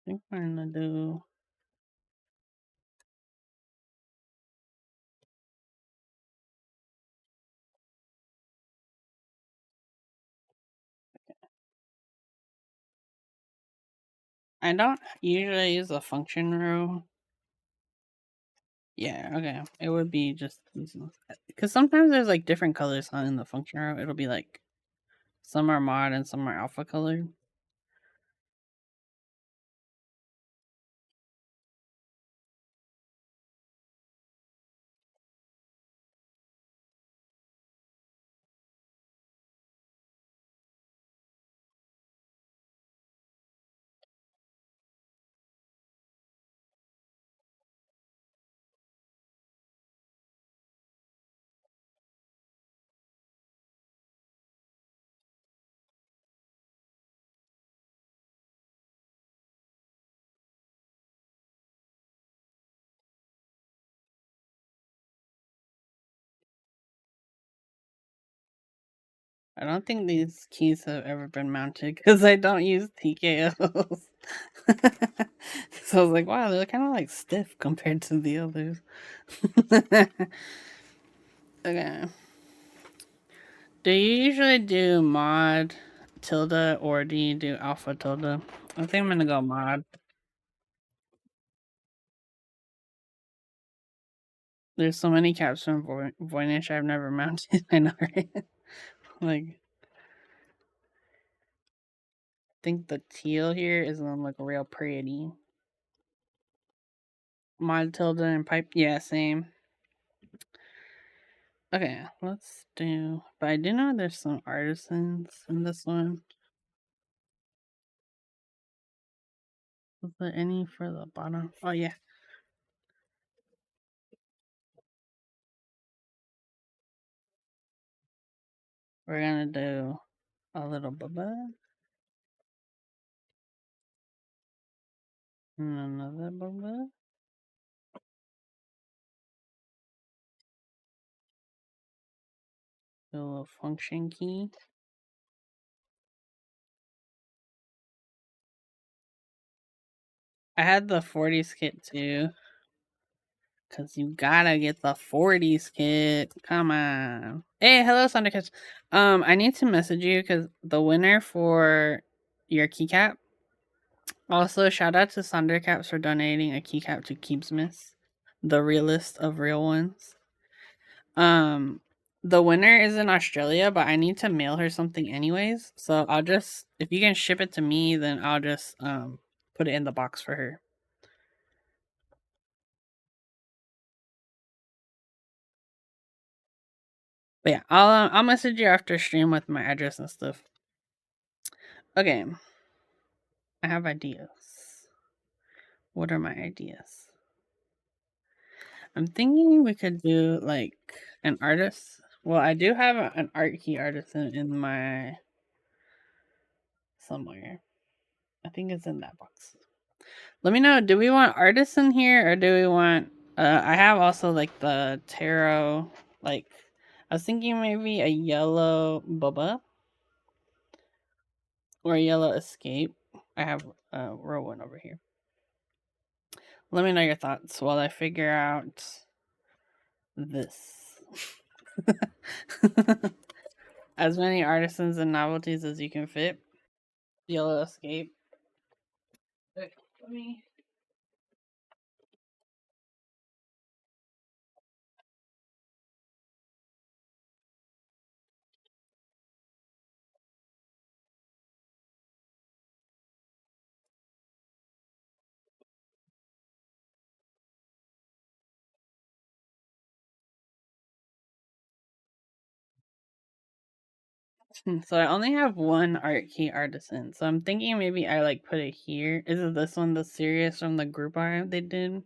I think I'm gonna do. I don't usually use a function row. Yeah, okay. It would be just because sometimes there's like different colors in the function row. It'll be like some are mod and some are alpha colored. I don't think these keys have ever been mounted because I don't use TKOs. So I was like, wow, they're kind of like stiff compared to the others. Okay. Do you usually do mod tilde or do you do alpha tilde? I think I'm gonna go mod. There's so many caps from Voynich I've never mounted. I know, right? Like, I think the teal here is like real pretty. Mod tilde and pipe. Yeah, same. Okay, let's do. But I do know there's some artisans in this one. Is there any for the bottom? Oh, yeah. We're gonna do a little bubba and another bubba. Do a little function key. I had the 40s kit too. Cause you gotta get the 40s kit. Come on. Hey, hello, Thundercats. I need to message you because the winner for your keycap. Also, shout out to Thundercaps for donating a keycap to Keepsmith, the realest of real ones. Um, the winner is in Australia, but I need to mail her something anyways. So I'll just if you can ship it to me, then I'll just put it in the box for her. But yeah, I'll message you after stream with my address and stuff. Okay, I have ideas. What are my ideas? I'm thinking we could do like an artist. Well, I do have an art key artisan in my somewhere. I think it's in that box. Let me know. Do we want artisan here or do we want? I have also like the tarot. Like, I was thinking maybe a yellow Bubba or a yellow escape. I have row one over here. Let me know your thoughts while I figure out this. As many artisans and novelties as you can fit. Yellow escape. Okay, let me. So I only have one art key artisan. So I'm thinking maybe I like put it here. Is it this one, the series from the group art they did?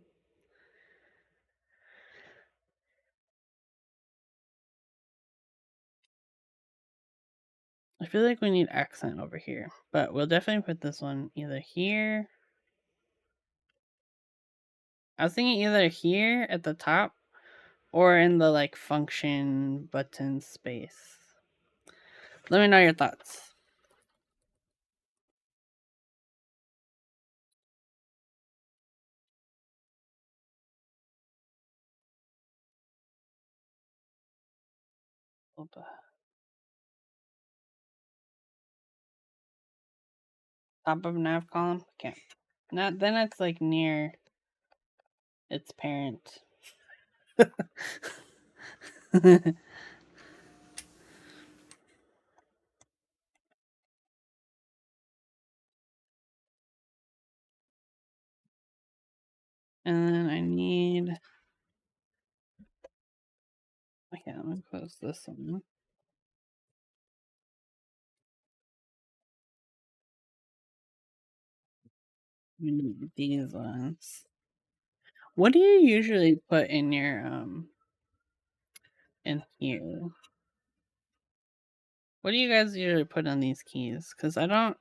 I feel like we need accent over here, but we'll definitely put this one either here. I was thinking either here at the top or in the like function button space. Let me know your thoughts. Opa. Top of nav column? Okay. Not then it's like near its parent. And then I need. Okay, let me close this one. We need these ones. What do you usually put in your in here? What do you guys usually put on these keys? Because I don't.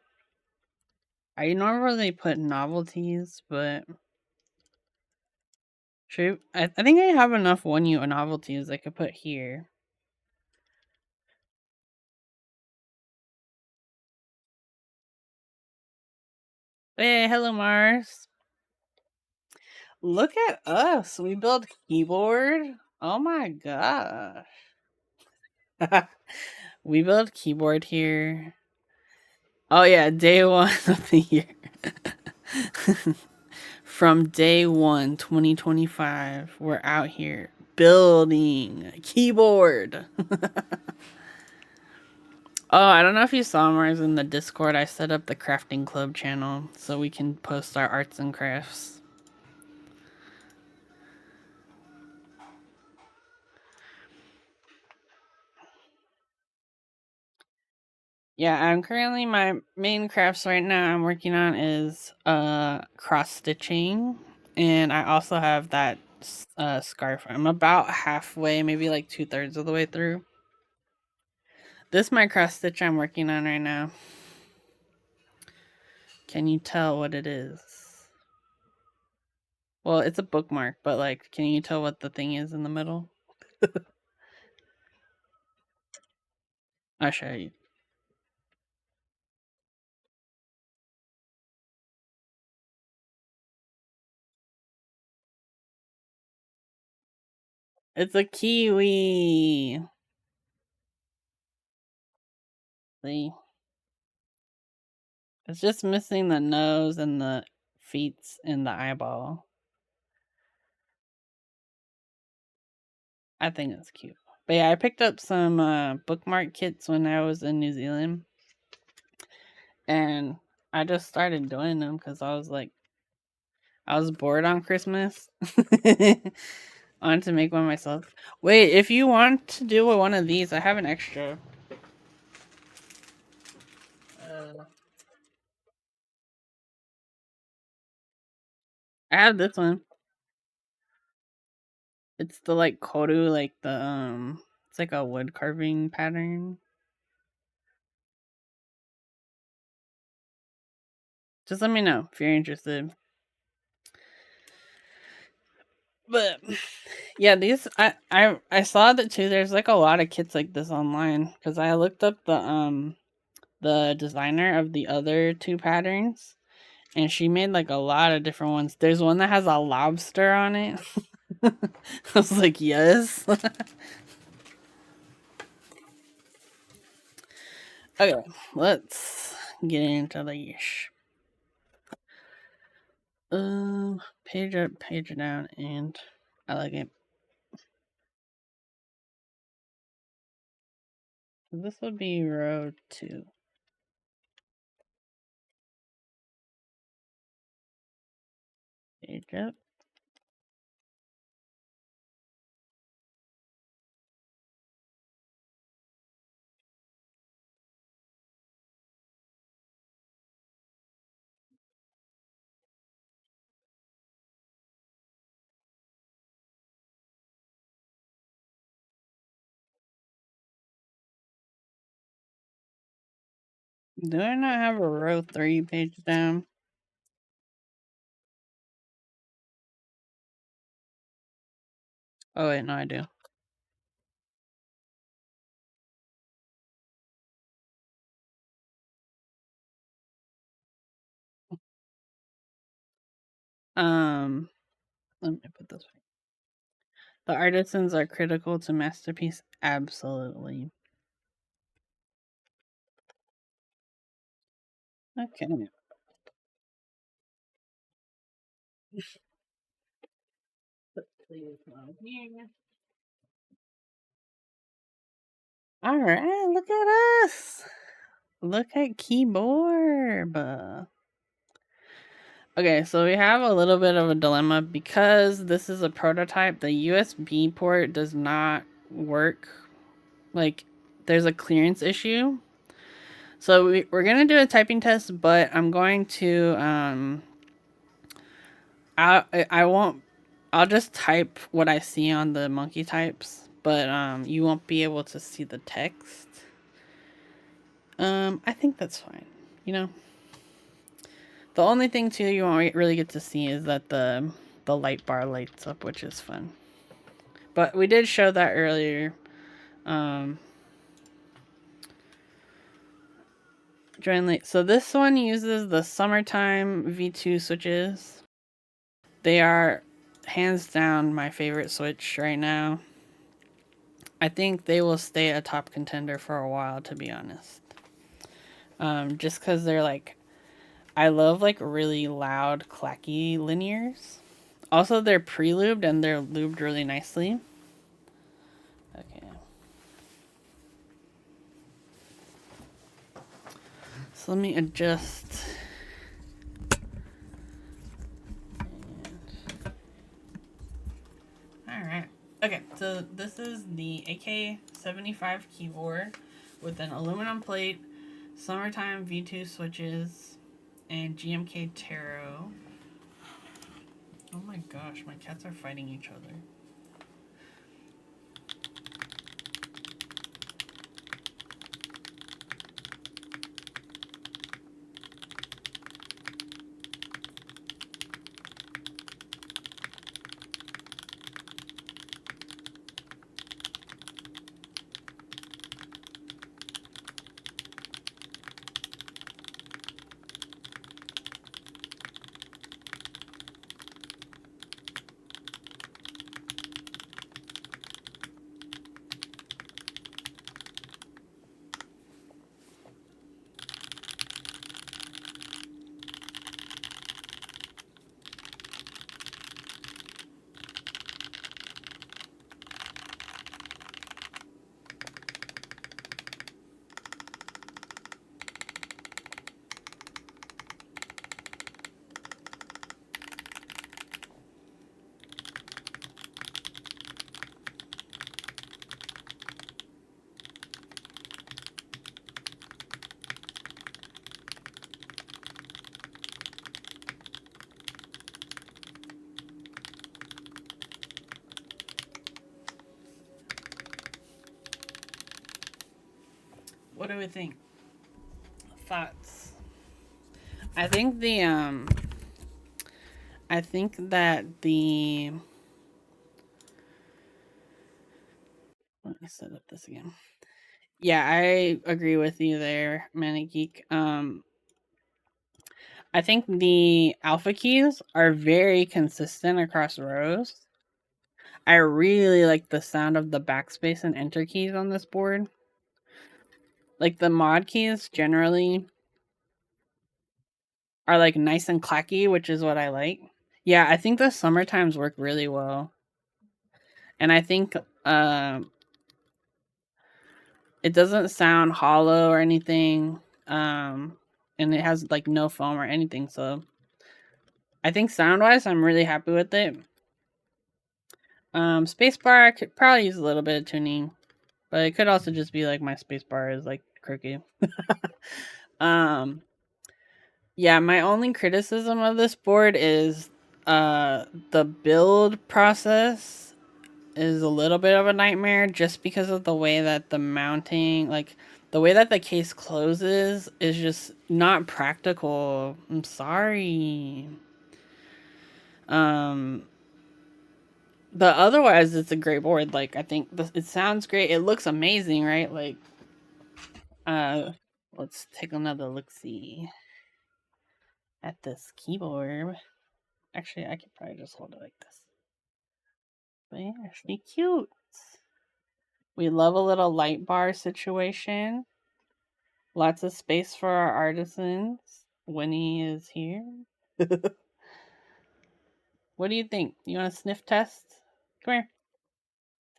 I normally put novelties, but should I think I have enough 1U novelties I could put here. Hey, hello Mars. Look at us. We built keyboard. Oh my gosh. We built keyboard here. Oh yeah, day one of the year. From day one, 2025, we're out here building keyboard. Oh, I don't know if you saw Mars in the Discord. I set up the crafting club channel so we can post our arts and crafts. Yeah, I'm currently my main crafts right now I'm working on is cross stitching, and I also have that scarf. I'm about halfway, maybe like 2/3 of the way through. This is my cross stitch I'm working on right now. Can you tell what it is? Well, it's a bookmark, but like, can you tell what the thing is in the middle? I'll show you. It's a kiwi. See? It's just missing the nose and the feet and the eyeball. I think it's cute. But yeah, I picked up some bookmark kits when I was in New Zealand. And I just started doing them because I was bored on Christmas. I wanted to make one myself. Wait, if you want to do one of these, I have an extra. I have this one. It's the like koru, like the it's like a wood carving pattern. Just let me know if you're interested. But yeah, these I saw that too. There's like a lot of kits like this online because I looked up the designer of the other two patterns, and she made like a lot of different ones. There's one that has a lobster on it. I was like, yes. Okay, let's get into the page up, page down, and I like it. This would be row 2. Page up. Do I not have a row 3 page down? Oh wait, no, I do. Um, let me put this way. The artisans are critical to masterpiece. Absolutely. Okay. Please no here. All right, look at us. Look at keyboard. Okay, so we have a little bit of a dilemma because this is a prototype. The USB port does not work. Like, there's a clearance issue. So we're gonna do a typing test, but I'm going to I won't. I'll just type what I see on the monkey types, but you won't be able to see the text. I think that's fine. You know, the only thing too you won't really get to see is that the light bar lights up, which is fun. But we did show that earlier. Um, join late. So this one uses the summertime V2 switches. They are hands down my favorite switch right now. I think they will stay a top contender for a while, to be honest. Just because they're like, I love like really loud, clacky linears. Also, they're pre-lubed and they're lubed really nicely. Okay. So let me adjust. Alright. Okay, so this is the AK75 keyboard with an aluminum plate, summertime V2 switches, and GMK Tarot. Oh my gosh, my cats are fighting each other. What do we think? Thoughts? I think the I think that the let me set up this again. Yeah, I agree with you there, Manic Geek. I think the alpha keys are very consistent across rows. I really like the sound of the backspace and enter keys on this board. Like the mod keys generally are like nice and clacky, which is what I like. Yeah, I think the summer times work really well. And I think it doesn't sound hollow or anything. And it has like no foam or anything. So I think sound wise, I'm really happy with it. Spacebar, I could probably use a little bit of tuning, but it could also just be like my spacebar is like crooked. um, yeah, my only criticism of this board is the build process is a little bit of a nightmare just because of the way that the mounting, like the way that the case closes, is just not practical. I'm sorry. Um, but otherwise, it's a great board. Like I think it sounds great. It looks amazing, right? Like, uh, let's take another look. See at this keyboard. Actually, I could probably just hold it like this. But yeah, actually cute. We love a little light bar situation. Lots of space for our artisans. Winnie is here. What do you think? You want a sniff test? Come here.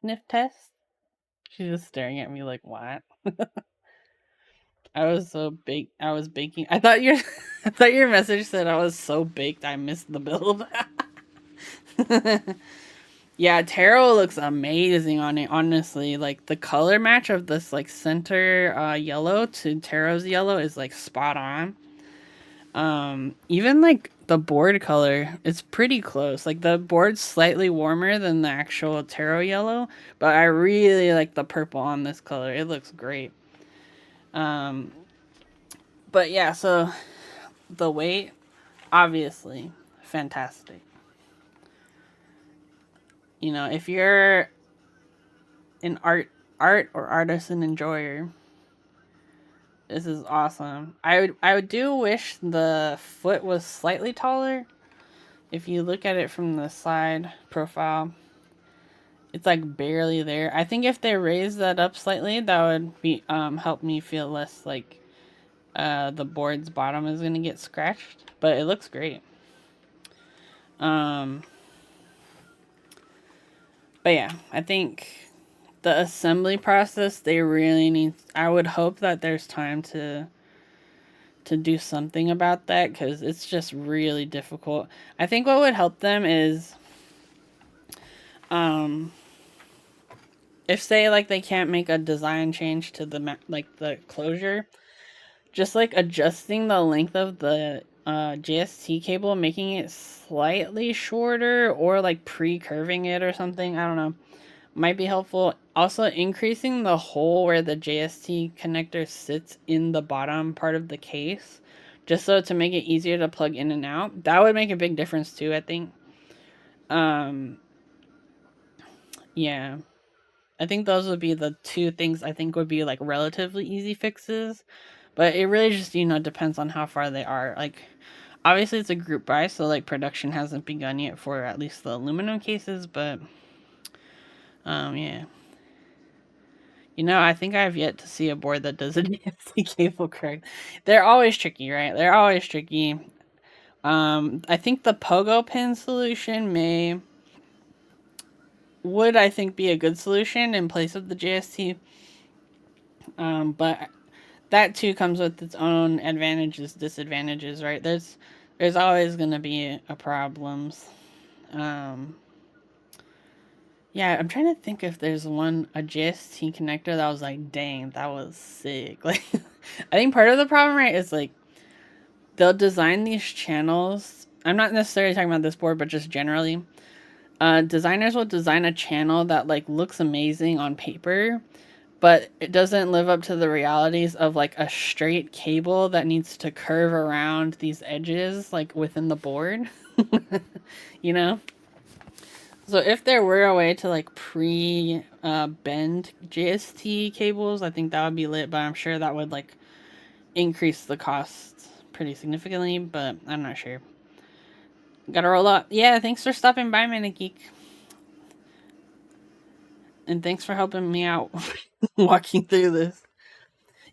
Sniff test? She's just staring at me like, what? I was so baked. I was baking. I thought your I thought your message said I was so baked I missed the build. Yeah, tarot looks amazing on it, honestly. Like the color match of this like center yellow to tarot's yellow is like spot on. Even like the board color, it's pretty close. Like the board's slightly warmer than the actual tarot yellow, but I really like the purple on this color. It looks great. Um, but yeah, so the weight, obviously, fantastic. You know, if you're an art or artisan enjoyer, this is awesome. I would do wish the foot was slightly taller. If you look at it from the side profile, it's like barely there. I think if they raise that up slightly, that would be help me feel less like the board's bottom is gonna get scratched. But it looks great. Um, but yeah, I think the assembly process they really need. I would hope that there's time to do something about that because it's just really difficult. I think what would help them is um if say like they can't make a design change to the like the closure, just like adjusting the length of the JST cable, making it slightly shorter or like pre-curving it or something, I don't know, might be helpful. Also increasing the hole where the JST connector sits in the bottom part of the case, just so to make it easier to plug in and out. That would make a big difference too, I think. Um yeah. I think those would be the two things I think would be like relatively easy fixes. But it really just, depends on how far they are. Like obviously it's a group buy, so like production hasn't begun yet for at least the aluminum cases, but yeah. I think I've yet to see a board that does a DSC cable correct. They're always tricky, right? They're always tricky. I think the pogo pin solution would I think be a good solution in place of the JST. But that too comes with its own advantages, disadvantages, right? There's always gonna be a problems. Um, Yeah, I'm trying to think if there's a JST connector that was like, dang, that was sick. Like, I think part of the problem, right, is like they'll design these channels. I'm not necessarily talking about this board, but just generally, designers will design a channel that like looks amazing on paper, but it doesn't live up to the realities of like a straight cable that needs to curve around these edges like within the board. You know? So if there were a way to like pre bend JST cables, I think that would be lit, but I'm sure that would like increase the cost pretty significantly, but I'm not sure. Gotta roll up. Yeah, thanks for stopping by, Minute Geek. And thanks for helping me out walking through this.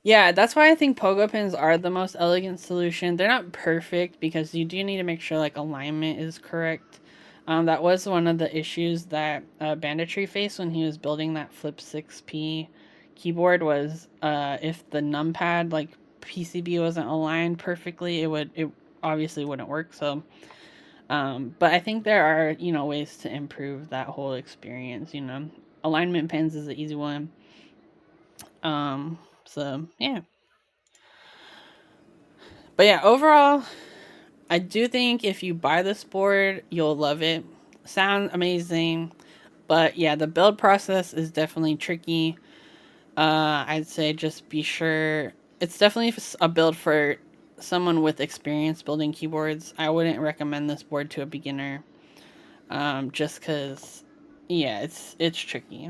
Yeah, that's why I think pogo pins are the most elegant solution. They're not perfect because you do need to make sure like alignment is correct. That was one of the issues that Banditry faced when he was building that Flip 6P keyboard was if the numpad like PCB wasn't aligned perfectly, it obviously wouldn't work. So, but I think there are ways to improve that whole experience. Alignment pins is an easy one. So yeah. But yeah, overall, I do think if you buy this board, you'll love it. Sound amazing. But yeah, the build process is definitely tricky. I'd say just be sure. It's definitely a build for someone with experience building keyboards. I wouldn't recommend this board to a beginner. Just because, yeah, it's tricky.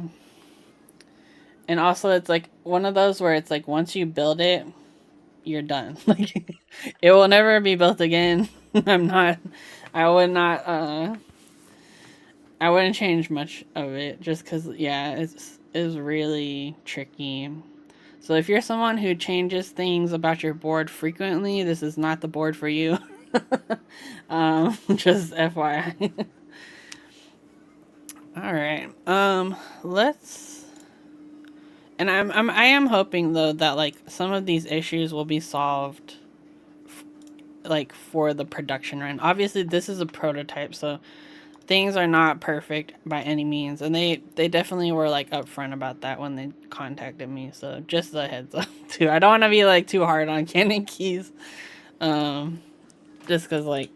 And also, it's like one of those where it's like once you build it, you're done. Like it will never be built again. I'm not. I would not. I wouldn't change much of it just because. Yeah, it's really tricky. So if you're someone who changes things about your board frequently, this is not the board for you. Just FYI. All right. Let's. And I am hoping though that like some of these issues will be solved like for the production run. Obviously this is a prototype, so things are not perfect by any means, and they definitely were like upfront about that when they contacted me, so just a heads up too. I don't want to be like too hard on Canon keys, just because like,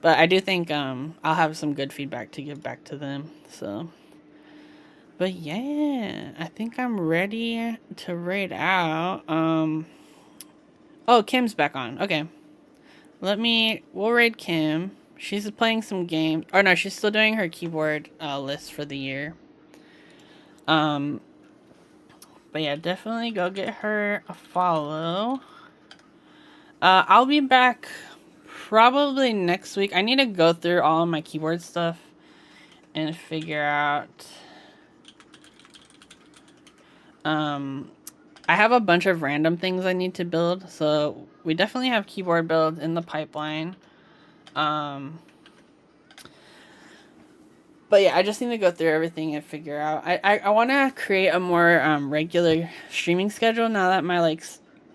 but I do think I'll have some good feedback to give back to them. So but yeah, I think I'm ready to raid out. Oh, Kim's back on. Okay. We'll raid Kim. She's playing some games. Or no, she's still doing her keyboard list for the year. But yeah, definitely go get her a follow. I'll be back probably next week. I need to go through all of my keyboard stuff and figure out. I have a bunch of random things I need to build, so we definitely have keyboard builds in the pipeline. But yeah, I just need to go through everything and figure out. I want to create a more regular streaming schedule now that my like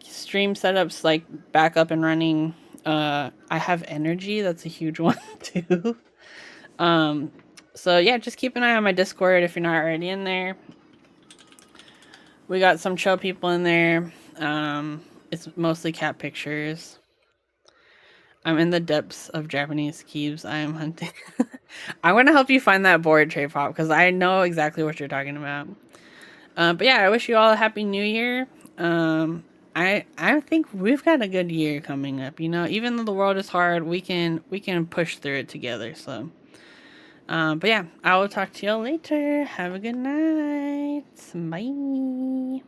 stream setup's like back up and running. I have energy. That's a huge one too. So yeah, just keep an eye on my Discord if you're not already in there. We got some chill people in there. It's mostly cat pictures. I'm in the depths of Japanese keys. I am hunting. I'm going to help you find that board, Trey Pop, because I know exactly what you're talking about. But yeah, I wish you all a happy new year. I think we've got a good year coming up. Even though the world is hard, we can push through it together. So, but yeah, I will talk to y'all later. Have a good night. Bye.